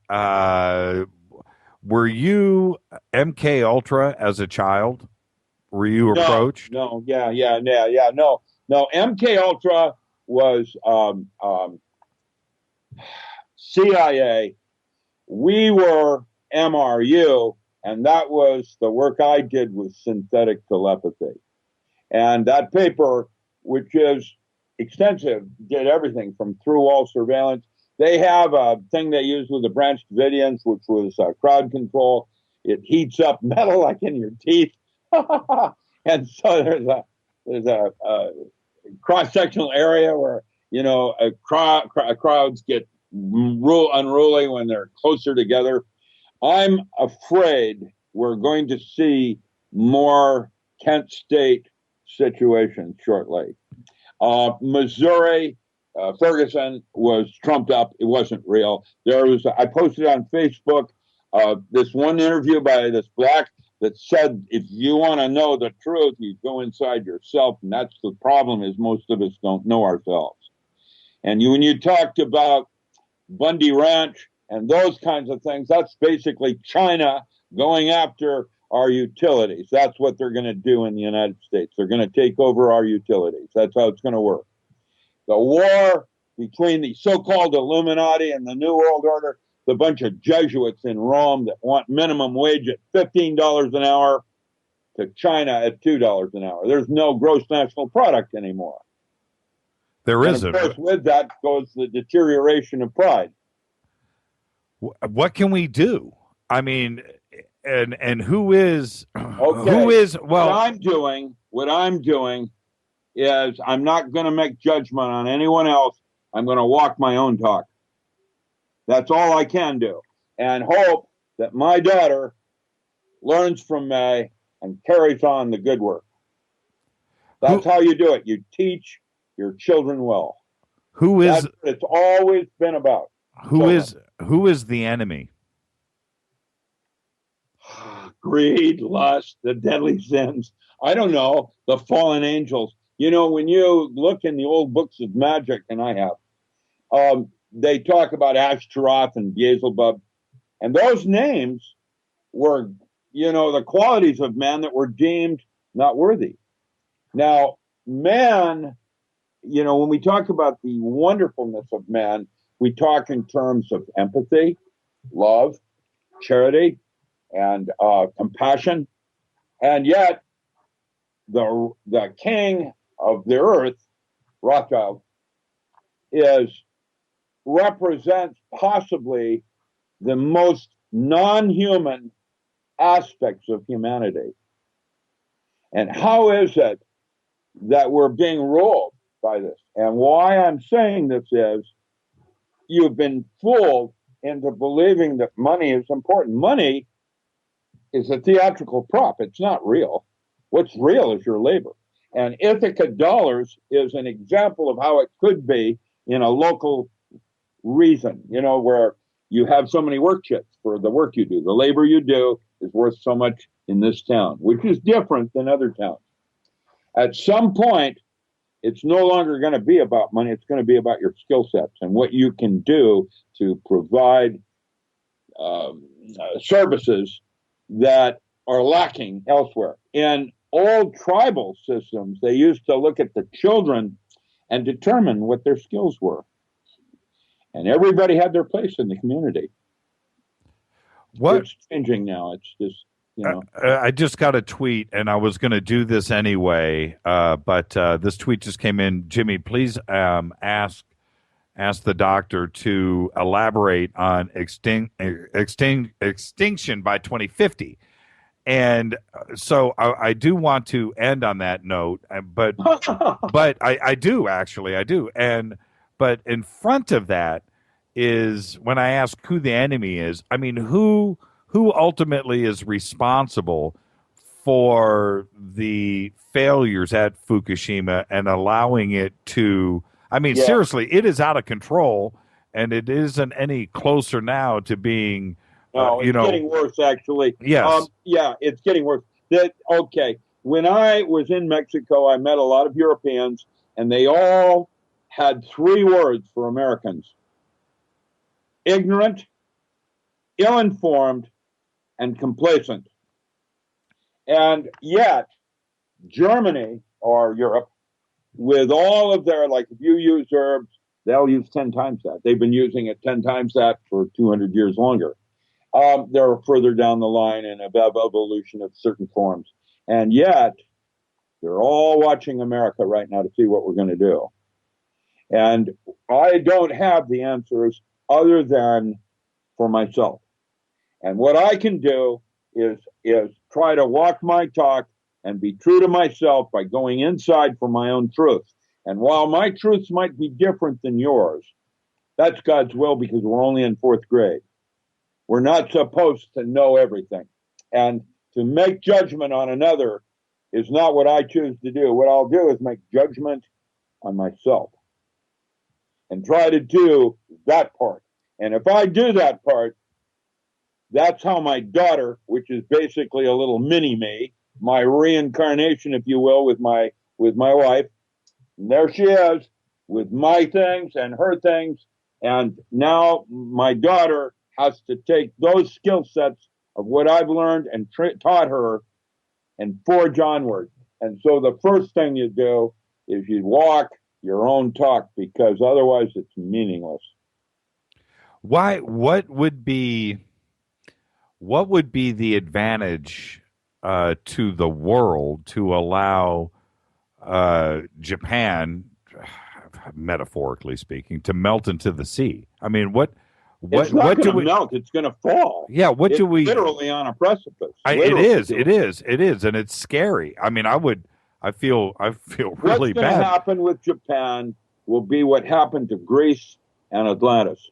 Were you MK Ultra as a child? Were you approached? No. No. MK Ultra was CIA. We were MRU, and that was the work I did with synthetic telepathy. And that paper, which is extensive, did everything from through-wall surveillance. They have a thing they use with the Branch Davidians, which was crowd control. It heats up metal like in your teeth. And so there's a cross-sectional area where, crowds get unruly when they're closer together. I'm afraid we're going to see more Kent State situations shortly. Missouri, Ferguson was trumped up. It wasn't real. I posted on Facebook this one interview by this black that said, if you want to know the truth, you go inside yourself. And that's the problem, is most of us don't know ourselves. And when you talked about Bundy Ranch and those kinds of things, that's basically China going after our utilities. That's what they're going to do in the United States. They're going to take over our utilities. That's how it's going to work. The war between the so-called Illuminati and the New World Order, the bunch of Jesuits in Rome that want minimum wage at $15 an hour to China at $2 an hour. There's no gross national product anymore. There isn't. Of course, with that goes the deterioration of pride. What can we do? I mean, and who is What I'm doing is I'm not going to make judgment on anyone else. I'm going to walk my own talk. That's all I can do, and hope that my daughter learns from me and carries on the good work. That's how you do it. You teach your children well. That's what it's always been about. Who is the enemy? Greed, lust, the deadly sins. I don't know. The fallen angels. You know, when you look in the old books of magic, and I have, they talk about Ashtaroth and Beelzebub, and those names were, the qualities of man that were deemed not worthy. Now, man, when we talk about the wonderfulness of man, we talk in terms of empathy, love, charity, and compassion. And yet, the king of the earth, Rothschild, represents possibly the most non-human aspects of humanity. And how is it that we're being ruled by this? And why I'm saying this is you've been fooled into believing that money is important. Money is a theatrical prop. It's not real. What's real is your labor. And Ithaca dollars is an example of how it could be in a local reason, where you have so many work chips for the work you do. The labor you do is worth so much in this town, which is different than other towns. At some point, it's no longer going to be about money. It's going to be about your skill sets and what you can do to provide services that are lacking elsewhere. In old tribal systems, they used to look at the children and determine what their skills were. And everybody had their place in the community. It's changing now. It's just, I just got a tweet, and I was going to do this anyway, but this tweet just came in. Jimmy, please ask the doctor to elaborate on extinction by 2050. And so I do want to end on that note, but I do. But in front of that is when I ask who the enemy is, I mean, who ultimately is responsible for the failures at Fukushima and allowing it to, seriously, it is out of control, and it isn't any closer now to being, getting worse, actually. Yes. It's getting worse. Okay. When I was in Mexico, I met a lot of Europeans, and they all had 3 words for Americans: ignorant, ill-informed, and complacent. And yet, Germany or Europe, with all of their, like, if you use herbs, they'll use 10 times that. They've been using it 10 times that for 200 years longer. They're further down the line in evolution of certain forms. And yet, they're all watching America right now to see what we're going to do. And I don't have the answers other than for myself. And what I can do is try to walk my talk and be true to myself by going inside for my own truth. And while my truths might be different than yours, that's God's will, because we're only in 4th grade. We're not supposed to know everything. And to make judgment on another is not what I choose to do. What I'll do is make judgment on myself and try to do that part. And if I do that part, that's how my daughter, which is basically a little mini me, my reincarnation, if you will, with my wife, and there she is with my things and her things. And now my daughter has to take those skill sets of what I've learned and taught her and forge onward. And so the first thing you do is you walk your own talk, because otherwise it's meaningless. Why? What would be the advantage to the world to allow Japan, metaphorically speaking, to melt into the sea? I mean, it's not going to melt. It's going to fall. Yeah. It's literally on a precipice? It is, and it's scary. I mean, I feel really bad. What's going to happen with Japan will be what happened to Greece and Atlantis,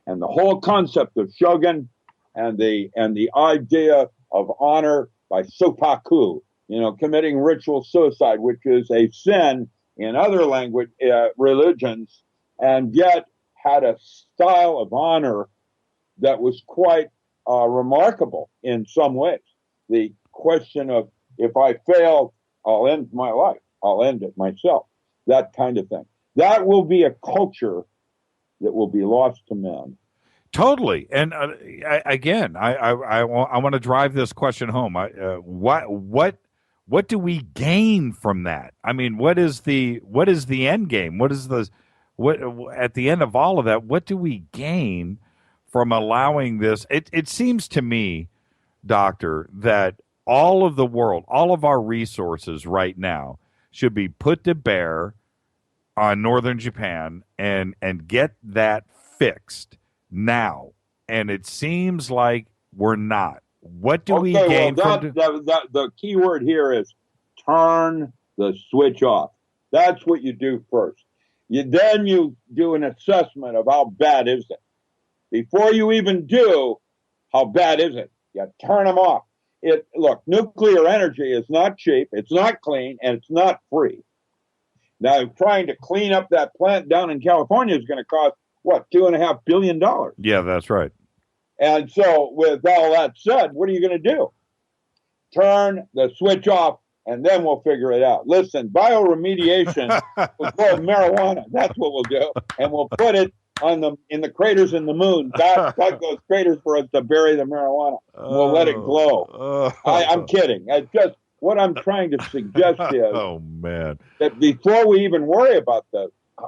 and the whole concept of shogun and the idea of honor by seppuku, committing ritual suicide, which is a sin in other religions, and yet had a style of honor that was quite remarkable in some ways. The question of, if I fail, I'll end my life. I'll end it myself. That kind of thing. That will be a culture that will be lost to men. Totally. And again, I want to drive this question home. What do we gain from that? I mean, what is the end game? What at the end of all of that? What do we gain from allowing this? It seems to me, Doctor, that all of the world, all of our resources right now should be put to bear on northern Japan and get that fixed now. And it seems like we're not. What do we gain from the key word here is turn the switch off. That's what you do first. Then you do an assessment of how bad is it. Before you even do, how bad is it? You turn them off. Look, nuclear energy is not cheap, it's not clean, and it's not free. Now, trying to clean up that plant down in California is going to cost, what, $2.5 billion? Yeah, that's right. And so, with all that said, what are you going to do? Turn the switch off, and then we'll figure it out. Listen, bioremediation will grow marijuana. That's what we'll do. And we'll put it in the craters in the moon. God those craters for us to bury the marijuana. We'll let it glow. I'm kidding. Just what I'm trying to suggest is that before we even worry about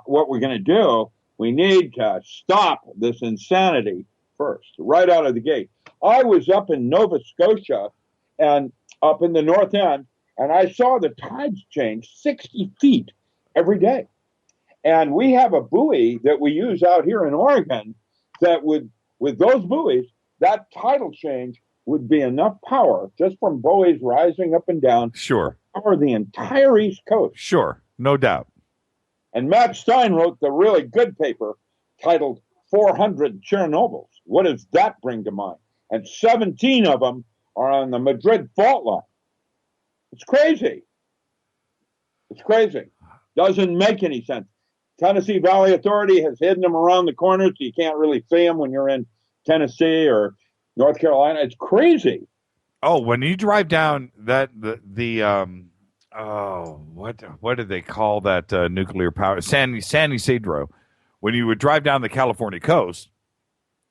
what we're going to do, we need to stop this insanity first, right out of the gate. I was up in Nova Scotia and up in the North End, and I saw the tides change 60 feet every day. And we have a buoy that we use out here in Oregon that with those buoys, that tidal change would be enough power just from buoys rising up and down. Sure. To power the entire East Coast. Sure. No doubt. And Matt Stein wrote the really good paper titled 400 Chernobyls. What does that bring to mind? And 17 of them are on the Madrid fault line. It's crazy. It's crazy. Doesn't make any sense. Tennessee Valley Authority has hidden them around the corners, so you can't really see them when you're in Tennessee or North Carolina. It's crazy. Oh, when you drive down what did they call that nuclear power? San Ysidro. When you would drive down the California coast,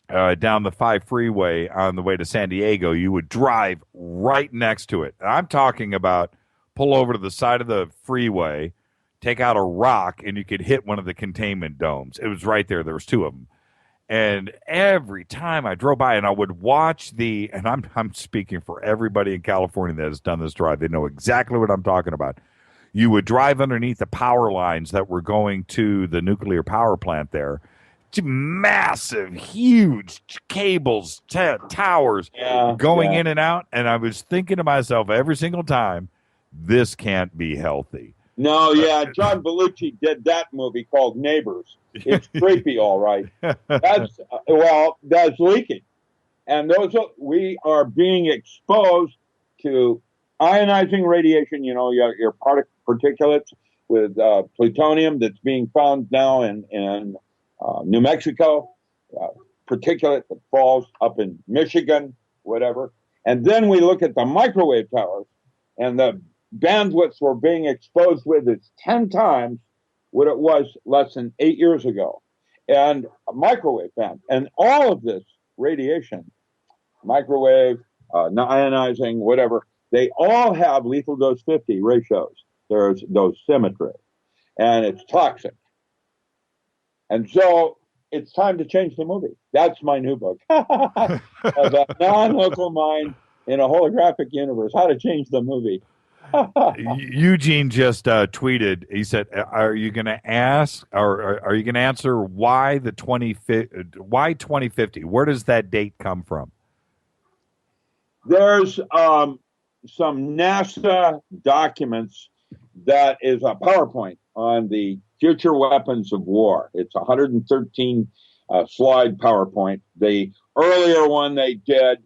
down the 5 freeway on the way to San Diego, you would drive right next to it. And I'm talking about pull over to the side of the freeway, take out a rock, and you could hit one of the containment domes. It was right there. There was 2 of them. And every time I drove by, and I would watch and I'm speaking for everybody in California that has done this drive. They know exactly what I'm talking about. You would drive underneath the power lines that were going to the nuclear power plant there. Massive, huge cables, towers going in and out. And I was thinking to myself every single time, this can't be healthy. No, John Belushi did that movie called Neighbors. It's creepy, all right. That's leaking. And we are being exposed to ionizing radiation, your particulates with plutonium that's being found now in New Mexico, particulate that falls up in Michigan, whatever. And then we look at the microwave towers, and the bandwidths we're being exposed with is 10 times what it was less than 8 years ago. And a microwave band. And all of this radiation, microwave, ionizing, whatever, they all have lethal dose 50 ratios. There's dosimetry. And it's toxic. And so it's time to change the movie. That's my new book. The non-local mind in a holographic universe, how to change the movie. Eugene just tweeted. He said, "Are you going to ask, or are you going to answer why 2050? Where does that date come from?" There's some NASA documents that is a PowerPoint on the future weapons of war. It's 113 slide PowerPoint. The earlier one they did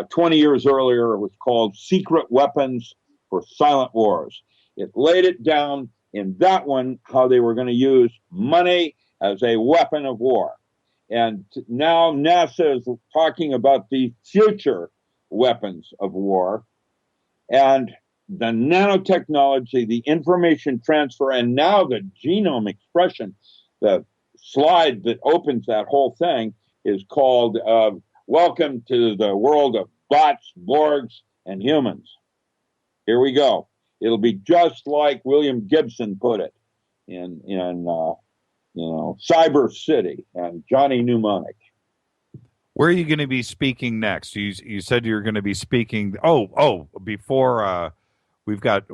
20 years earlier was called Secret Weapons for Silent Wars. It laid it down in that one how they were going to use money as a weapon of war. And now NASA is talking about the future weapons of war. And the nanotechnology, the information transfer, and now the genome expression, the slide that opens that whole thing is called Welcome to the World of Bots, Borgs, and Humans. Here we go. It'll be just like William Gibson put it in Cyber City and Johnny Mnemonic. Where are you going to be speaking next? You said you're going to be speaking. Before we've got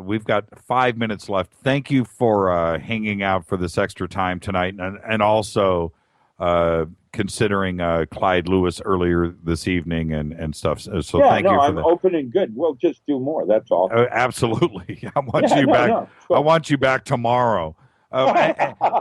5 minutes left. Thank you for hanging out for this extra time tonight, and also considering Clyde Lewis earlier this evening and stuff. So thank you for I'm that. open and good. We'll just do more. That's all. Absolutely. I want you back. No. I want you back tomorrow.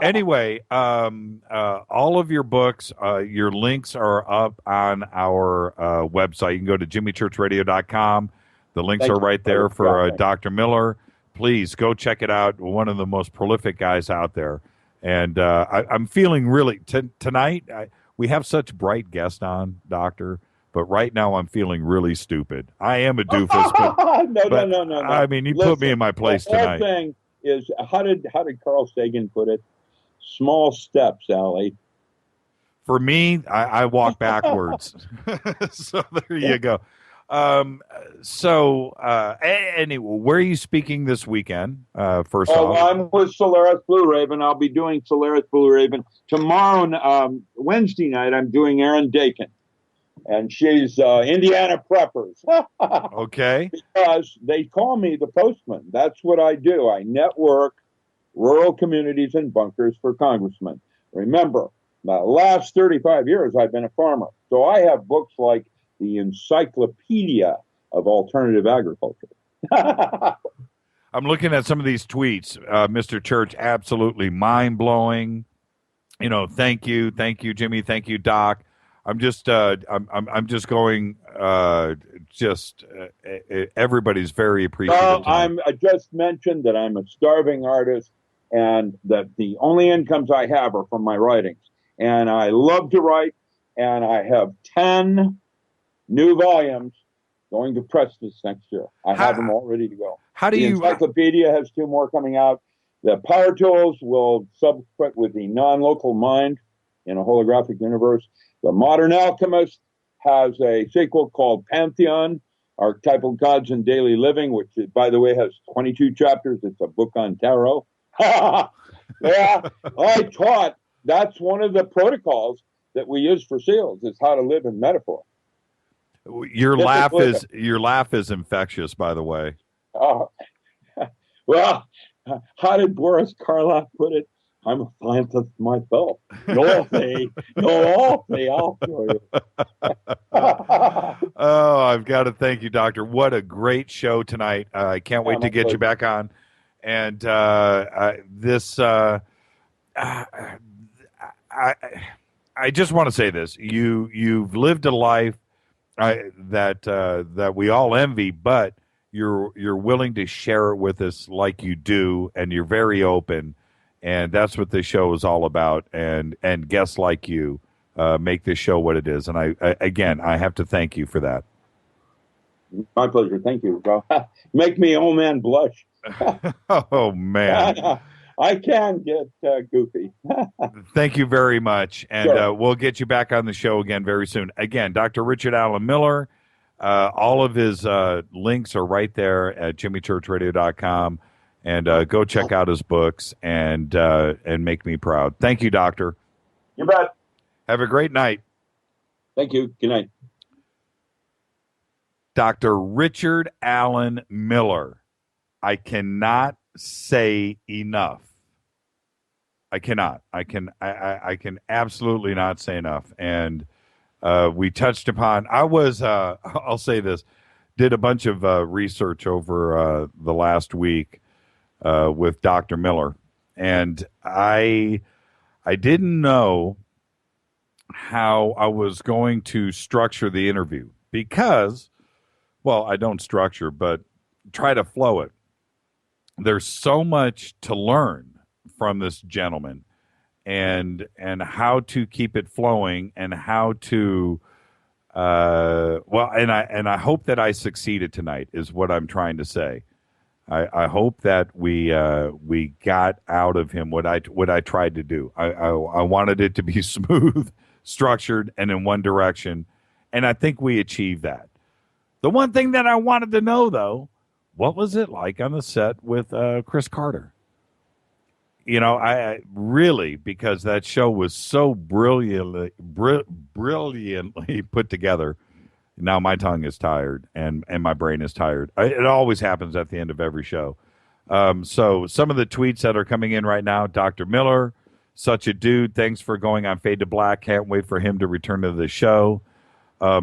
Anyway, all of your books, your links are up on our website. You can go to jimmychurchradio.com. The links are right there for Dr. Miller. Please go check it out. One of the most prolific guys out there. And I'm feeling really tonight. We have such bright guests on, Doctor, but right now I'm feeling really stupid. I am a doofus, but no. I mean, you put me in my place tonight. The whole thing is, how did Carl Sagan put it? Small steps, Allie. For me, I walk backwards. So there you go. Anyway, where are you speaking this weekend? First off, I'm with Solaris Blue Raven. I'll be doing Solaris Blue Raven tomorrow. Wednesday night, I'm doing Erin Dakin, and she's Indiana Preppers. Okay. Because they call me the postman. That's what I do. I network rural communities and bunkers for congressmen. Remember, the last 35 years, I've been a farmer, so I have books like the Encyclopedia of Alternative Agriculture. I'm looking at some of these tweets, Mr. Church. Absolutely mind-blowing. Thank you, Jimmy. Thank you, Doc. I'm just going. Everybody's very appreciative. I just mentioned that I'm a starving artist, and that the only incomes I have are from my writings. And I love to write, and I have 10 new volumes going to press this next year. I have them all ready to go. The Encyclopedia has 2 more coming out. The Power Tools will subsequent with the non-local mind in a holographic universe. The Modern Alchemist has a sequel called Pantheon, Archetypal Gods in Daily Living, which, by the way, has 22 chapters. It's a book on tarot. Yeah, I taught. That's one of the protocols that we use for SEALs, is how to live in metaphor. Your laugh is infectious, by the way. Oh, well, how did Boris Karloff put it? I'm a scientist myself. You'll see. I'll show you. Oh, I've got to thank you, Doctor. What a great show tonight. I can't wait to get you back on. And I just want to say this. You've lived a life that we all envy, but you're willing to share it with us like you do, and you're very open, and that's what this show is all about. And guests like you make this show what it is. And I have to thank you for that. My pleasure. Thank you. Make me old man blush. Oh man. I can get goofy. Thank you very much. And sure. We'll get you back on the show again very soon. Again, Dr. Richard Allen Miller, all of his links are right there at jimmychurchradio.com. And go check out his books and make me proud. Thank you, Doctor. You bet. Have a great night. Thank you. Good night. Dr. Richard Allen Miller. I cannot say enough. I cannot. I can absolutely not say enough. And we touched upon. I was. I'll say this. Did a bunch of research over the last week with Dr. Miller, and I didn't know how I was going to structure the interview because, well, I don't structure, but try to flow it. There's so much to learn from this gentleman, and how to keep it flowing, and how to I hope that I succeeded tonight is what I'm trying to say. I hope that we got out of him what I tried to do. I wanted it to be smooth, structured, and in one direction, and I think we achieved that. The one thing that I wanted to know, though, what was it like on the set with Chris Carter? You know, I really, because that show was so brilliantly put together. Now my tongue is tired and my brain is tired. It always happens at the end of every show. So some of the tweets that are coming in right now, Dr. Miller, such a dude. Thanks for going on Fade to Black. Can't wait for him to return to the show. That's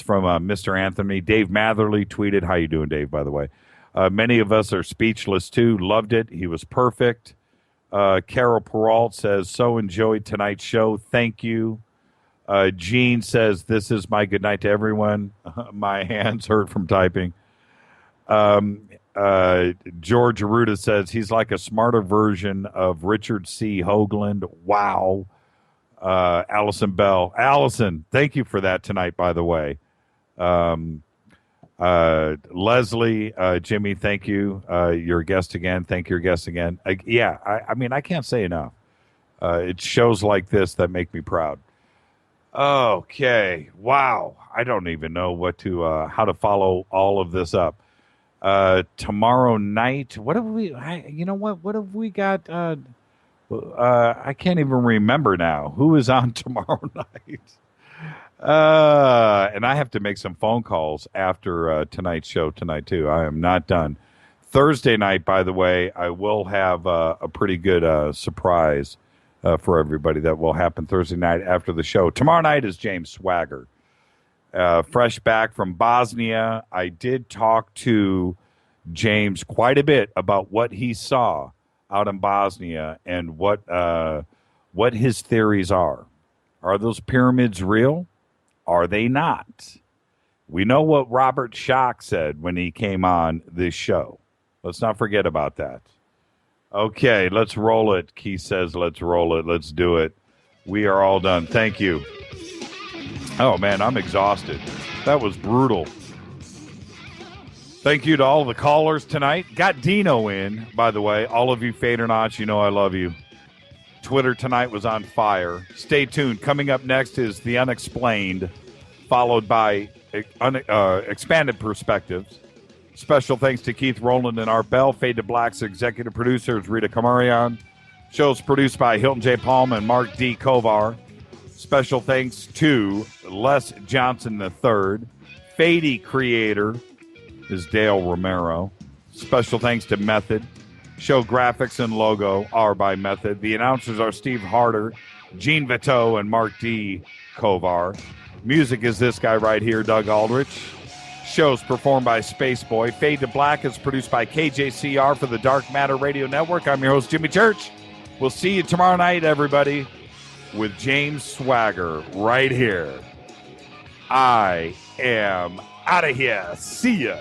from Mr. Anthony. Dave Matherly tweeted, how you doing, Dave, by the way? Many of us are speechless, too. Loved it. He was perfect. Carol Peralt says, so enjoyed tonight's show. Thank you. Gene says, this is my good night to everyone. My hands hurt from typing. George Aruda says, he's like a smarter version of Richard C. Hoagland. Wow. Allison Bell. Allison, thank you for that tonight, by the way. Leslie, Jimmy, thank you. You're a guest again. Thank your guest again. I mean, I can't say enough. It's shows like this that make me proud. Okay. Wow. I don't even know how to follow all of this up. Tomorrow night, what have we, what have we got? I can't even remember now who is on tomorrow night. And I have to make some phone calls after tonight's show tonight, too. I am not done. Thursday night, by the way, I will have a pretty good surprise for everybody that will happen Thursday night after the show. Tomorrow night is James Swagger. Fresh back from Bosnia. I did talk to James quite a bit about what he saw out in Bosnia and what his theories are. Are those pyramids real? Are they not? We know what Robert Schock said when he came on this show. Let's not forget about that. Okay, let's roll it. Keith says, let's roll it. Let's do it. We are all done. Thank you. Oh, man, I'm exhausted. That was brutal. Thank you to all the callers tonight. Got Dino in, by the way. All of you Fade or Not, you know I love you. Twitter tonight was on fire. Stay tuned. Coming up next is The Unexplained, followed by Expanded Perspectives. Special thanks to Keith Rowland and Art Bell. Fade to Black's executive producer is Rita Kamarian. Show's produced by Hilton J. Palm and Mark D. Kovar. Special thanks to Les Johnson III. Fady creator is Dale Romero. Special thanks to Method. Show graphics and logo are by Method. The announcers are Steve Harder, Gene Vito, and Mark D. Kovar. Music is this guy right here, Doug Aldrich. Shows performed by Spaceboy. Fade to Black is produced by KJCR for the Dark Matter Radio Network. I'm your host, Jimmy Church. We'll see you tomorrow night, everybody, with James Swagger right here. I am out of here. See ya.